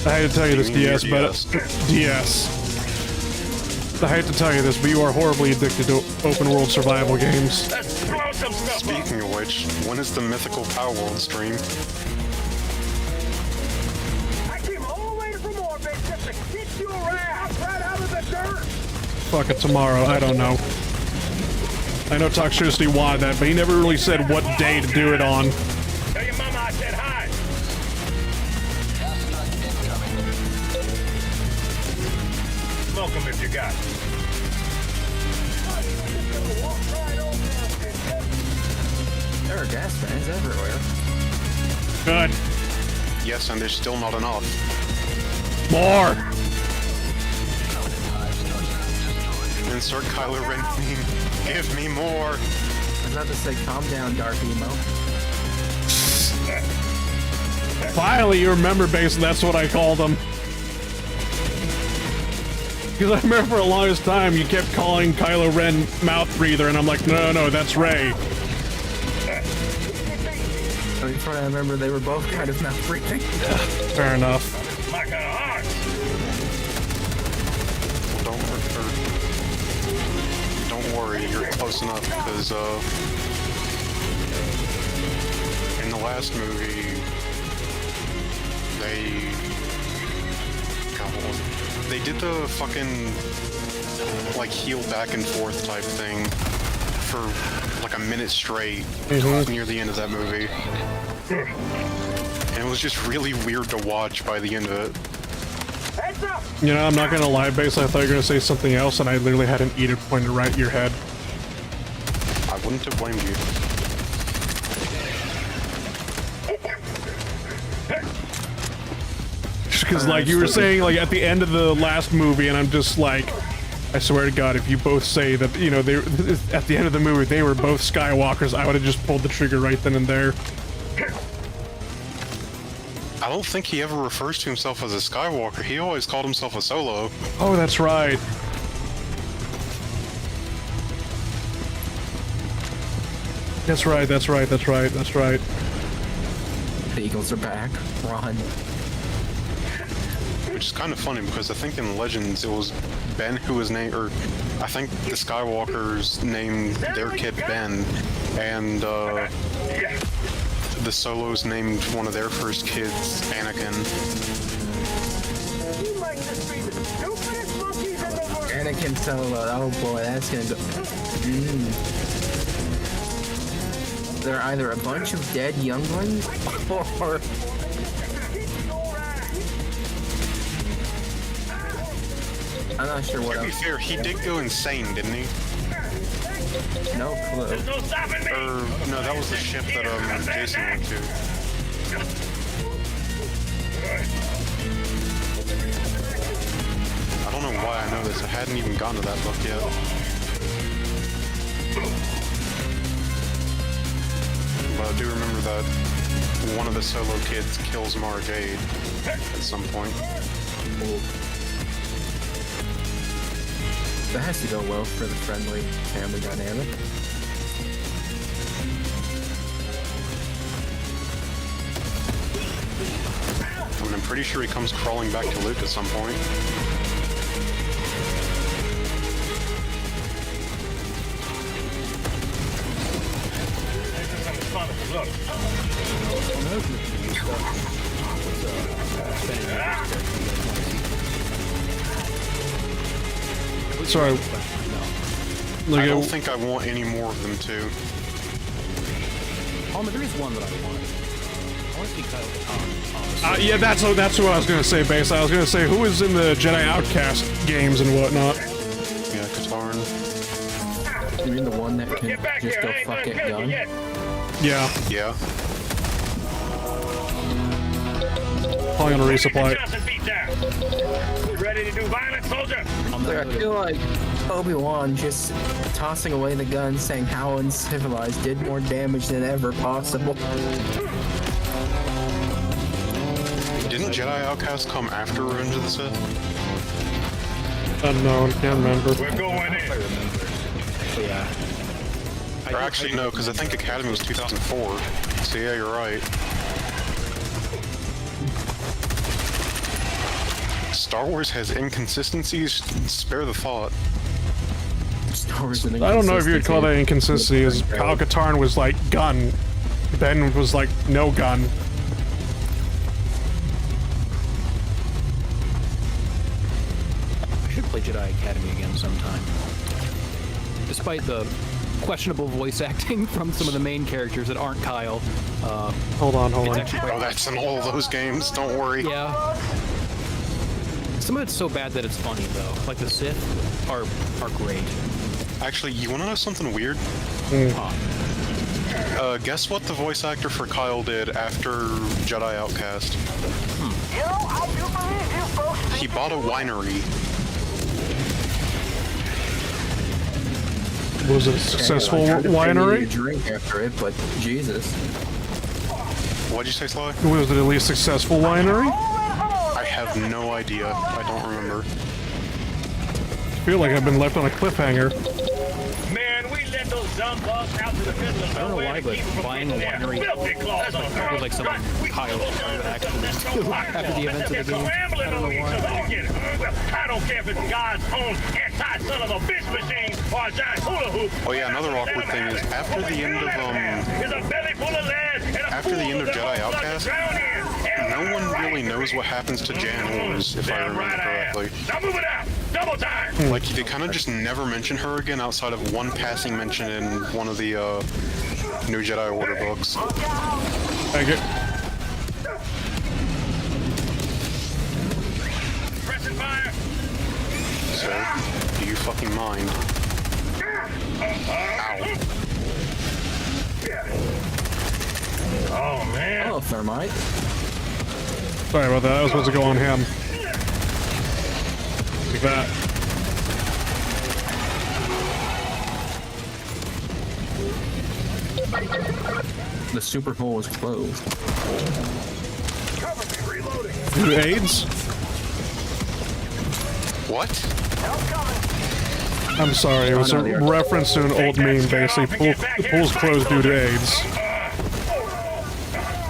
I hate to tell you this, DS, but DS. I hate to tell you this, but you are horribly addicted to open world survival games. Let's blow some stuff up. Speaking of which, when is the mythical Power World stream? I came all the way from orbit just to kick your ass right out of the dirt. Fuck it, tomorrow, I don't know. I know Toxicity wanted that, but he never really said what day to do it on. Tell your mama I said hi. Smoke 'em if you got it. There are gas fans everywhere. Good. Yes, and there's still not enough. More! Insert Kylo Ren meme. Give me more. I was about to say, calm down, Dark Emo. Finally, you remember, Basin, that's what I called him. Because I remember for the longest time, you kept calling Kylo Ren Mouth Breather, and I'm like, no, that's Rey. I remember they were both kind of mouth breathing. Fair enough. My kind of heart. Don't worry, you're close enough, because, in the last movie, they did the fucking, like, heel back and forth type thing for, like, a minute straight near the end of that movie. And it was just really weird to watch by the end of it. Heads up. You know, I'm not gonna lie, Basin, I thought you were gonna say something else, and I literally had an Edith pointed right at your head. I wouldn't have blamed you. Because, like, you were saying, like, at the end of the last movie, and I'm just like, I swear to God, if you both say that, you know, at the end of the movie, they were both Skywalkers, I would have just pulled the trigger right then and there. I don't think he ever refers to himself as a Skywalker. He always called himself a Solo. Oh, that's right. That's right, that's right, that's right, that's right. The Eagles are back. Run. Which is kind of funny because I think in Legends it was Ben who was named, or I think the Skywalkers named their kid Ben, and the Solos named one of their first kids Anakin. Anakin Solo. Oh boy, that's gonna go. They're either a bunch of dead younglings or. I'm not sure what To be else. fair, he did go insane, didn't he? No clue. No stopping me. Or no, that was the ship that Jason went to. I don't know why I know this. I hadn't even gotten to that book yet. But I do remember that one of the Solo kids kills Mara Jade at some point. That has to go well for the friendly family dynamic. I mean, I'm pretty sure he comes crawling back to Luke at some point. Look. Sorry. Look I don't at, think I want any more of them too. Oh, but there is one that I want. I want to see Kyle Katarn. yeah, that's what I was gonna say, Base. I was gonna say who is in the Jedi Outcast games and whatnot. Yeah, Katarn. You mean the one that can just go fuck it gun? Yeah, Yeah. probably on a resupply. Johnson beat down. You ready to do violence, soldier? I feel like Obi-Wan just tossing away the gun, saying how uncivilized did more damage than ever possible. Didn't Jedi Outcast come after Revenge of the Sith? Unknown, can't remember. We're going in. But yeah. Or actually, no, because I think Academy was 2004. So yeah, you're right. Star Wars has inconsistencies. Spare the thought. I don't know if you would call that inconsistency, as Kyle Katarn was like gun, Ben was like no gun. I should play Jedi Academy again sometime. Despite the questionable voice acting from some of the main characters that aren't Kyle. Hold on. It's actually Oh, that's in all of those games. Don't worry. Yeah. Some of it's so bad that it's funny though. Like the Sith are great. Actually, you want to know something weird? Guess what the voice actor for Kyle did after Jedi Outcast? He bought a winery. Was it a successful winery? Drink after it, but Jesus. What'd you say, Sly? Was it at least successful winery? I have no idea. I don't remember. I feel like I've been left on a cliffhanger. Man, we let those dumb bugs out to the middle of I don't know nowhere why, to but keep them from buying a getting their winery filthy claws on feels like something Kyle would actually do after the events of the game. I don't know why. Well, I don't care if it's God's own anti-son of a bitch machine or a giant hula hoop. Oh yeah, another awkward thing is after the end of Jedi Outcast, no one really knows what happens to Jan Ors, if I remember correctly. Now move it out! Double time! Like, they kind of just never mention her again outside of one passing mention in one of the New Jedi Order books. Thank you. Pressing fire! So, do you fucking mind? Ow. Oh, man. Oh, thermite. Sorry about that. I was supposed to go on him. Like that. The super hole was closed. Cover me, reloading. Who AIDS? What? Help coming. I'm sorry, it was a reference to an old meme, basically. Pool's closed due to AIDS.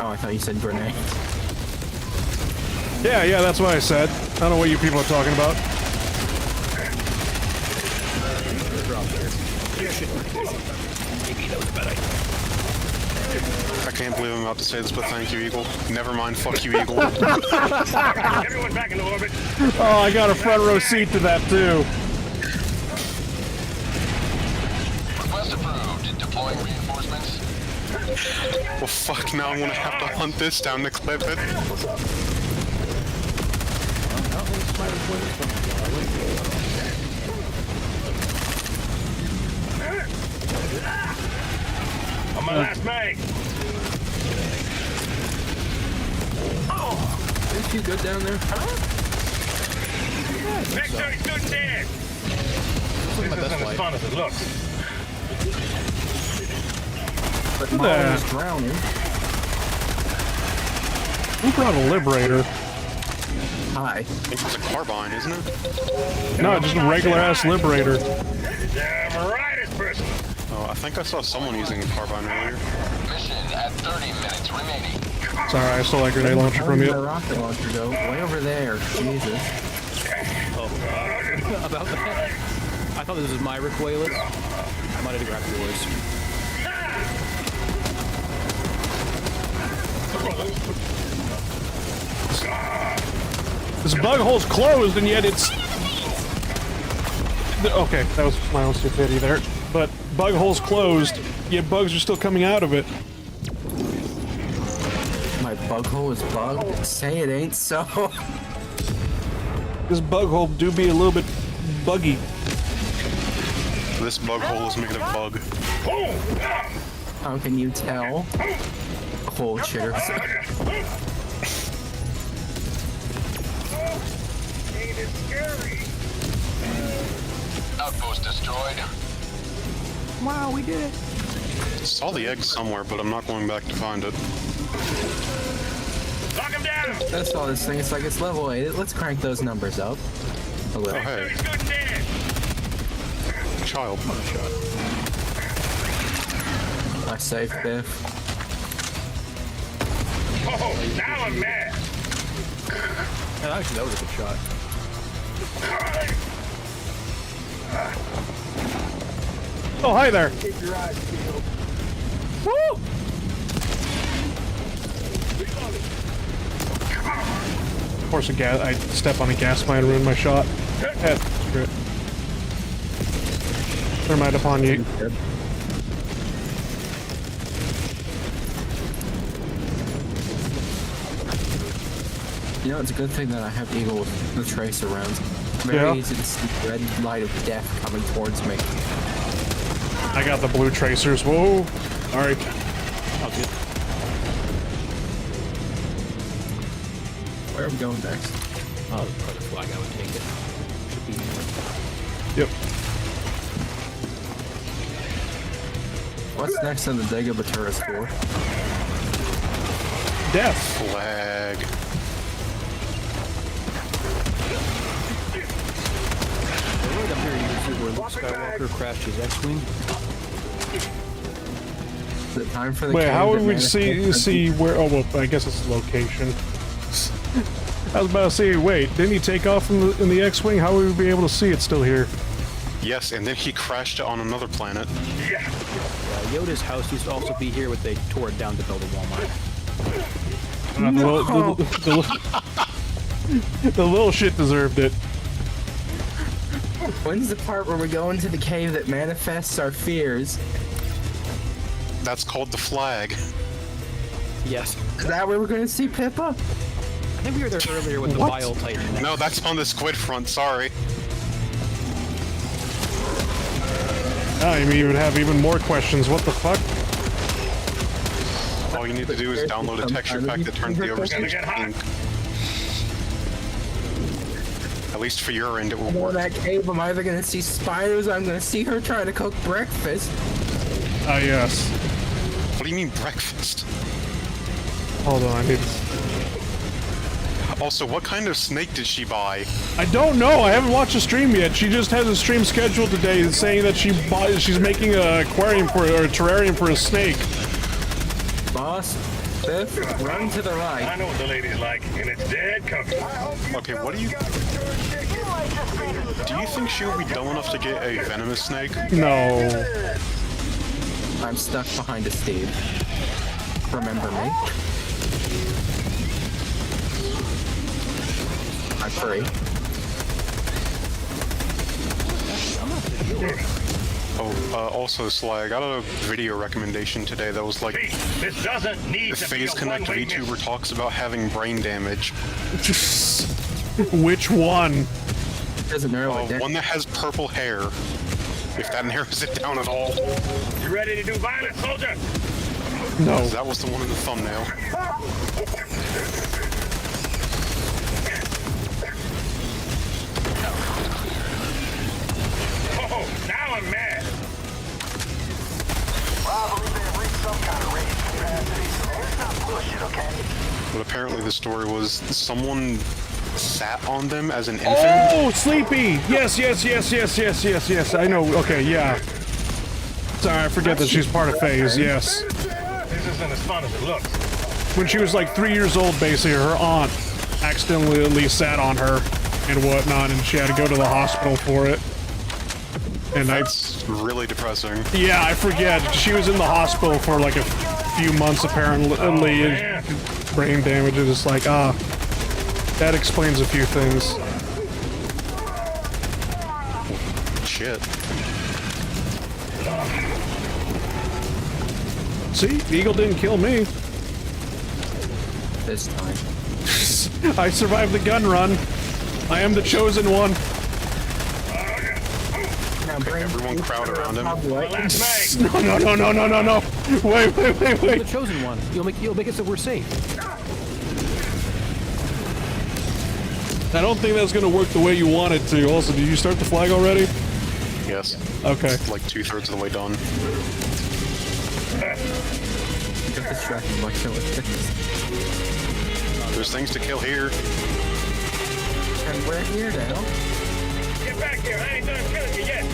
Oh, I thought you said grenade. Yeah, that's what I said. I don't know what you people are talking about. I can't believe I'm about to say this, but thank you, Eagle. Never mind, fuck you, Eagle. Everyone back into orbit. Oh, I got a front row seat to that, too. Request approved. Deploying reinforcements. Well, fuck, now I'm gonna have to hunt this down to clip it. On my last mag. Didn't you go down there? Victory student dead. This isn't as fun as it looks. But Who Molly the- was drowning. Who brought a Liberator? Hi. I think it's a carbine, isn't it? No, just a regular-ass Liberator. Damn right it's personal. Oh, I think I saw someone using a carbine earlier. Mission at 30 minutes remaining. Sorry, I stole that grenade launcher Where from did you. the rocket launcher go? Way over there. Jesus. About that. I thought this was my recoilless. I might have grabbed yours. This bug hole's closed, and yet it's... Okay, that was my own stupidity there. But bug hole's closed, yet bugs are still coming out of it. My bug hole is bugged? Say it ain't so. This bug hole do be a little bit buggy. This bug hole is made of bug. How can you tell? Hole chitter. Outpost destroyed. Wow, we did it. Saw the egg somewhere, but I'm not going back to find it. Lock him down. That's all this thing. It's like it's level 8. Let's crank those numbers up a little. Oh, hey, Student dead. child. My safe biff. Oh, now I'm mad. Yeah, actually, that was a good shot. Oh, hi there. Woo! Of course, I step on a gas line and ruin my shot. Screw it. Thermite upon you. You know, it's a good thing that I have Eagle with the tracer rounds. Very Yeah. easy to see the red light of death coming towards me. I got the blue tracers. Whoa. Alright. Oh, good. Where are we going next? Oh, the color flag, I would take it. Should be Yep. What's next on the Degabatura score? Death. Flag. right up here. You can see where Luke Skywalker crashed his X-wing. Is it time for the Wait, cave how would that we manifested? see where? Oh, well, I guess it's location. I was about to say, wait, didn't he take off in the X-wing? How would we be able to see it still here? Yes, and then he crashed it on another planet. Yoda's house used to also be here, but they tore it down to build a Walmart. The little shit deserved it. When's the part where we go into the cave that manifests our fears? That's called the flag. Yes. Is that where we're going to see Pippa? I think we were there earlier with the What? Bile Titan. No, that's on the squid front, sorry. Now you even have even more questions. What the fuck? All you need to do is download a texture pack that turns the overseas pink. At least for your end, it will In work. that cave, I'm either going to see spiders or I'm going to see her trying to cook breakfast. Ah, yes. What do you mean breakfast? Hold on, I need... Also, what kind of snake did she buy? I don't know. I haven't watched the stream yet. She just has a stream scheduled today saying that she's making a aquarium or a terrarium for a snake. Boss, Biff, run to the right. I know what the ladies like, and it's dead comfy. Okay, what do you... Do you think she'll be dumb enough to get a venomous snake? No. I'm stuck behind a Steve. Remember me? I'm free. Oh, also, Sly, I got a video recommendation today that was like... Pete, this doesn't need The to be a Phase Connect one-way VTuber miss. talks about having brain damage. Which one? Doesn't narrow it down. One that has purple hair. If that narrows it down at all. You ready to do violence, soldier? No. That was the one in the thumbnail. Oh, now I'm mad. Well, I believe they have reached some kind of raised capacity, so let's not push it, okay? But apparently the story was someone sat on them as an infant. Oh, Sleepy! Yes. I know. Okay, yeah. Sorry, I forget that she's part of Phase. Yes. This isn't as fun as it looks. When she was like 3 years old, basically, her aunt accidentally sat on her and whatnot, and she had to go to the hospital for it. And That's really depressing. yeah, I forget. She was in the hospital for like a few months, apparently. Man. Brain damage, and it's like, that explains a few things. Shit. See, the eagle didn't kill me. This time. I survived the gun run. I am the chosen one. Now bring Everyone crowd around him. Last mag. No. Wait. The chosen one. You'll make it so we're safe. I don't think that's gonna work the way you want it to. Also, did you start the flag already? Yes. Okay. Like 2/3 of the way done. Get distracted by killing things. There's things to kill here. And we're here now. Get back here. I ain't done killing you yet.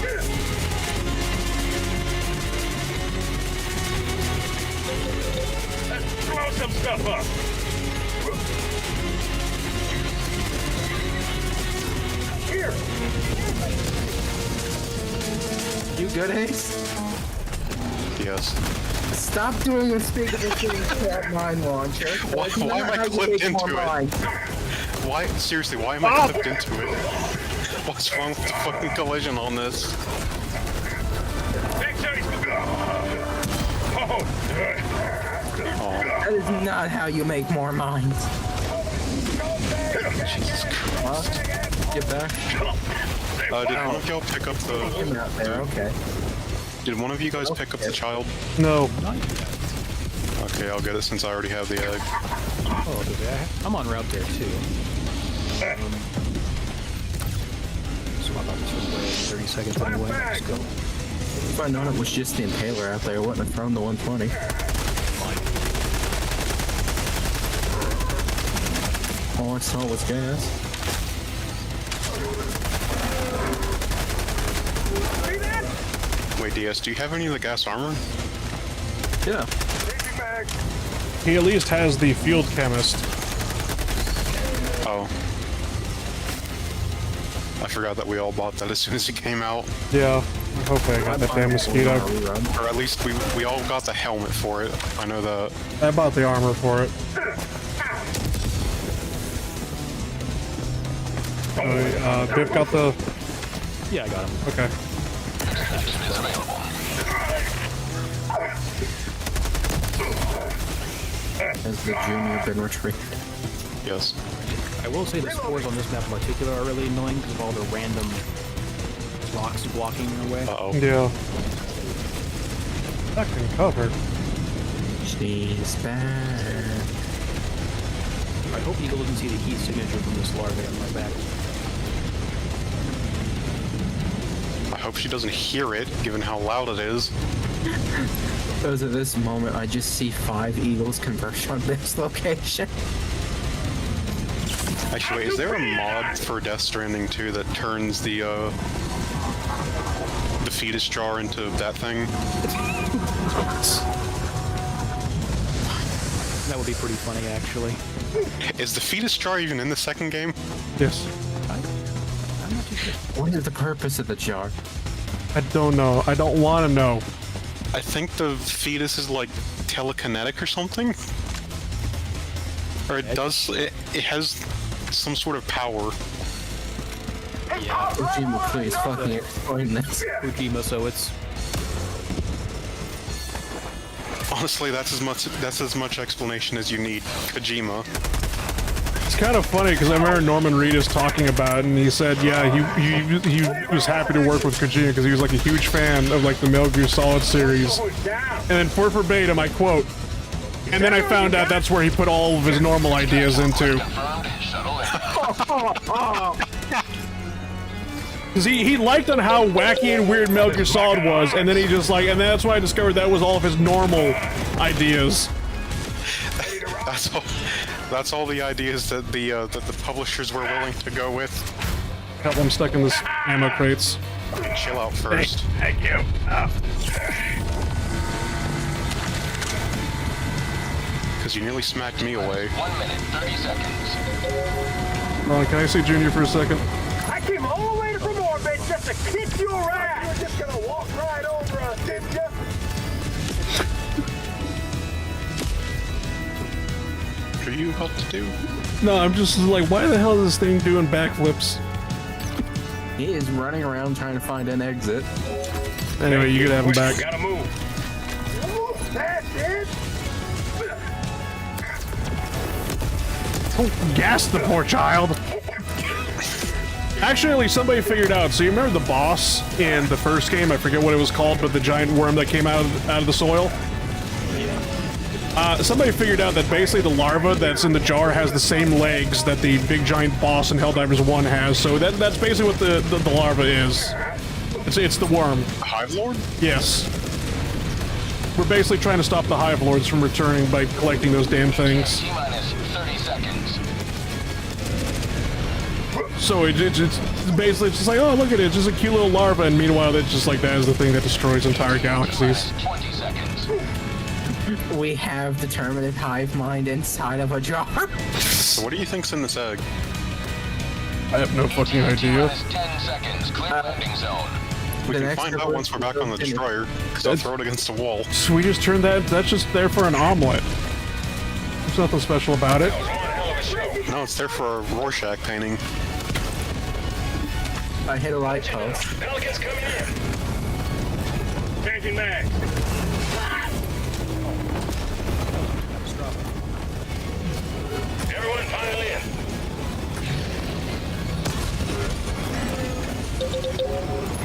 Let's blow some stuff up. Here. You good, Ace? Yes. Stop doing a speaker to cat mine launcher. Why am I clipped into it? Why? Seriously, why am I clipped into it? What's wrong with the fucking collision on this? Big Johnny's That is not how you make more mines. Jesus Christ. Get back. Did one of y'all pick up the... Him out there, okay. Did one of you guys pick up the child? No. Okay, I'll get it since I already have the egg. Oh, I'm on route there too. So I'm about to wait 30 seconds anyway. Let's go. If I'd known it was just the impaler out there, I wouldn't have thrown the 120. All I saw was gas. Wait, DS, do you have any of the gas armor? Yeah. He at least has the field chemist. Oh. I forgot that we all bought that as soon as it came out. Yeah. I hope I got that damn mosquito. Or at least we all got the helmet for it. I know that. I bought the armor for it. Biff got the... Yeah, I got him. Okay. Has the junior been retrieved? Yes. I will say the spores on this map in particular are really annoying because of all the random rocks blocking your way. Uh-oh. Yeah. Fucking covered. She's back. I hope Eagle doesn't see the heat signature from this larvae on my back. I hope she doesn't hear it, given how loud it is. Because at this moment, I just see 5 eagles converge on this location. Actually, wait, is there a mod for Death Stranding 2 that turns the fetus jar into that thing? That would be pretty funny, actually. Is the fetus jar even in the second game? Yes. I'm not too sure. What is the purpose of the jar? I don't know. I don't want to know. I think the fetus is like telekinetic or something? Or it does, it has some sort of power. Kojima, please fucking explain this. Kojima, so it's... Honestly, that's as much explanation as you need. Kojima. It's kind of funny because I remember Norman Reedus talking about it, and he said, yeah, he was happy to work with Kojima because he was like a huge fan of like the Metal Gear Solid series. And then for verbatim, I quote, and then I found out that's where he put all of his normal ideas into. Because he liked on how wacky and weird Metal Gear Solid was, and then he just like, and that's why I discovered that was all of his normal ideas. That's all the ideas that the publishers were willing to go with. Couple them stuck in this ammo crates. Chill out first. Thank you. Because you nearly smacked me away. 1 minute, 30 seconds. Can I see Junior for a second? I came all the way from orbit just to kick your ass. You're just gonna walk right over us, didn't you? What are you about to do? No, I'm just like, why the hell is this thing doing backflips? He is running around trying to find an exit. Anyway, you could have him back. Gotta move. That's it. Don't gas the poor child. Actually, somebody figured out. So you remember the boss in the first game? I forget what it was called, but the giant worm that came out of the soil. Somebody figured out that basically the larva that's in the jar has the same legs that the big giant boss in Helldivers 1 has. So that's basically what the larva is. It's the worm. The Hive Lord? Yes. We're basically trying to stop the Hive Lords from returning by collecting those damn things. T-minus 30 seconds. So it's basically it's just like, oh, look at it, it's just a cute little larva, and meanwhile it's just like that is the thing that destroys entire galaxies. 20 seconds. We have determinate hive mind inside of a jar. So what do you think's in this egg? I have no fucking idea. T-minus 10 seconds. Clear landing zone. We The can next find out once we're back on the destroyer, because I'll throw it against the wall. So we just turned that's just there for an omelet. There's nothing special about it. No, it's there for a Rorschach painting. I hit a light post. Pelicans coming in. Changing mags. Everyone pile in.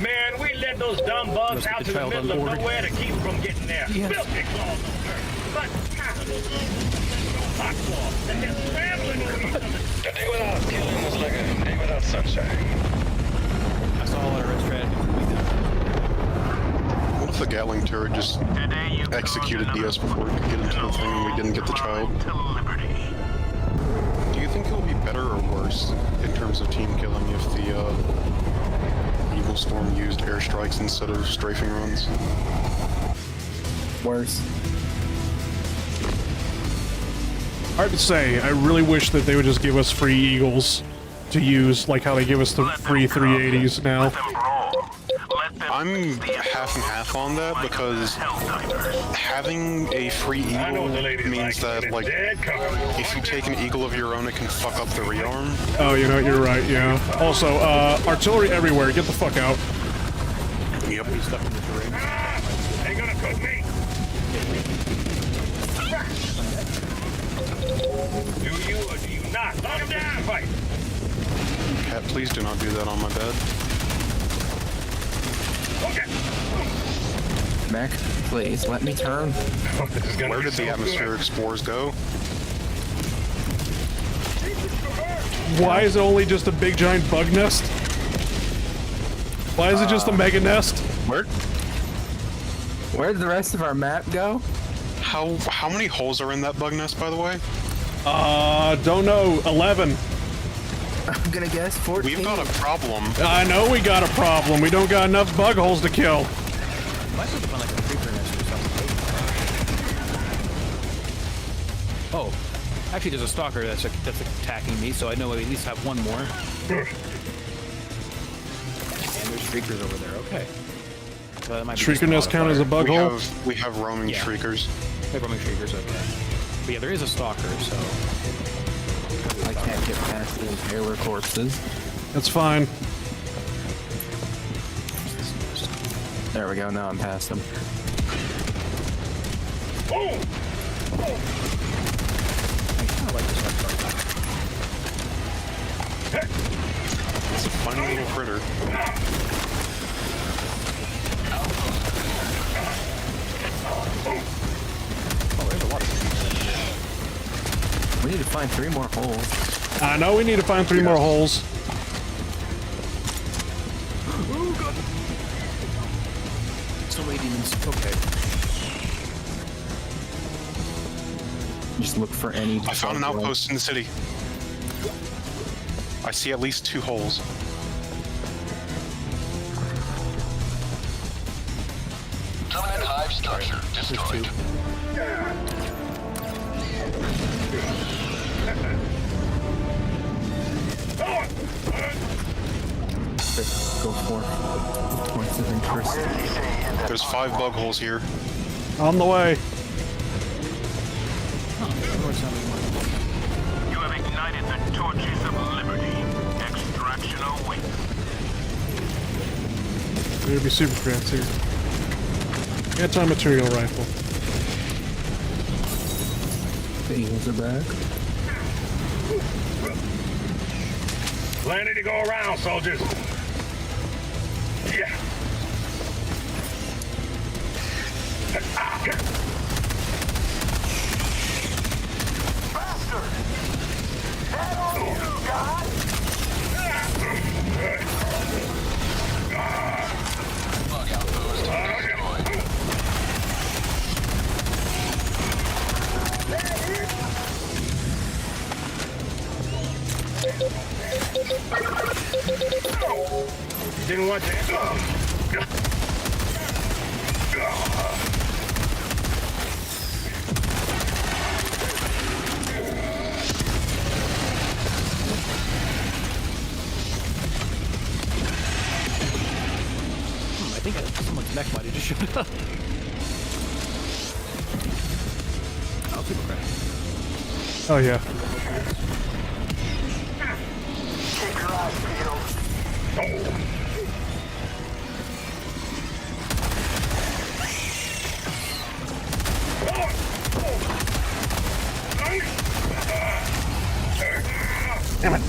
Man, we let those dumb bugs out to the middle of nowhere to keep from getting there. Filthy claws. But hot claws. And they're scrambling to each other. A day without killing is like a day without sunshine. That's all our strategy for the weekend. What if the Gatling turret just executed DS before we could get into the thing and we didn't get the child? Do you think it'll be better or worse in terms of team killing if the Evil Storm used airstrikes instead of strafing runs? Worse. Hard to say. I really wish that they would just give us free Eagles to use, like how they give us the free 380s now. I'm half and half on that because having a free Eagle means that, like, if you take an Eagle of your own, it can fuck up the rearm. Oh, you know, you're right, yeah. Also, artillery everywhere. Get the fuck out. Yep. Ain't gonna cook me. Do you or do you not? Lock him down, fight. Cat, please do not do that on my bed. Okay. Mac, please let me turn. Where did the atmospheric spores go? Why is it only just a big giant bug nest? Why is it just a mega nest? Where? Where did the rest of our map go? How many holes are in that bug nest, by the way? Don't know. 11. I'm gonna guess 14. We've got a problem. I know we got a problem. We don't got enough bug holes to kill. Might have to find like a creeper nest or something. Oh, actually, there's a stalker that's attacking me, so I know I at least have one more. And there's shriekers over there. Okay. So that might be Shrieker nest count as a bug hole? We have roaming Yeah. shriekers. Maybe roaming shriekers, okay. But yeah, there is a stalker, so. I can't get past the impaler corpses. That's fine. There we go, now I'm past them. Oh! I kind of like this one. It's a funny little critter. Oh, there's a lot of We need to find 3 more holes. I know we need to find 3 more holes. Oh, God. So many demons. Okay. Just look for any. I found an outpost in the city. I see at least 2 holes. Permanent hive structure destroyed. Go for points of interest. There's 5 bug holes here. On the way. You have ignited the torches of liberty. Extraction awaits. There'll be super grants here. Anti-material rifle. The eagles are back. Plenty to go around, soldiers. Yeah. Bug outpost destroyed. Didn't want to. I think someone's mech might have just showed up. Oh, super crash. Oh yeah. Damn it.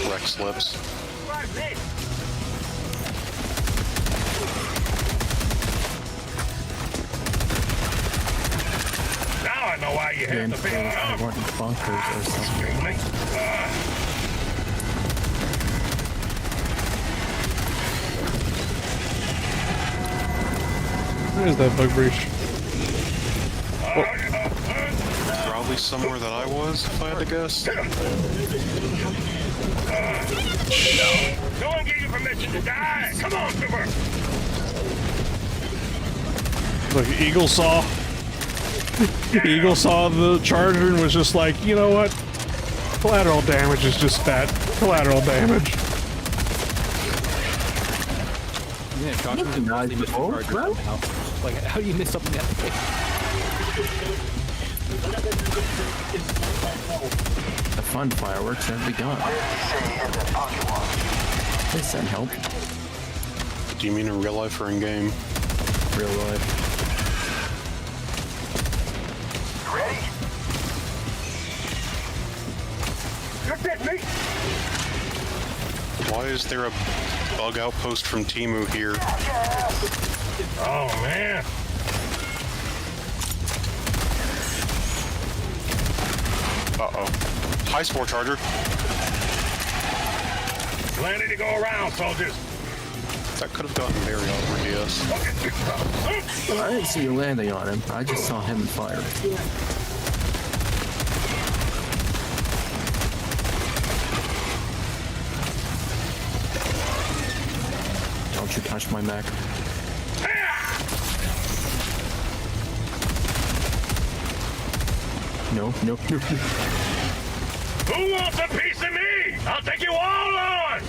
Wreck slips. Now I know why you had the big I want bunkers or something. Where's that bug breach? Probably somewhere that I was, if I had to guess. No one gave you permission to die. Come on, Super. Look, Eagle saw. Eagle saw the charger and was just like, you know what? Collateral damage is just that. Collateral damage. Yeah, shock me Denied missed before, the charger bro? somehow. Like, how do you miss something that big? The fun fireworks have begun. They send help. Do you mean in real life or in game? Real life. Ready? Look at me. Why is there a bug outpost from Temu here? Oh man. Uh-oh. High spore charger. Plenty to go around, soldiers. That could have gotten very awkward, yes. Well, I didn't see you landing on him. I just saw him fire. Don't you touch my mech. No, no, no. Who wants a piece of me? I'll take you all on!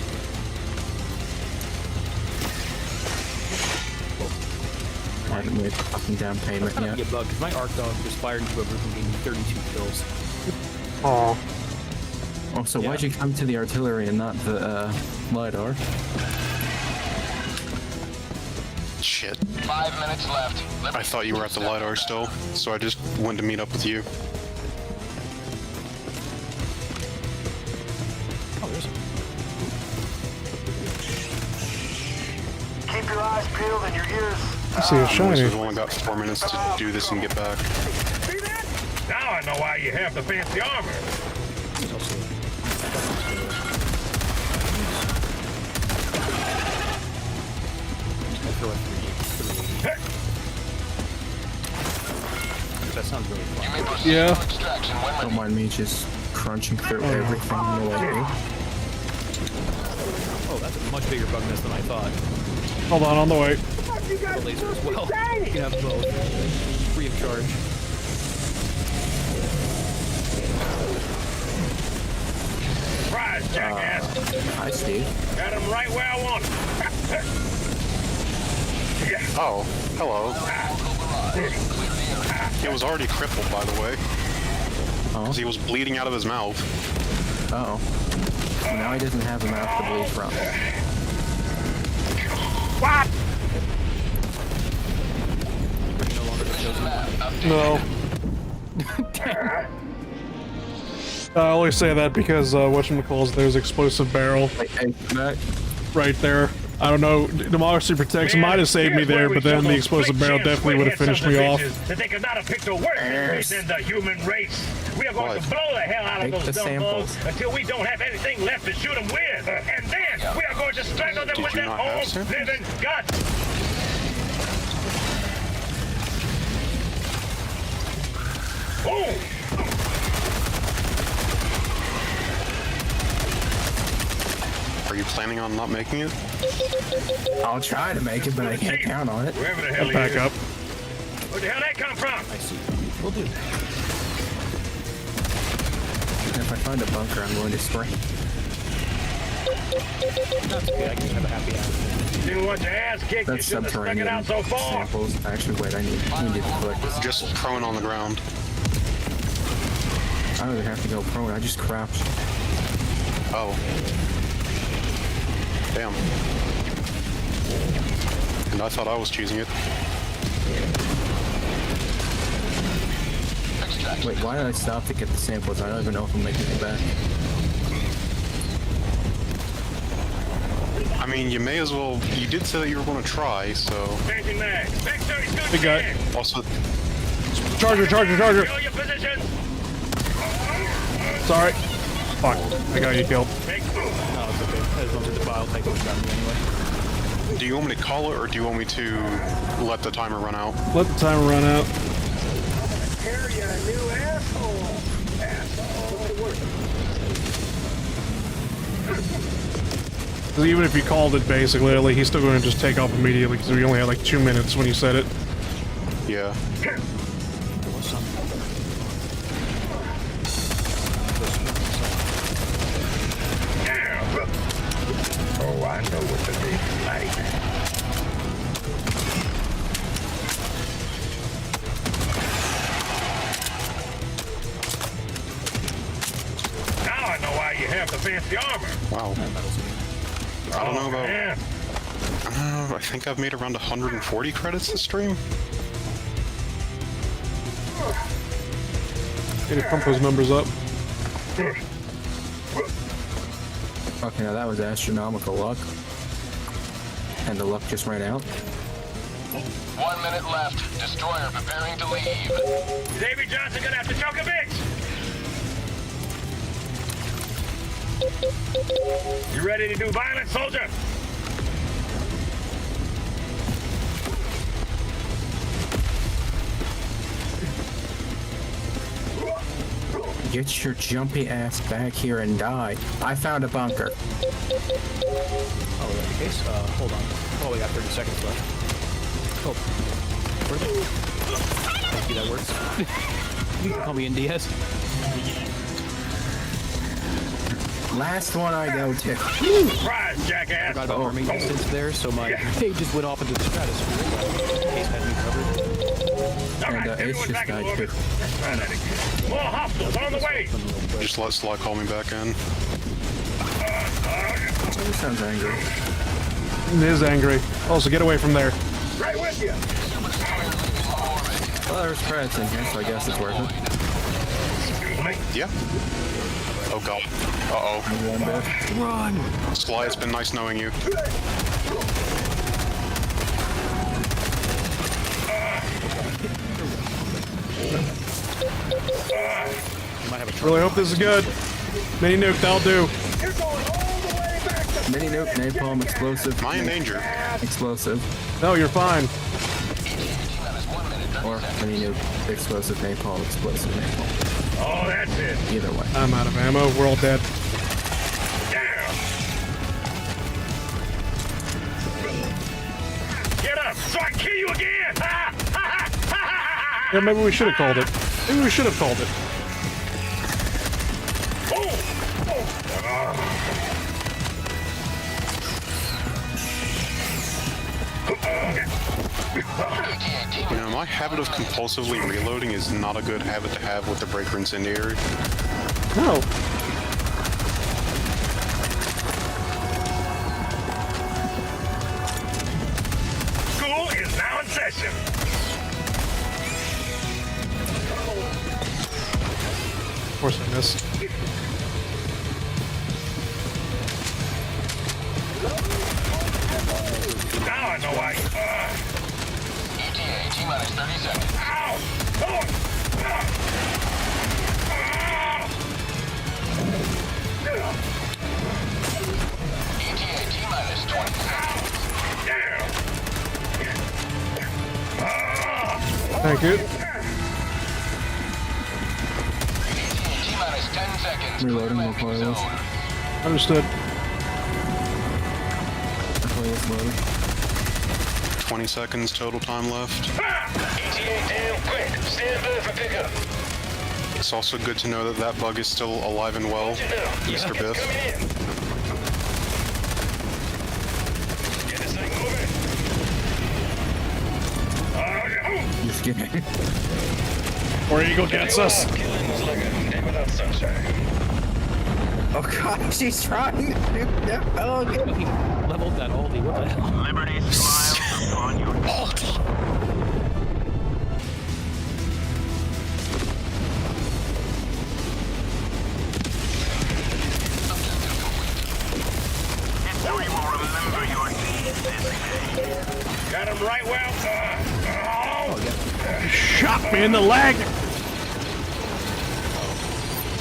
I haven't made a fucking down payment I'm yet. get bugged because my arc dog just fired into a roof and gave me 32 kills. Aw. Oh, so why'd you come to the artillery and not the LiDAR? Shit. 5 minutes left. I thought you were at the LiDAR still, so I just went to meet up with you. Oh, there's Keep your eyes peeled and your ears. I see a shiny. We've only got 4 minutes to do this and get back. See that? Now I know why you have the fancy armor. there's also I'll throw it 3. That sounds really fun. You may proceed Yeah. to extraction when Don't ready. mind me just crunching through everything in the way. Oh, that's a much bigger bug nest than I thought. Hold on the way. The laser as well. You can have both. Free of charge. Surprise, jackass. Hi, Steve. Got him right where I want him. Yeah. Oh, hello. He was already crippled, by the way, Oh, because he was bleeding out of his mouth. oh. Well, now he doesn't have a mouth to bleed from. What? No longer the chosen one. No. I only say that because whatchamacallit, there's explosive barrel Hey, back. right there. I don't know, Democracy Protects might have saved me there, but then the explosive barrel definitely would have finished me off. That they could not have picked a worse race than the human race. We are going to blow the hell out of Take those the dumb bugs samples. until we don't have anything left to shoot them with. And then we are going to strangle them Did with you their not have own samples? living guts. Boom! Are you planning on not making it? I'll try to make it, but I can't count on it. Wherever the hell he Back is. up. Where the hell that come from? I see. We'll do. And if I find a bunker, I'm going to spray. That's okay. I can have a happy accident. Didn't want your ass kicked. You That's shouldn't have stuck it out subterranean so far. samples. Actually, wait, I need to click. Just prone on the ground. I don't even have to go prone. I just crouch. Oh. Damn. And I thought I was choosing it. Wait, why did I stop to get the samples? I don't even know if I'm making it back. I mean, you may as well. You did say that you were going to try, so. Changing mags. Back 32 Big guy. again. Also, Charger! Show your position. Sorry. Fuck. I got you killed. Take No, it's okay. As long as the file take what's done anyway. do you want me to call it, or do you want me to let the timer run out? Let the timer run out. Carry a new asshole. Because even if you called it basically, like, he's still going to just take off immediately because we only had like 2 minutes when you said it. Yeah. Oh, I know what the big like. Now I know why you have the fancy armor. Wow. I don't know about. Man. I think I've made around 140 credits this stream. Need to pump those numbers up. Okay, now that was astronomical luck. And the luck just ran out. 1 minute left. Destroyer preparing to leave. Davy Johnson gonna have to choke a bitch. You ready to do violence, soldier? Get your jumpy ass back here and die. I found a bunker. Oh, that's the case? Hold on. Oh, we got 30 seconds left. Oh. Where's it? Maybe that works. You can call me NDS. Last one I go to. Surprise, jackass! Forgot about army distance there, so my page just went off into the stratosphere. Case had me covered. All right, And Ace everyone just back in died orbit. too. Let's try that again. More hostiles on the way! Just let Sly call me back in. He sounds angry. He is angry. Also, get away from there. Right with you! Well, there's credits in here, so I guess it's worth it. Excuse me. Yeah. Oh god. Uh-oh. One bit. Run! Sly, it's been nice knowing you. Might have a Really hope this is good. Mini nuke, that'll do. You're going all the way back to... Mini nuke, napalm, explosive. Am I in danger? Explosive. No, you're fine. Or mini nuke, explosive, napalm, explosive, napalm. Oh, that's it. Either way. I'm out of ammo. We're all dead. Down! Get up, so I kill you again! Ha! Ha! Ha! Ha! Ha! Yeah, maybe we should have called it. Maybe we should have called it. You know, my habit of compulsively reloading is not a good habit to have with the Breaker Incendiary. No. School is now in session. Of course I missed. Now I know why. ETA, T-minus 30 seconds. Ow! Oh! ETA, T-minus 20 seconds. Thank you. ETA, T-minus 10 seconds. Reloading Clear before I landing was. zone. Understood. Before it's loaded. 20 seconds total time left. ETA down quick. Stand by for pickup. It's also good to know that that bug is still alive and well, Mr. Biff. Coming in. Get this thing moving. Just kidding. Or Eagle gets us. Killing's like a day without sunshine. Oh god, she's trying to do that. Oh, He leveled that oldie. What the hell? Liberty smiles upon your History will remember your deeds this day. Got him right well. Shot me in the leg.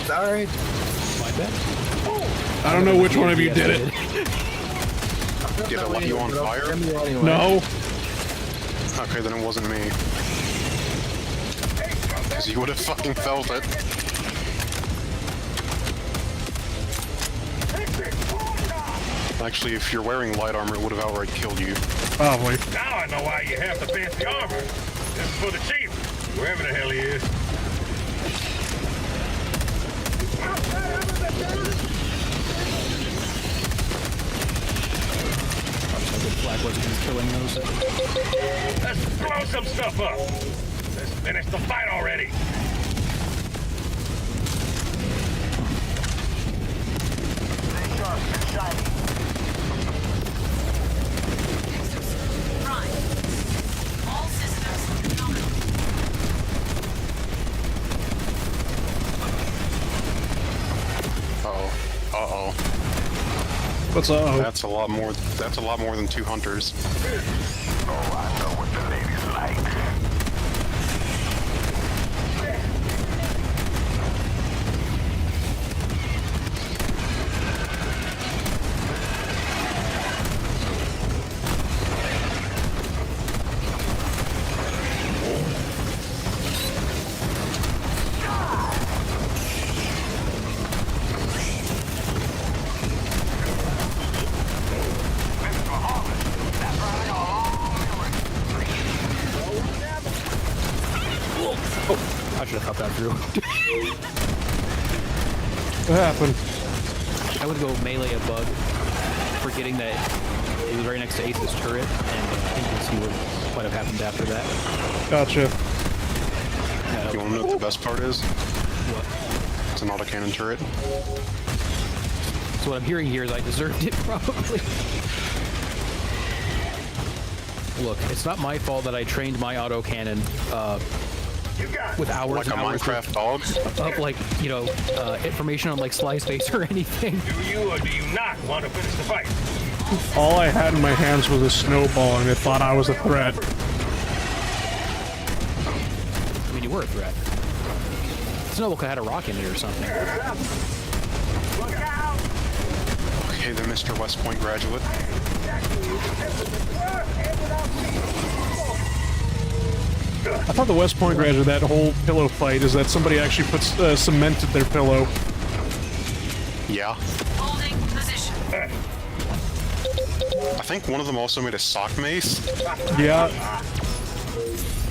sorry. My bad. I don't know which one of you did it. Did it let you on fire? No. Okay, then it wasn't me. Because you would have fucking felt it. Actually, if you're wearing light armor, it would have outright killed you. Probably. Now I know why you have the fancy armor. This is for the chief, wherever the hell he is. A good flag wasn't even killing those. Let's blow some stuff up. Let's finish the fight already. Uh-oh. Uh-oh. What's up? That's a lot more than 2 hunters. Oh, I know what the ladies like. should have thought that through. What happened? I would go melee a bug, forgetting that it was right next to Ace's turret, and I can see what might have happened after that. Gotcha. Yeah, You want to know what the best part is? what? It's an autocannon turret. So what I'm hearing here is I deserved it, probably. Look, it's not my fault that I trained my autocannon with hours Like a and hours Minecraft dog? of like, you know, information on like slice face or anything. Do you or do you not want to finish the fight? All I had in my hands was a snowball, and it thought I was a threat. I mean, you were a threat. Snowball could have had a rock in it or something. Okay, the Mr. West Point graduate. I thought the West Point graduate, that whole pillow fight, is that somebody actually puts cemented their pillow. Yeah. Holding position. I think one of them also made a sock mace. Yeah.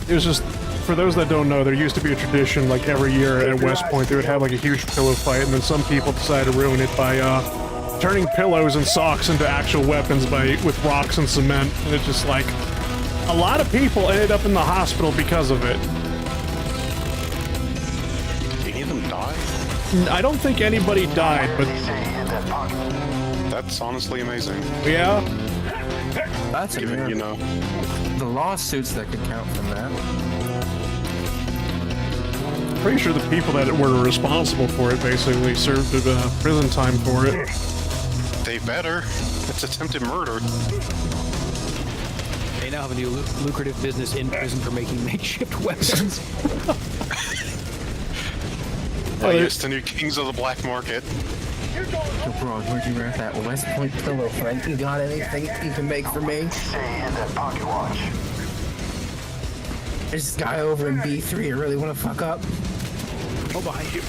It was just, for those that don't know, there used to be a tradition, like every year at West Point, they would have like a huge pillow fight, and then some people decided to ruin it by turning pillows and socks into actual weapons with rocks and cement, and it's just like, a lot of people ended up in the hospital because of it. Did any of them die? I don't think anybody died, but That's honestly amazing. yeah. That's a Even, miracle. you know, The lawsuits that could count from that. Pretty sure the people that were responsible for it basically served prison time for it. they better. It's attempted murder. They now have a new lucrative business in prison for making makeshift weapons. Oh, yes, the new kings of the black market. So, bro, where'd you grab that West Point pillow, Frank? You got anything you can make for me? Stay in that pocket watch. There's this guy over in B3 I really want to fuck up. Oh, behind you.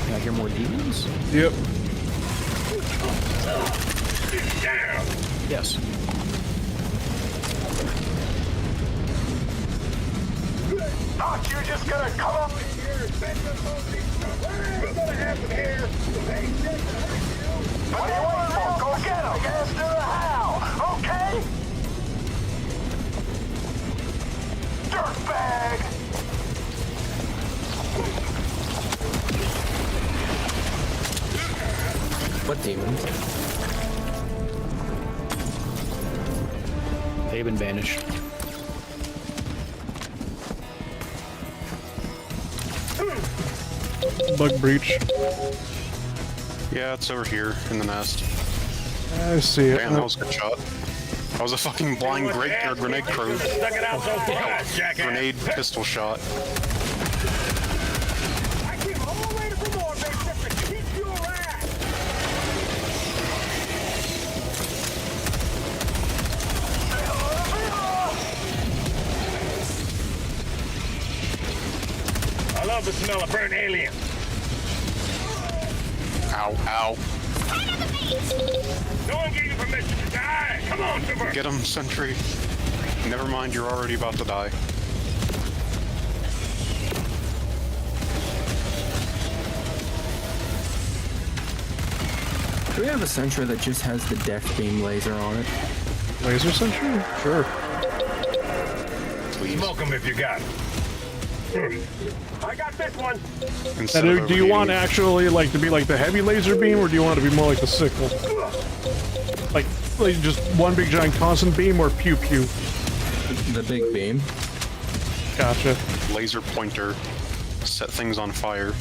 Can I hear more demons? Yep. Yes. Thought you were just gonna come up here and bend your We're gonna have him here. What do you want for? Go get him. Gas to the how, okay? Dirtbag. What demons? They've been banished. Bug breach. Yeah, it's over here in the nest. I see it. Damn, that was a good shot. That was a fucking blind grenade crew. Stuck it out so fast, jackass. Grenade pistol shot. I keep all waiting for more, baby, just to keep you around. I love the smell of burnt alien. Ow, ow. No one gave you permission to die. Come on, Super. Get him, Sentry. Never mind, you're already about to die. Do we have a sentry that just has the death beam laser on it? Laser sentry? Sure. Please. Smoke them if you got 'em. I got this one. Instead Now, of do you want overheating. actually like to be like the heavy laser beam, or do you want it to be more like the sickle? Like just one big giant constant beam, or pew pew? The big beam. Gotcha. Laser pointer. Set things on fire.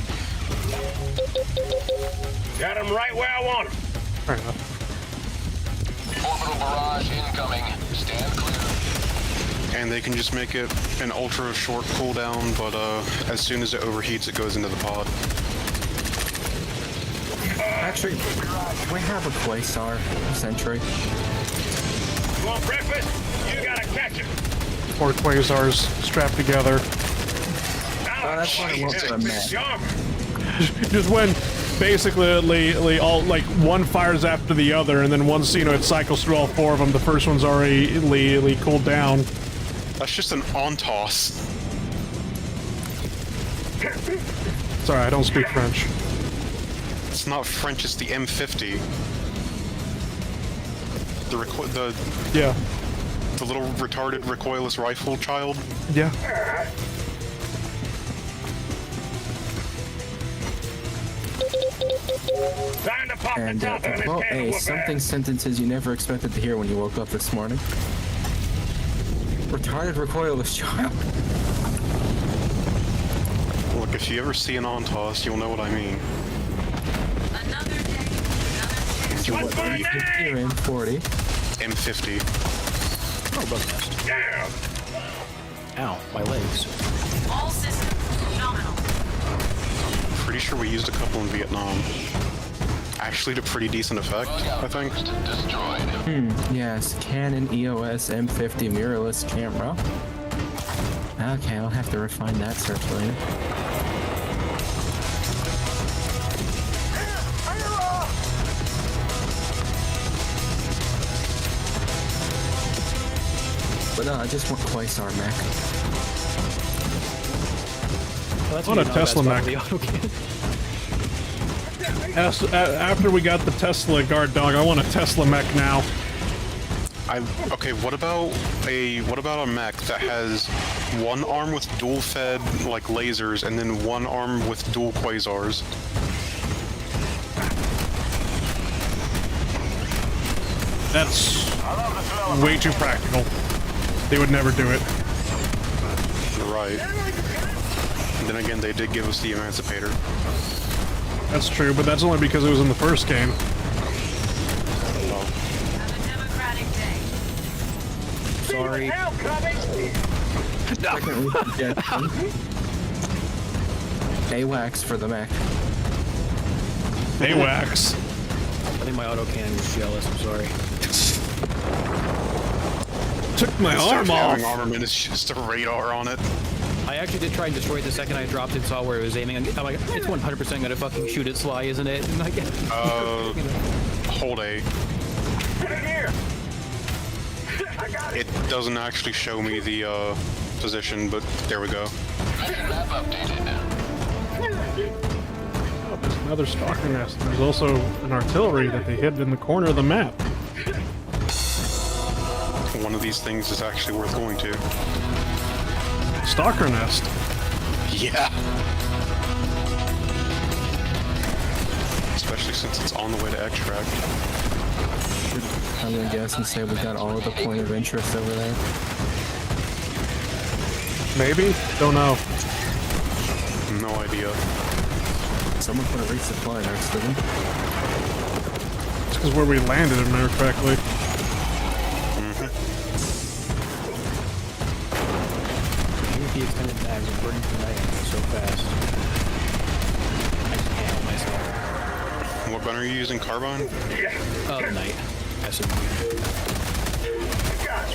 Got them right where I want them. Fair enough. Orbital barrage incoming. Stand clear. And they can just make it an ultra short cooldown, but as soon as it overheats, it goes into the pod. Actually, do we have a Quasar sentry? You want breakfast? You gotta catch it. Or quasars strapped together. Oh, that's what I want for a mech. The armor. Just when basically all like one fires after the other, and then once it cycles through all four of them, the first one's already cooled down. That's just an on-toss. Sorry, I don't speak French. It's not French, it's the M50. Yeah. The little retarded recoilless rifle child. Yeah. Time to pop And the top on this well, can hey, of something sentences you never expected to hear when you woke up this morning. Retarded recoilless child. Look, if you ever see an on-toss, you'll know what I mean. Another day, another You won't believe it. Here in 40. M50. Oh, bug nest. Damn! Ow, my legs. all systems nominal. Pretty sure we used a couple in Vietnam. Actually to pretty decent effect, I think. Yes, Canon EOS M50 mirrorless camera. Okay, I'll have to refine that search later. But no, I just want Quasar mech. Well, that's What a not bad Tesla spot mech. for the autocannon. After we got the Tesla guard dog, I want a Tesla mech now. Okay, what about a mech that has one arm with dual fed like lasers and then one arm with dual quasars? That's way too practical. They would never do it. You're right. And then again, they did give us the Emancipator. That's true, but that's only because it was in the first game. Well, Have a democratic day. Sorry. AWACS for the mech. AWACS. I think my autocannon is jealous, I'm sorry. Took my instead arm of off. having armament, it's just a radar on it. I actually did try and destroy it the second I dropped it, saw where it was aiming. I'm like, it's 100% gonna fucking shoot it sly, isn't it? And like, Hold A. Get in here! I got it! It doesn't actually show me the position, but there we go. Oh, there's another stalker nest. There's also an artillery that they hid in the corner of the map. One of these things is actually worth going to. Stalker nest. Yeah. Especially since it's on the way to extract. I'm gonna guess and say we got all of the point of interest over there. Maybe? Don't know. No idea. Someone put a resupply next to them. It's because where we landed, if I remember correctly. the extended mags are burning through my ammo so fast. I just can't help myself. What gun are you using? Carbine? Oh, the night. SMG.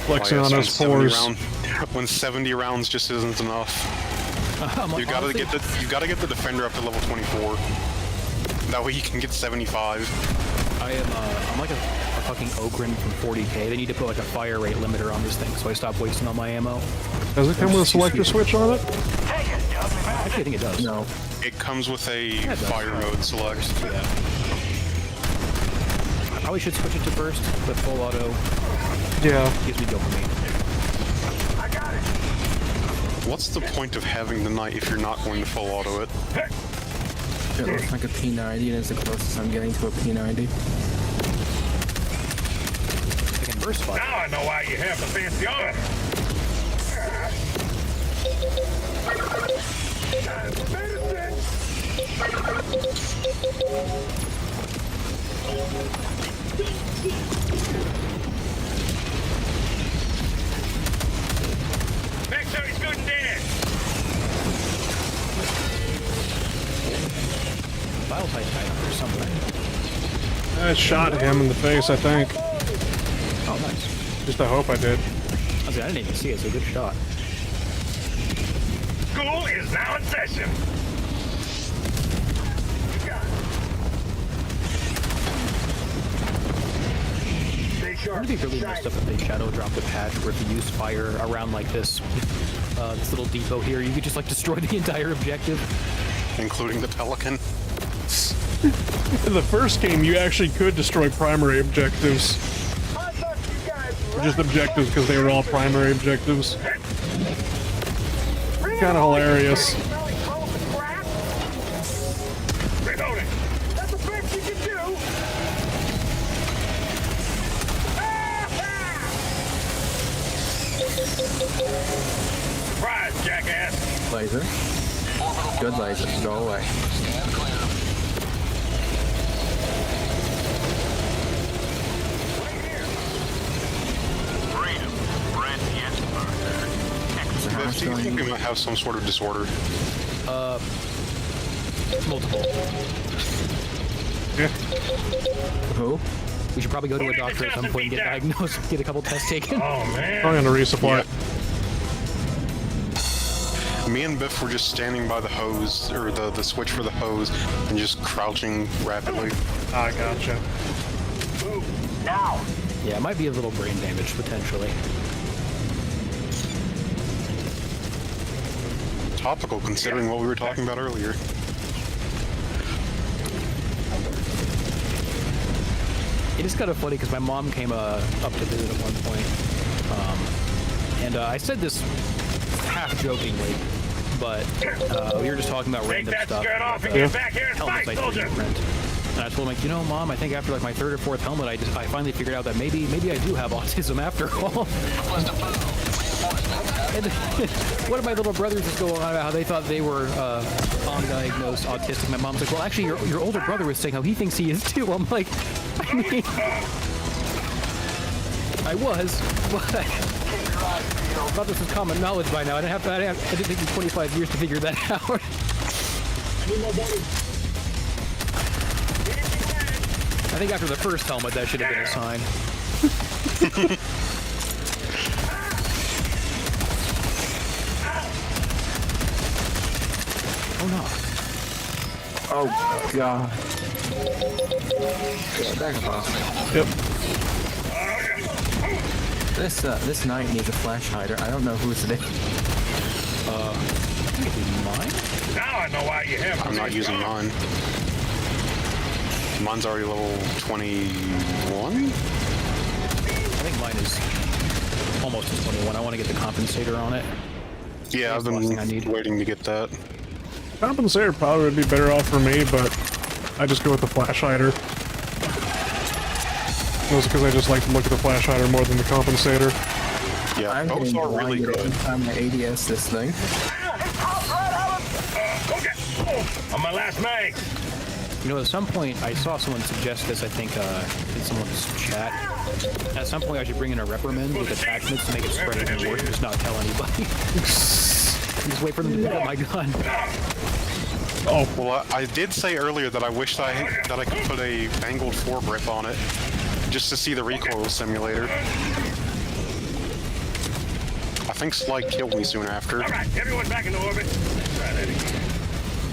Flexing on us 70 fours. when 70 rounds just isn't enough. You gotta honestly, get the defender up to level 24. That way you can get 75. I'm like a fucking Ogren from 40k. They need to put like a fire rate limiter on this thing so I stop wasting all my ammo. Does it come with a selector switch on it? Actually, I think it does. No. It comes with a it does. fire mode select. Yeah. I probably should switch it to burst, but full auto Yeah. gives me dopamine. What's the point of having the knight if you're not going to full auto it? It looks like a P90 and it's the closest I'm getting to a P90. I can burst fire. Now I know why you have the fancy armor. Make sure he's good and dead. File type or something. I shot him in the face, I think. Oh, nice. Just I hope I did. I didn't even see it, so good shot. School is now in session. Wouldn't it be really messed up if they shadow dropped a patch where if you use fire around like this, this little depot here, you could just like destroy the entire objective? Including the Pelican. In the first game, you actually could destroy primary objectives. I thought you guys Just objectives because they were all primary objectives. Kind of hilarious. smelling cold and crap. Reloading. That's the best you can do. Surprise, jackass. Laser. Good laser. Go away. Freedom spreads yet further. Is there Biff, do you think we might have some sort of disorder? Multiple. Yeah. Who? We should probably go to a doctor at some point and get diagnosed, get a couple tests taken. Oh, man. I'm gonna resupply. Me and Biff were just standing by the hose, or the switch for the hose, and just crouching rapidly. I gotcha. Now. Yeah, it might be a little brain damage, potentially. Topical, considering what we were talking about earlier. It is kind of funny because my mom came up to visit at one point, and I said this half jokingly, but we were just talking about Take random that stuff. skirt off and Yeah. get back here and Helmets fight, I soldier. 3D print. And I told him, like, you know, Mom, I think after like my third or fourth helmet, I finally figured out that maybe I do have autism after all. And one of my little brothers was going on about how they thought they were undiagnosed autistic. My mom's like, well, actually, your older brother was saying how he thinks he is too. I'm like, I mean, I was, but I thought this was common knowledge by now. I didn't take me 25 years to figure that out. I think after the first helmet, that should have been a sign. Oh no. Oh god. Back off. Yep. This knight needs a flash hider. I don't know who's it. Mine? Now I know why you have. I'm not using mine. Mine's already level 21? I think mine is almost to 21. I want to get the compensator on it. Yeah, I've the last thing I been need. waiting to get that. Compensator probably would be better off for me, but I just go with the flash hider. That's because I just like to look at the flash hider more than the compensator. Yeah, I'm both getting are really blinded good. every time I ADS this thing. Okay. On my last mag. You know, at some point, I saw someone suggest this, I think, in someone's chat. At some point, I should bring in a reprimand with attachments to make it spread even worse, just not tell anybody. Just wait for them to pick up my gun. Oh, well, I did say earlier that I wished that I could put a angled foregrip on it, just to see the recoil simulator. I think Slide killed me soon after. All right, everyone back into orbit. Try that again.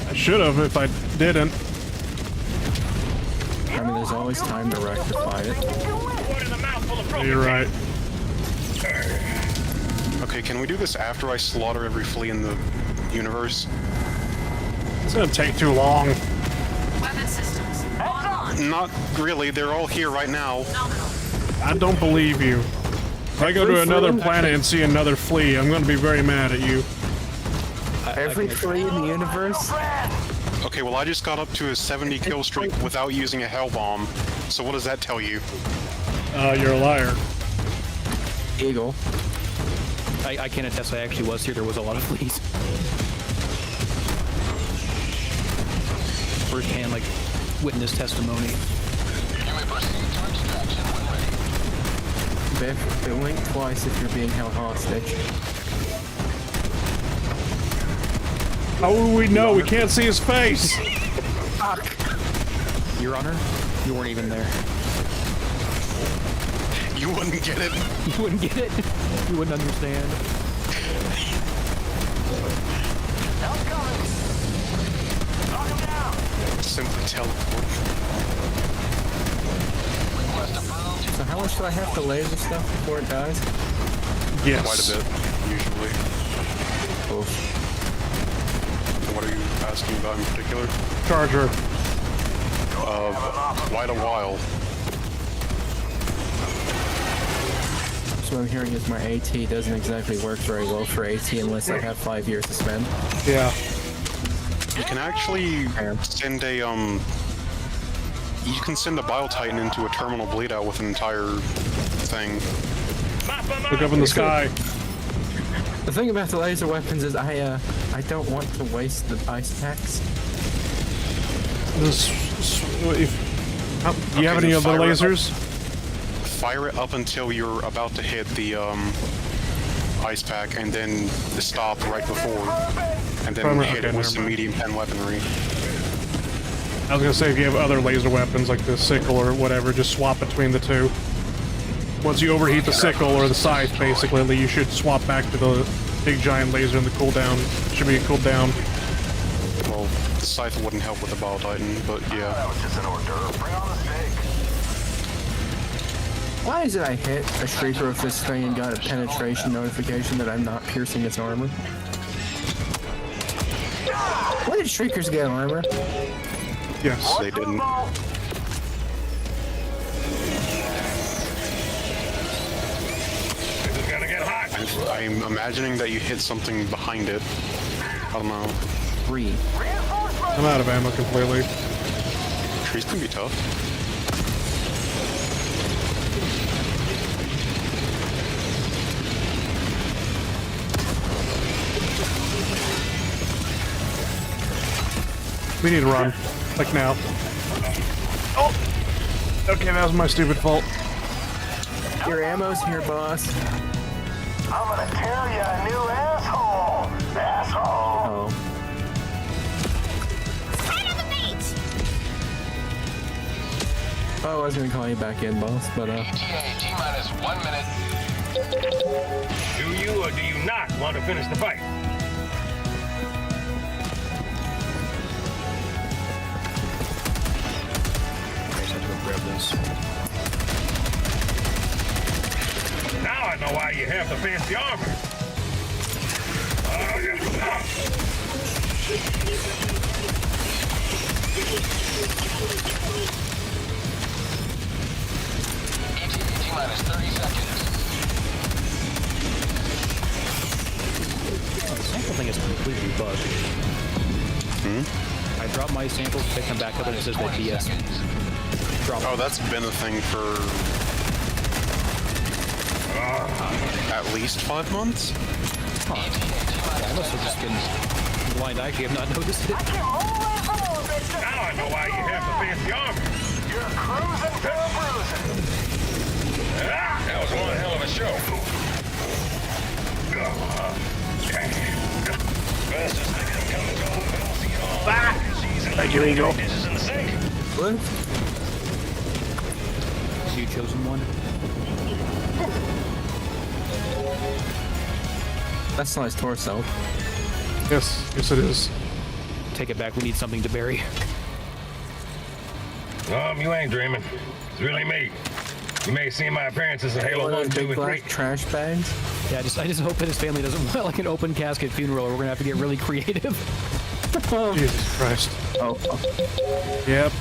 I should have if I didn't. I mean, there's always time to rectify it. One in the mouth full of broken You're right. Okay, can we do this after I slaughter every flea in the universe? It's gonna take too long. Weapon systems online. Not really, they're all here right now. I don't believe you. If I go to another planet and see another flea, I'm gonna be very mad at you. Every flea in the universe? Okay, well I just got up to a 70 kill streak without using a hell bomb. So what does that tell you? You're a liar. Eagle. I can attest I actually was here. There was a lot of fleas. First-hand, like, witness testimony. Biff, blink twice if you're being held hostage. How will we know? We can't see his face. Your Honor, you weren't even there. You wouldn't get it. You wouldn't get it. You wouldn't understand. Simply teleport. So how was much do I have to laser stuff before it dies? Yes. Quite a bit, usually. Oof. What are you asking about in particular? Charger. Quite a while. So what I'm hearing is my AT doesn't exactly work very well for AT unless I have 5 years to spend. Yeah. You can actually send a, you can send a Bile-Titan into a terminal bleed-out with an entire thing. Look up in the sky. The thing about the laser weapons is I don't want to waste the ice packs. Do you have any other lasers? Fire it up until you're about to hit the ice pack, and then stop right before, and then hit it with some medium pen weaponry. I was gonna say if you have other laser weapons like the sickle or whatever, just swap between the two. Once you overheat the sickle or the scythe, basically, you should swap back to the big giant laser and the cooldown. Should be a cooldown. Well, the scythe wouldn't help with the Bile-Titan, but yeah. That was just an hors d'oeuvre. Bring on the steak. Why is it I hit a shrieker with this thing and got a penetration notification that I'm not piercing its armor? When did shriekers get armor? Yes. They didn't. This is gonna get hot. I'm imagining that you hit something behind it. I don't know. 3. I'm out of ammo completely. Trees can be tough. We need to run. Like now. Oh! Okay, that was my stupid fault. Your ammo's here, boss. I'm gonna tell you a new asshole. Asshole. Oh. Oh, I was gonna call you back in, boss, but ETA T-minus 1 minute. Do you or do you not want to finish the fight? I just have to go grab this. Now I know why you have the fancy armor. Oh, yeah. ETA T-minus 30 seconds. Oh, the sample thing is completely bugged. I drop my samples, they come back up and it says that DS. Drop. Oh, that's been a thing for at least 5 months? Huh. Yeah, I must have just been blind. I actually have not noticed it. Now I know why you have the fancy armor. You're cruising to the bruising. Ah, that was one hell of a show. Thank you, Angel. Dishes in the sink. what? So you chosen one? That's nice torso. Yes, yes it is. Take it back. We need something to bury. You ain't dreaming. It's really me. You may see my appearances in Halo One of 1, those 2, big and 3. black trash bags. Yeah, I just hope that his family doesn't want like an open casket funeral, or we're gonna have to get really creative. Jesus Christ. Oh, Yep.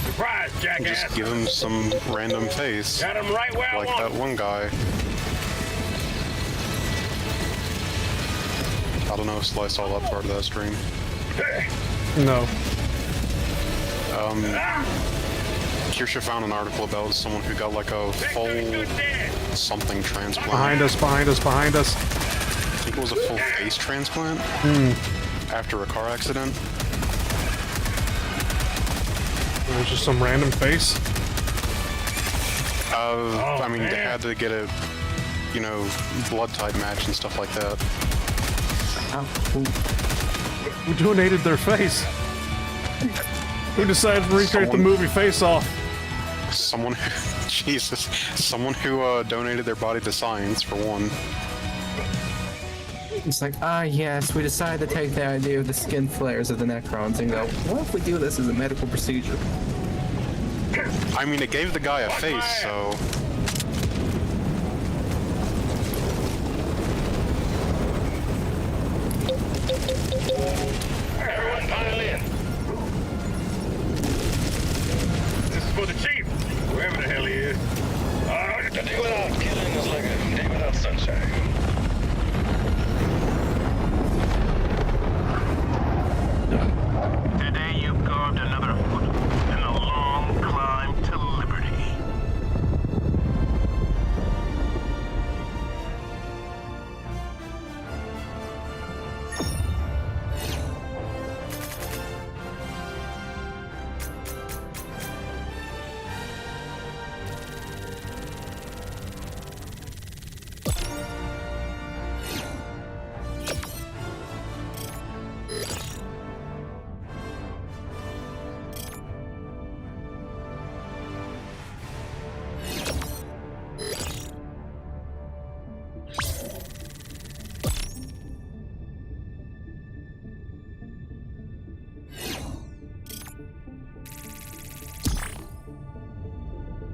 Surprise, jackass. Just give him some random face. Got him right where Like I that want. one guy. I don't know if Sly saw that part of that stream. No. Kirsha found an article about someone who got like a full something transplant. Behind us, behind us, behind us. I think it was a full face transplant after a car accident. There's just some random face. I mean, they had to get a, you know, blood type match and stuff like that. Who donated their face? Who decided to recreate the movie Face Off? Someone who, Jesus, someone who donated their body to science, for one. it's like, yes, we decided to take the idea of the skin flares of the Necrons and go, what if we do this as a medical procedure? I mean, it gave the guy a face, so... Everyone pile in. This is for the chief, whoever the hell he is. A day without killing is like a day without sunshine. Today you've carved another foot in a long climb to liberty.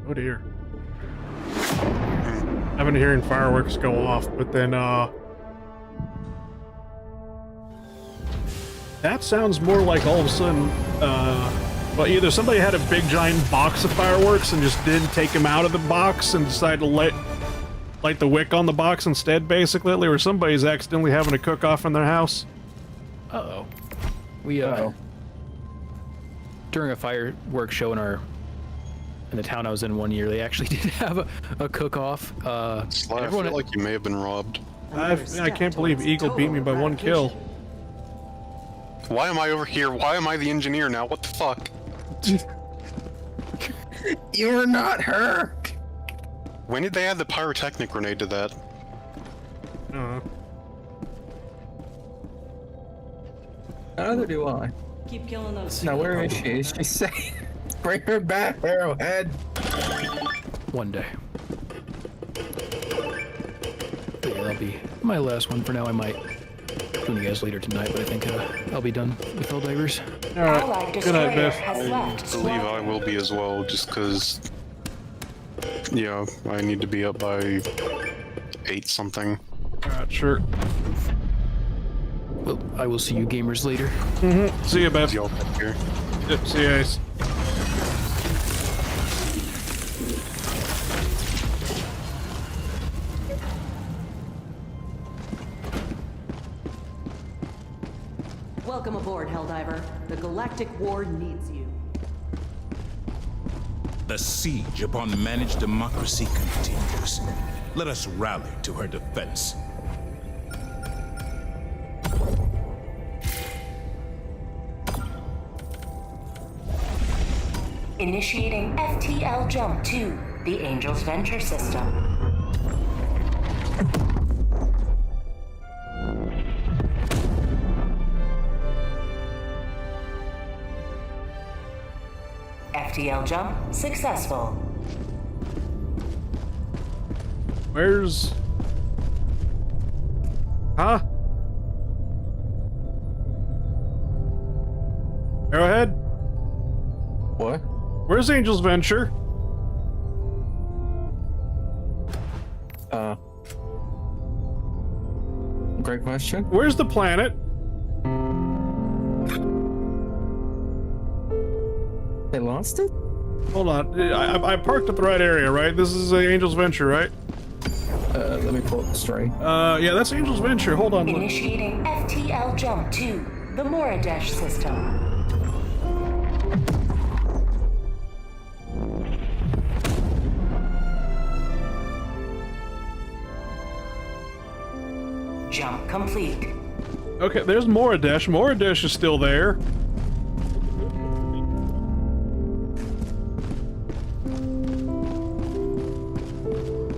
Oh dear. I've been hearing fireworks go off, but then, that sounds more like all of a sudden, well, either somebody had a big giant box of fireworks and just didn't take them out of the box and decided to light the wick on the box instead, basically, or somebody's accidentally having a cook-off in their house. Uh-oh. We, during a fireworks show in the town I was in one year, they actually did have a cook-off. Sly, I feel like you may have been robbed. I can't believe Eagle beat me by 1 kill. Why am I over here? Why am I the engineer now? What the fuck? You're not her. When did they add the pyrotechnic grenade to that? Neither do I. Keep killing those. Now where is she? Is she safe? Bring her back, Arrowhead. One day. But yeah, that'll be my last one for now. I might join you guys later tonight, but I think I'll be done with Helldivers. Alright, good night, Biff. I believe I will be as well, just because... Yeah, I need to be up by 8 something. Alright, sure. Well, I will see you gamers later. See ya, Biff. Y'all back here. Yep, see ya, Ace. Welcome aboard, Helldiver. The Galactic War needs you. The siege upon the managed democracy continues. Let us rally to her defense. Initiating FTL jump to the Angel's Venture system. FTL jump successful. Where's... Huh? Arrowhead? What? Where's Angel's Venture? Great question. Where's the planet? They lost it? Hold on, I parked at the right area, right? This is Angel's Venture, right? Let me pull up the story. Yeah, that's Angel's Venture. Hold on. Initiating FTL jump to the Moradesh system. Jump complete. Okay, there's Moradesh. Moradesh is still there.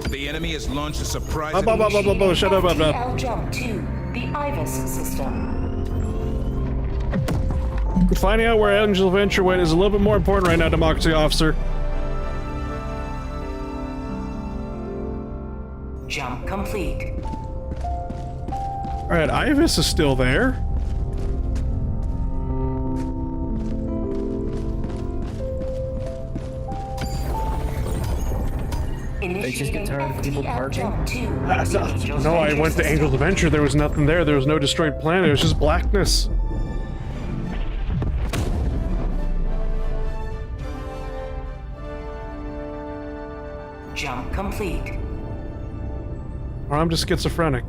The enemy has launched a surprise. Shut up, FTL jump to the Ibis system. Finding out where Angel's Venture went is a little bit more important right now, Democracy Officer. Jump complete. Alright, Ibis is still there. They just get tired of people parking? Jump 2, the Angels No, I Venture went to System. Angel's Adventure. There was nothing there. There was no destroyed planet. It was just blackness. Jump complete. Or I'm just schizophrenic.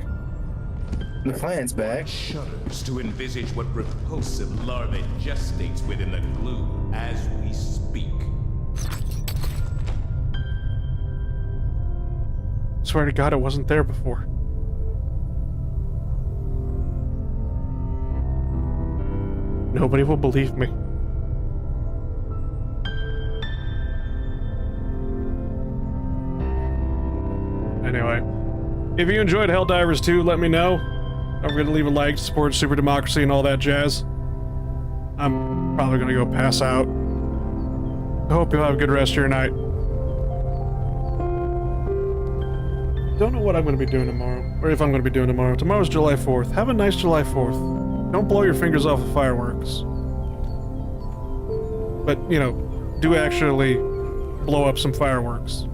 The planet's back. Shudders to envisage what repulsive larvae gestates within the glue as we speak. Swear to God, it wasn't there before. Nobody will believe me. Anyway, if you enjoyed Helldivers 2, let me know. Don't forget to leave a like, support Super Democracy and all that jazz. I'm probably gonna go pass out. I hope you'll have a good rest of your night. Don't know what I'm gonna be doing tomorrow, or if I'm gonna be doing tomorrow. Tomorrow's July 4th. Have a nice July 4th. Don't blow your fingers off of fireworks. But, you know, do actually blow up some fireworks.